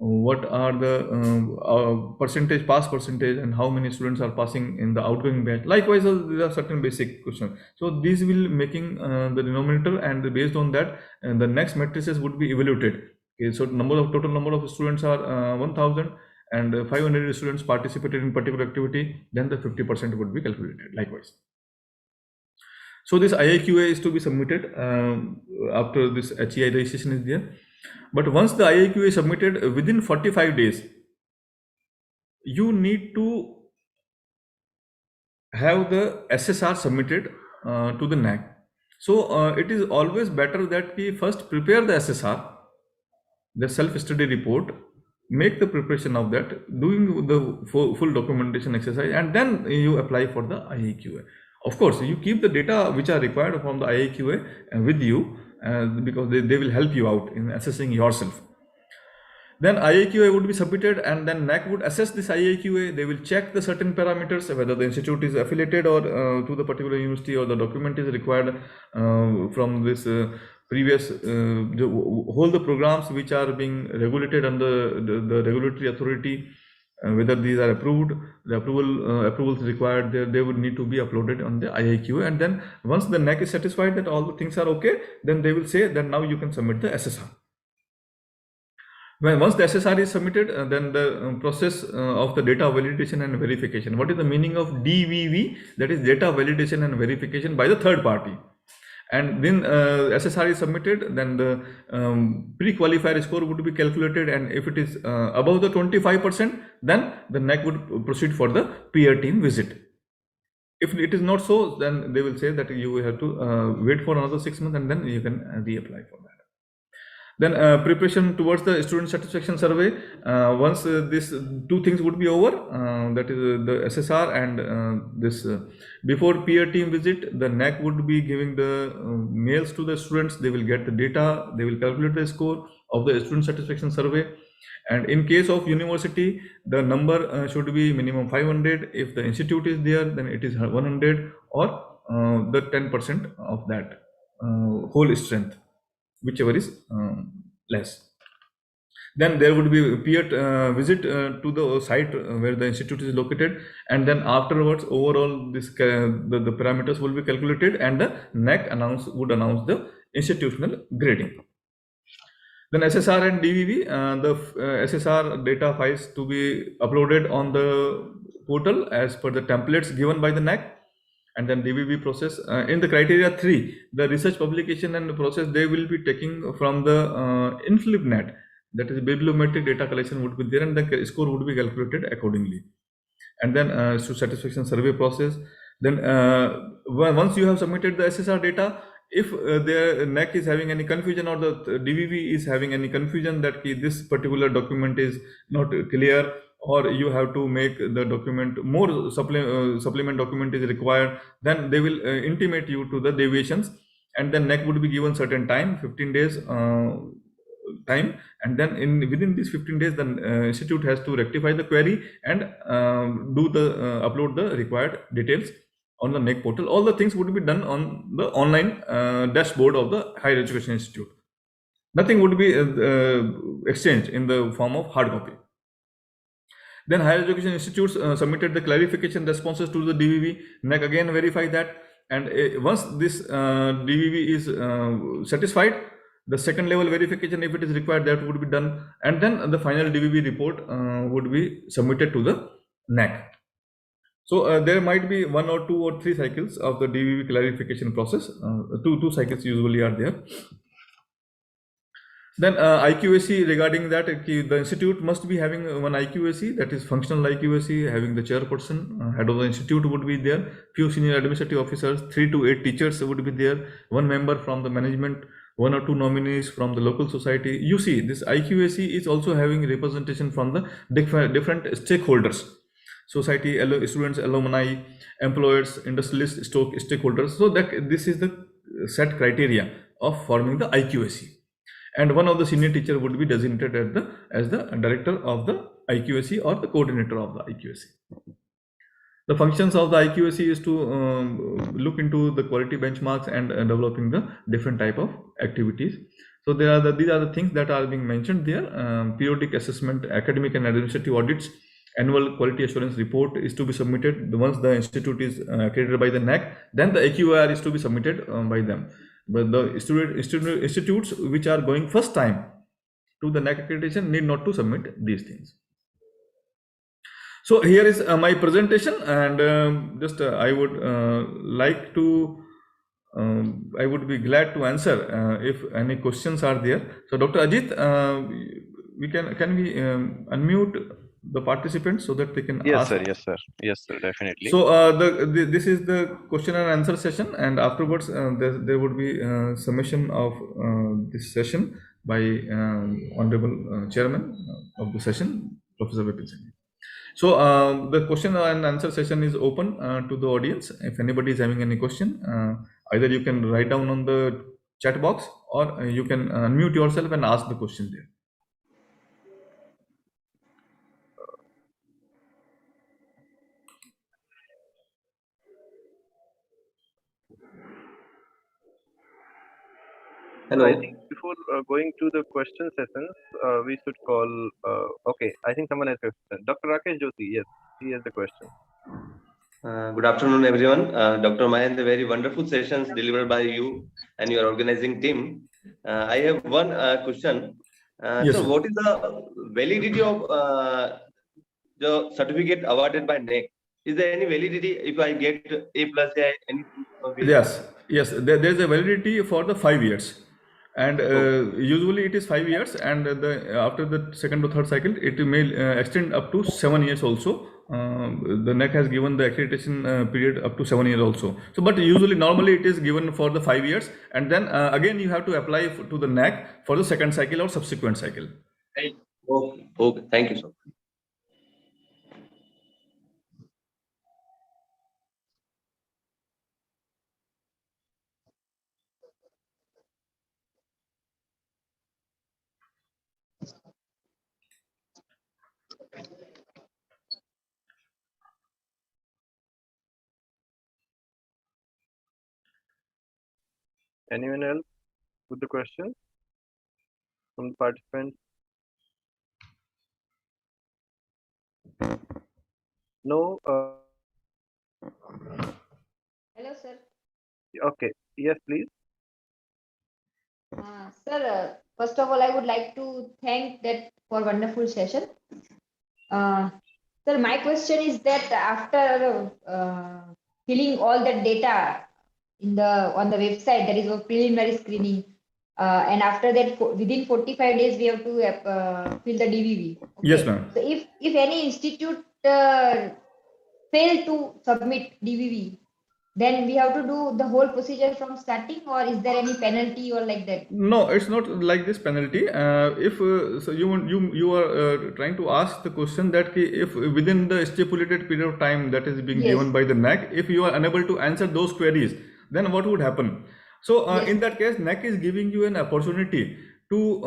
what are the percentage, pass percentage, and how many students are passing in the outgoing batch. Likewise, there are certain basic questions. So these will making the denominator, and based on that, the next matrices would be evaluated. Okay, so total number of students are 1,000, and 500 students participated in particular activity, then the 50% would be calculated likewise. So this IIQA is to be submitted after this HEI registration is there. But once the IIQA is submitted, within 45 days, you need to have the SSR submitted to the NAAC. So it is always better that we first prepare the SSR, the self-study report, make the preparation of that, doing the full documentation exercise, and then you apply for the IIQA. Of course, you keep the data which are required from the IIQA with you because they will help you out in assessing yourself. Then IIQA would be submitted, and then NAAC would assess this IIQA. They will check the certain parameters, whether the institute is affiliated or to the particular university, or the document is required from this previous the programs which are being regulated under the regulatory authority, whether these are approved, the approvals required, they would need to be uploaded on the IIQA. And then once the NAAC is satisfied that all the things are okay, then they will say that now you can submit the SSR. Once the SSR is submitted, then the process of the data validation and verification. What is the meaning of DVV? That is data validation and verification by the third party. And then SSR is submitted, then the pre-qualifier score would be calculated, and if it is above the 25%, then the NAAC would proceed for the peer team visit. If it is not so, then they will say that you have to wait for another 6 months, and then you can reapply for that. Then preparation towards the student satisfaction survey. Once these two things would be over, that is the SSR and this before peer team visit, the NAAC would be giving the mails to the students. They will get the data, they will calculate the score of the student satisfaction survey. And in case of university, the number should be minimum 500. If the institute is there, then it is 100, or the 10% of that whole strength, whichever is less. Then there would be a peer visit to the site where the institute is located, and then afterwards overall this the parameters will be calculated, and the NAAC would announce the institutional grading. Then SSR and DVV, the SSR data files to be uploaded on the portal as per the templates given by the NAAC. And then DVV process in the criteria 3, the research publication and the process, they will be taking from the InflipNet, that is bibliometric data collection would be there, and the score would be calculated accordingly. And then to satisfaction survey process. Then once you have submitted the SSR data, if the NAAC is having any confusion, or the DVV is having any confusion that this particular document is not clear, or you have to make the document more supplement document is required, then they will intimate you to the deviations, and then NAAC would be given certain time, 15 days time, and then within these 15 days, the institute has to rectify the query and do the upload the required details on the NAAC portal. All the things would be done on the online dashboard of the Higher Education Institute. Nothing would be exchanged in the form of hard copy. Then Higher Education Institutes submitted the clarification responses to the DVV. NAAC again verify that, and once this DVV is satisfied, the second level verification, if it is required, that would be done, and then the final DVV report would be submitted to the NAAC. So there might be 1 or 2 or 3 cycles of the DVV clarification process. Two cycles usually are there. Then IQAC, regarding that, the institute must be having one IQAC, that is functional IQAC, having the chairperson, head of the institute would be there, few senior administrative officers, 3 to 8 teachers would be there, one member from the management, 1 or 2 nominees from the local society. You see, this IQAC is also having representation from the different stakeholders, society, students, alumni, employers, industrialists, stakeholders. So that this is the set criteria of forming the IQAC. And one of the senior teacher would be designated as the director of the IQAC or the coordinator of the IQAC. The functions of the IQAC is to look into the quality benchmarks and developing the different type of activities. So these are the things that are being mentioned there. Periodic assessment, academic and administrative audits, annual quality assurance report is to be submitted. Once the institute is accredited by the NAAC, then the AQR is to be submitted by them. But the institutes which are going first time to the NAAC accreditation need not to submit these things. So here is my presentation, and I would like to, I would be glad to answer if any questions are there. So Dr. Ajit, can we unmute the participants so that they can ask? Yes sir, definitely. So this is the question and answer session, and afterwards there would be summation of this session by honorable chairman of the session, Professor Vipin Singh. So the question and answer session is open to the audience. If anybody is having any question, either you can write down on the chat box, or you can unmute yourself and ask the question there. Hello. I think before going to the question sessions, we should call. Okay, I think someone has a question. Dr. Rakesh Joshi, yes, he has the question. Good afternoon, everyone. Dr. Mayan, the very wonderful sessions delivered by you and your organizing team. I have one question. Yes, so, sir. what is the validity of the certificate awarded by NAAC? Is there any validity if I get A plus A? Yes. There is a validity for the 5 years. And usually it is 5 years, and after the second or third cycle, it may extend up to 7 years also. The NAAC has given the accreditation period up to 7 years also. So, but usually, normally it is given for the 5 years, and then again you have to apply to the NAAC for the second cycle or subsequent cycle. Okay. Thank you, sir. Anyone else with the question from the participants? No. Hello, sir. Okay. Yes, please. Sir, first of all, I would like to thank that for wonderful session. Sir, my question is that after filling all the data on the website, there is a preliminary screening, and after that, within 45 days, we have to fill the DVV. Okay? Yes, ma'am. So if any institute fail to submit DVV, then we have to do the whole procedure from starting, or is there any penalty or like that? No, it's not like this penalty. If so, you are trying to ask the question that if within the stipulated period of time that is being given by the NAAC, if you are unable to answer those queries, then what would happen? So in that case, NAAC is giving you an opportunity to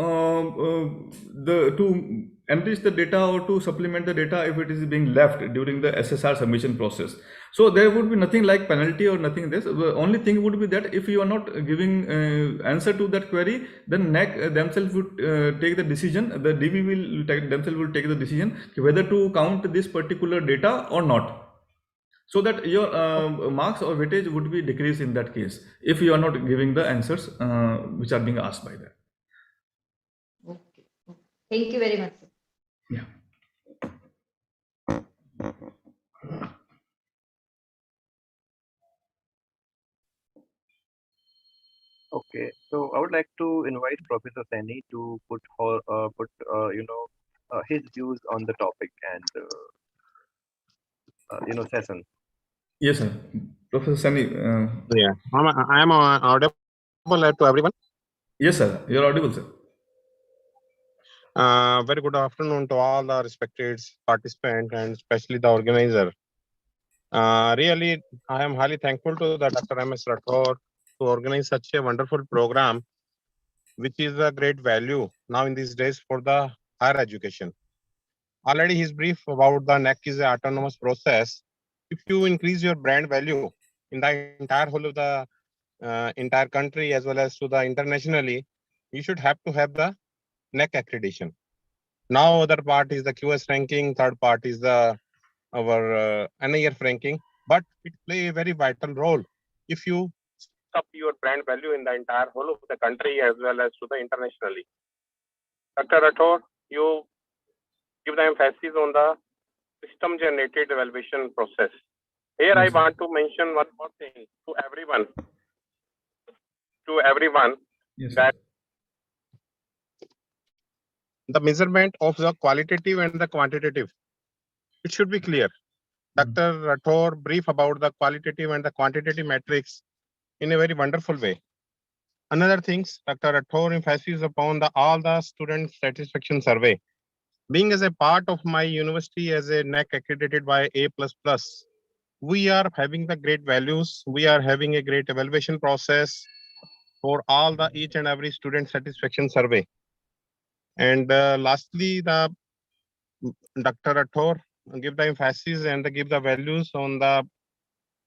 enrich the data or to supplement the data if it is being left during the SSR submission process. So there would be nothing like penalty or nothing this. The only thing would be that if you are not giving answer to that query, then NAAC themselves would take the decision, the DV will themselves will take the decision whether to count this particular data or not. So that your marks or weightage would be decreased in that case if you are not giving the answers which are being asked by that. Okay. Thank you very much, sir. Yeah. Okay, so I would like to invite Professor Sani to put his views on the topic and session. Yes, sir. Professor Sunny. Yeah, I am audible to everyone. Yes, sir. You're audible, sir. Very good afternoon to all the respected participants and especially the organizer. Really, I am highly thankful to the Dr. M.S. Rathore to organize such a wonderful program, which is a great value now in these days for the higher education. Already his brief about the NAAC is an autonomous process. If you increase your brand value in the entire whole of the entire country as well as to the internationally, you should have to have the NAAC accreditation. Now other part is the QS ranking, third part is the our NIRF ranking, but it play a very vital role if you up your brand value in the entire whole of the country as well as to the internationally. Dr. Rathore, you give the emphasis on the system generated evaluation process. Here I want to mention one more thing to everyone. Yes, That the measurement of the qualitative and the quantitative, it should be clear. Dr. Rathore brief about the qualitative and the quantitative matrix in a very wonderful way. Another things, Dr. Rathore emphasizes upon all the student satisfaction survey. Being as a part of my university as a NAAC accredited by A++, we are having the great values. We are having a great evaluation process for all the each and every student satisfaction survey. And lastly, the Dr. Rathore give the emphasis and give the values on the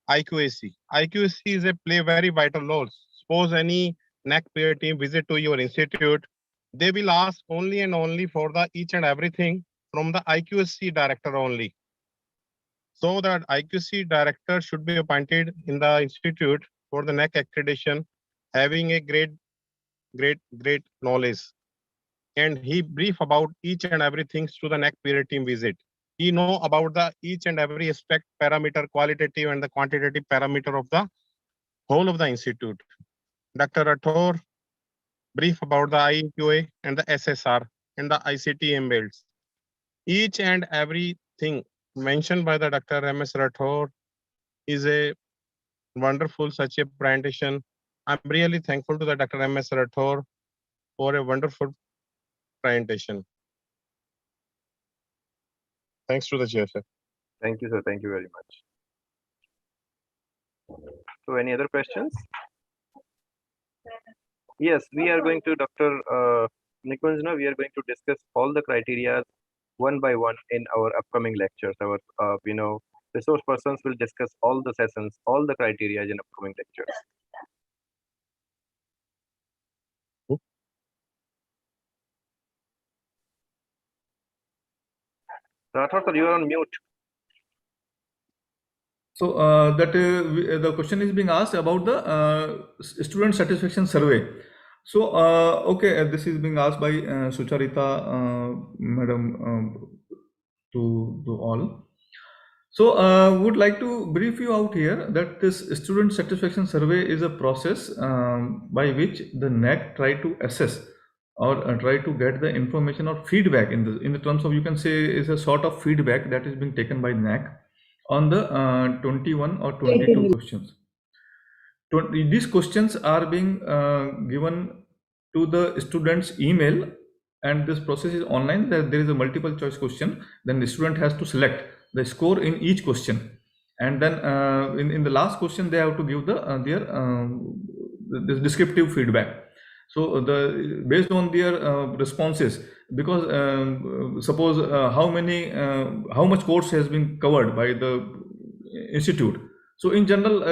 Iqsc. Iqsc is a play very vital role. Suppose any NAAC peer team visit to your institute, they will ask only and only for the each and everything from the Iqsc director only. So that Iqsc director should be appointed in the institute for the NAAC accreditation, having a great knowledge. And he brief about each and everything to the NAAC peer team visit. He know about the each and every aspect parameter, qualitative and the quantitative parameter of the whole of the institute. Dr. Rathore brief about the IQA and the SSR and the ICT embeds. Each and everything mentioned by the Dr. M.S. Rathore is a wonderful such a presentation. I'm really thankful to the Dr. M.S. Rathore for a wonderful presentation. Thanks to the chair, sir. Thank you, sir. Thank you very much. So, any other questions? Yes, we are going to, Dr. Nikunjana, we are going to discuss all the criteria one by one in our upcoming lectures. Our, resource persons will discuss all the sessions, all the criteria in upcoming lectures. Rathore, sir, you are on mute. So the question is being asked about the student satisfaction survey. So okay, this is being asked by Sucharita madam to all. So would like to brief you out here that this student satisfaction survey is a process by which the NAAC try to assess or try to get the information or feedback in the terms of, you can say, is a sort of feedback that is being taken by NAAC on the 21 or 22 questions. These questions are being given to the student's email, and this process is online. There is a multiple choice question. Then the student has to select the score in each question, and then in the last question they have to give the descriptive feedback. So based on their responses, because suppose how much course has been covered by the institute. So in general,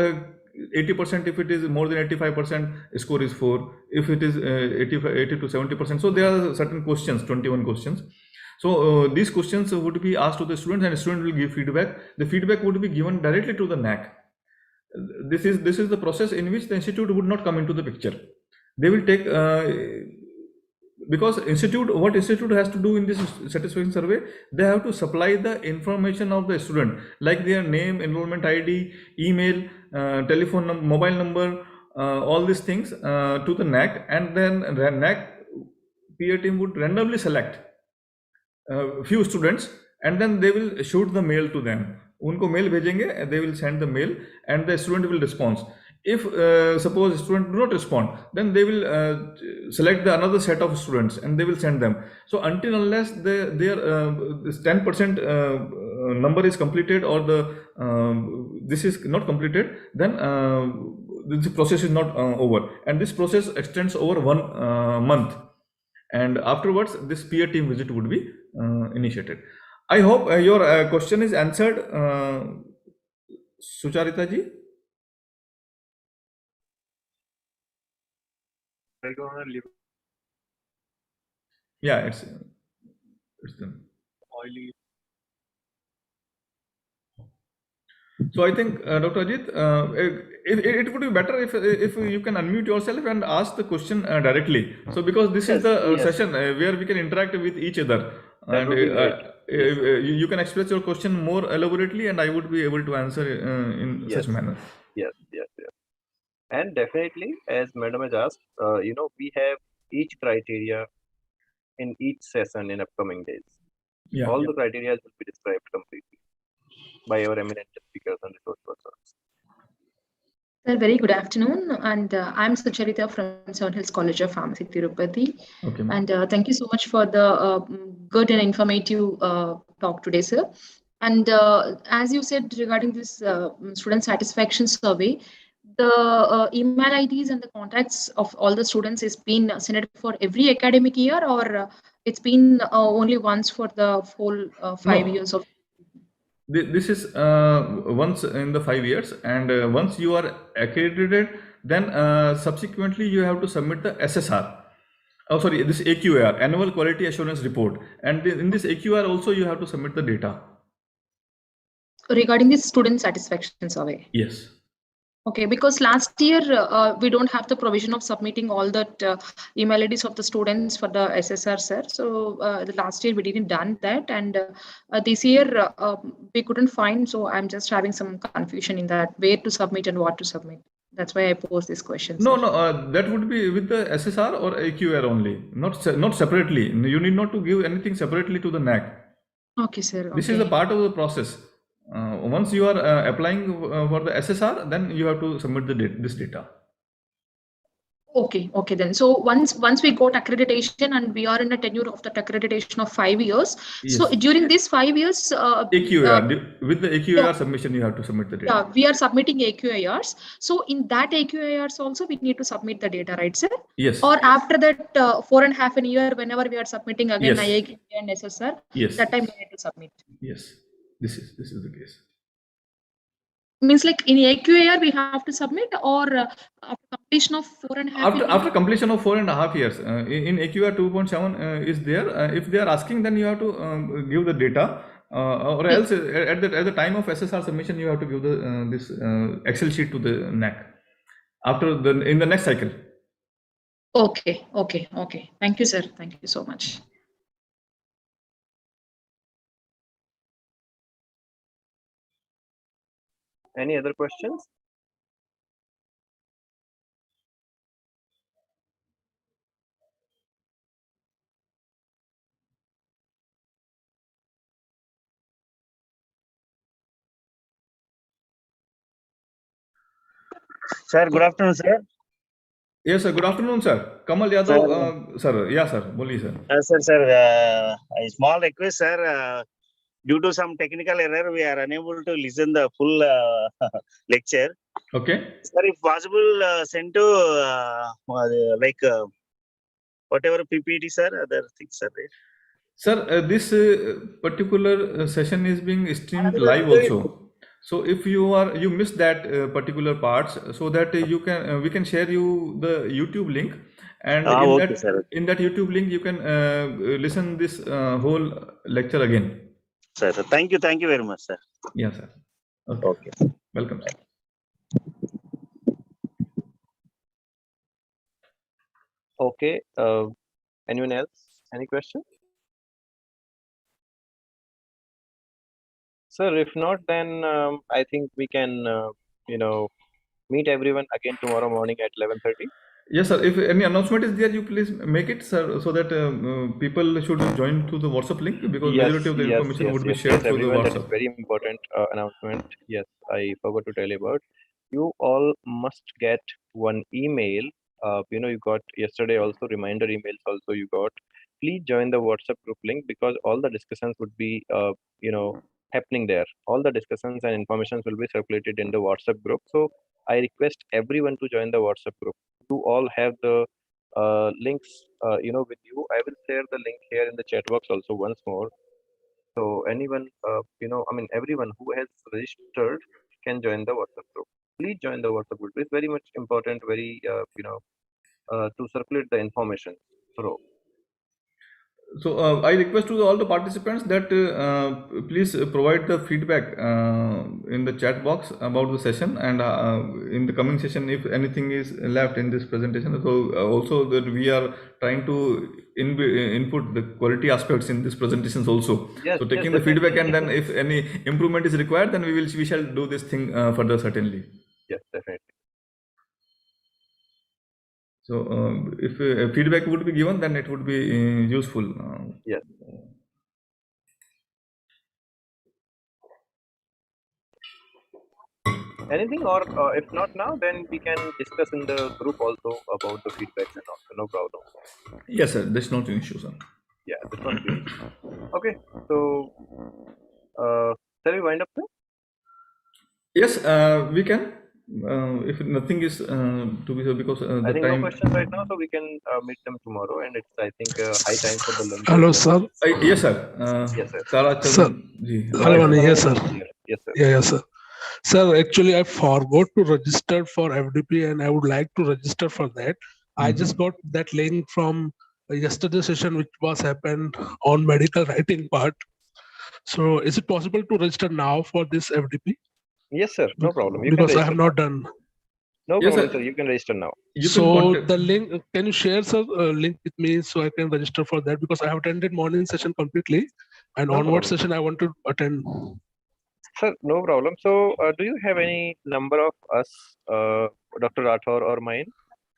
80%, if it is more than 85%, score is 4. If it is 80 to 70%, so there are certain questions, 21 questions. So these questions would be asked to the students, and the student will give feedback. The feedback would be given directly to the NAAC. This is the process in which the institute would not come into the picture. They will take because what institute has to do in this satisfaction survey, they have to supply the information of the student, like their name, enrollment ID, email, telephone number, mobile number, all these things to the NAC, and then the NAC peer team would randomly select few students, and then they will shoot the mail to them. उनको mail भेजेंगे, they will send the mail, and the student will respond. If suppose student do not respond, then they will select another set of students and they will send them. So until unless their this 10% number is completed, or this is not completed, then this process is not over, and this process extends over 1 month, and afterwards this peer team visit would be initiated. I hope your question is answered, Sucharita ji. Yeah, it's done. So I think, Dr. Ajit, it would be better if you can unmute yourself and ask the question directly. So because this is the session where we can interact with each other, and you can express your question more elaborately, and I would be able to answer in such manner. Yes. And definitely, as Madam has asked, we have each criteria in each session in upcoming days. Yeah. All the criteria will be described completely by our eminent speakers and resource persons. Well, very good afternoon, and I'm Sucharita from Seven Hills College of Pharmacy, Tirupati. Okay, and thank you so much for the good and informative talk today, sir. And as you said regarding this student satisfaction survey, the email IDs and the contacts of all the students is been sent for every academic year, or it's been only once for the whole 5 years of. This is once in the 5 years, and once you are accredited, then subsequently you have to submit the SSR. Oh, sorry, this AQAR, Annual Quality Assurance Report, and in this AQAR also you have to submit the data. Regarding this student satisfaction survey? Yes. Okay, because last year we don't have the provision of submitting all that email IDs of the students for the SSR, sir. So the last year we didn't done that, and this year we couldn't find. So I'm just having some confusion in that where to submit and what to submit. That's why I posed this question. No, that would be with the SSR or AQR only, not separately. You need not to give anything separately to the NAC. Okay, sir. This is a part of the process. Once you are applying for the SSR, then you have to submit this data. Okay, then. So once we got accreditation and we are in a tenure of that accreditation of 5 years. Yes. So during these 5 years, AQAR, with the AQAR submission, you have to submit the data. Yeah, we are submitting AQARs. So in that AQARs also we need to submit the data, right, sir? Yes. Or after that 4.5 year, whenever we are submitting again IAQ and SSR, that time we need to submit. Yes, this is the case. Means like in AQAR we have to submit, or after completion of 4.5 years? After completion of 4.5 years, in AQAR 2.7 is there. If they are asking, then you have to give the data, or else at the time of SSR submission you have to give the this Excel sheet to the NAC in the next cycle. Okay. Thank you, sir. Thank you so much. Any other questions? Sir, good afternoon, sir. Yes, sir. Good afternoon, sir. Kamal Yadav, sir. Yeah, sir. Boli, sir. Sir, a small request, sir. Due to some technical error, we are unable to listen the full lecture. Okay. Sir, if possible, send to whatever PPT, sir, other things, sir. Sir, this particular session is being streamed live also. So if you missed that particular parts, so that you can we can share you the YouTube link, and in that YouTube link you can listen this whole lecture again. Sir, thank you very much, sir. Yeah, sir. Okay. Welcome, sir. Okay. Anyone else? Any question? Sir, if not, then I think we can, meet everyone again tomorrow morning at 11:30. Yes, sir. If any announcement is there, you please make it, sir, so that people should join to the WhatsApp link, because majority of the information would be shared through the everyone. That is WhatsApp. very important announcement. Yes, I forgot to tell you about. You all must get one email. You got yesterday also, reminder emails also you got. Please join the WhatsApp group link, because all the discussions would be, happening there. All the discussions and information will be circulated in the WhatsApp group. So I request everyone to join the WhatsApp group. You all have the links, with you. I will share the link here in the chat box also once more. So anyone, everyone who has registered can join the WhatsApp group. Please join the WhatsApp group. It's very much important, very, to circulate the information through. So I request to all the participants that please provide the feedback in the chat box about the session, and in the coming session, if anything is left in this presentation. So also that we are trying to input the quality aspects in these presentations also. Yes, so taking the feedback, and then if any improvement is required, then we shall do this thing further, certainly. Yes, definitely. So if feedback would be given, then it would be useful. Yes. Anything, or if not now, then we can discuss in the group also about the feedbacks and also, no problem. Yes, sir. That's not an issue, sir. Yeah, that's not an issue. Okay, so shall we wind up now? Yes, we can. If nothing is to be said, because the I think time. no questions right now, so we can meet them tomorrow, and it's, I think, high time for the lunch. Hello, sir. Yes, sir. Yes, sir. Tara Sir. ji. Hello, yes, sir. Yes, sir. Yeah, yes, sir. Sir, actually, I forgot to register for FDP, and I would like to register for that. I just got that link from yesterday's session, which was happened on medical writing part. So, is it possible to register now for this FDP? Yes, sir. No problem. You Because can I have not done. No Yes, problem, sir. sir. You can register now. So the link, can you share, sir, link with me so I can register for that? Because I have attended morning session completely, and No onward problem. session I want to attend. Sir, no problem. So, do you have any number of us, Dr. Rathor or mine?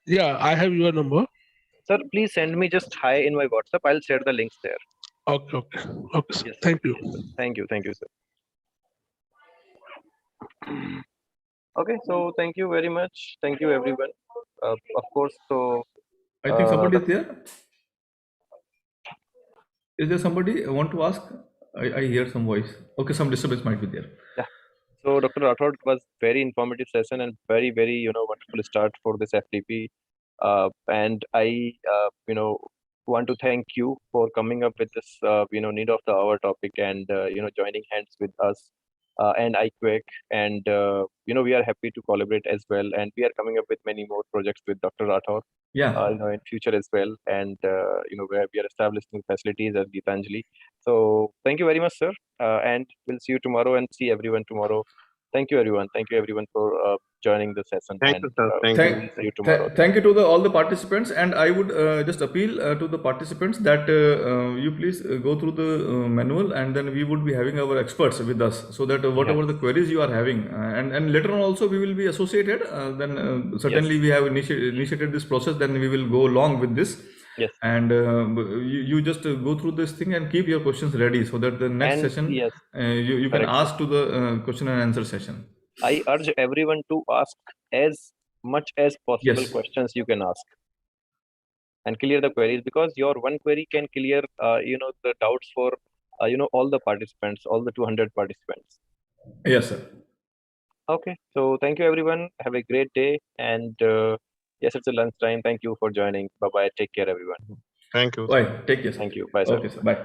Yeah, I have your number. Sir, please send me just hi in my WhatsApp. I'll share the links there. Okay, okay, okay, sir. Yes, sir. Thank you. Yes, sir. Thank you, sir. Okay, so thank you very much. Thank you, everyone. Of course, so I think somebody is there. Is there somebody I want to ask? I hear some voice. Okay, some disturbance might be there. Yeah. So, Dr. Rathod, it was very informative session and very, very, wonderful start for this FDP. And I, want to thank you for coming up with this, need of the hour topic, and, joining hands with us and Iqsc. And, we are happy to collaborate as well. And we are coming up with many more projects with Dr. Rathod. Yeah. In future as well, and where we are establishing facilities at Gitanjali. So thank you very much, sir, and we'll see you tomorrow and see everyone tomorrow. Thank you, everyone. Thank you, everyone, for joining the session. Thank you, sir. Thank you. We'll see you tomorrow. Thank you to all the participants, and I would just appeal to the participants that you please go through the manual, and then we would be having our experts with us, so that whatever the queries you are having, and later on also we will be associated. Then certainly we have initiated this process. Then we will go along with this. Yes. And you just go through this thing and keep your questions ready, so that the next session you can ask to the question and answer session. I urge everyone to ask as much as possible questions you can ask and clear the queries, because your one query can clear the doubts for all the participants, all the 200 participants. Yes, sir. Okay, so thank you, everyone. Have a great day, and yes, it's a lunch time. Thank you for joining. Bye bye. Take care, everyone. Thank you. Bye. Take care. Thank you. Bye, sir. Okay, sir. Bye.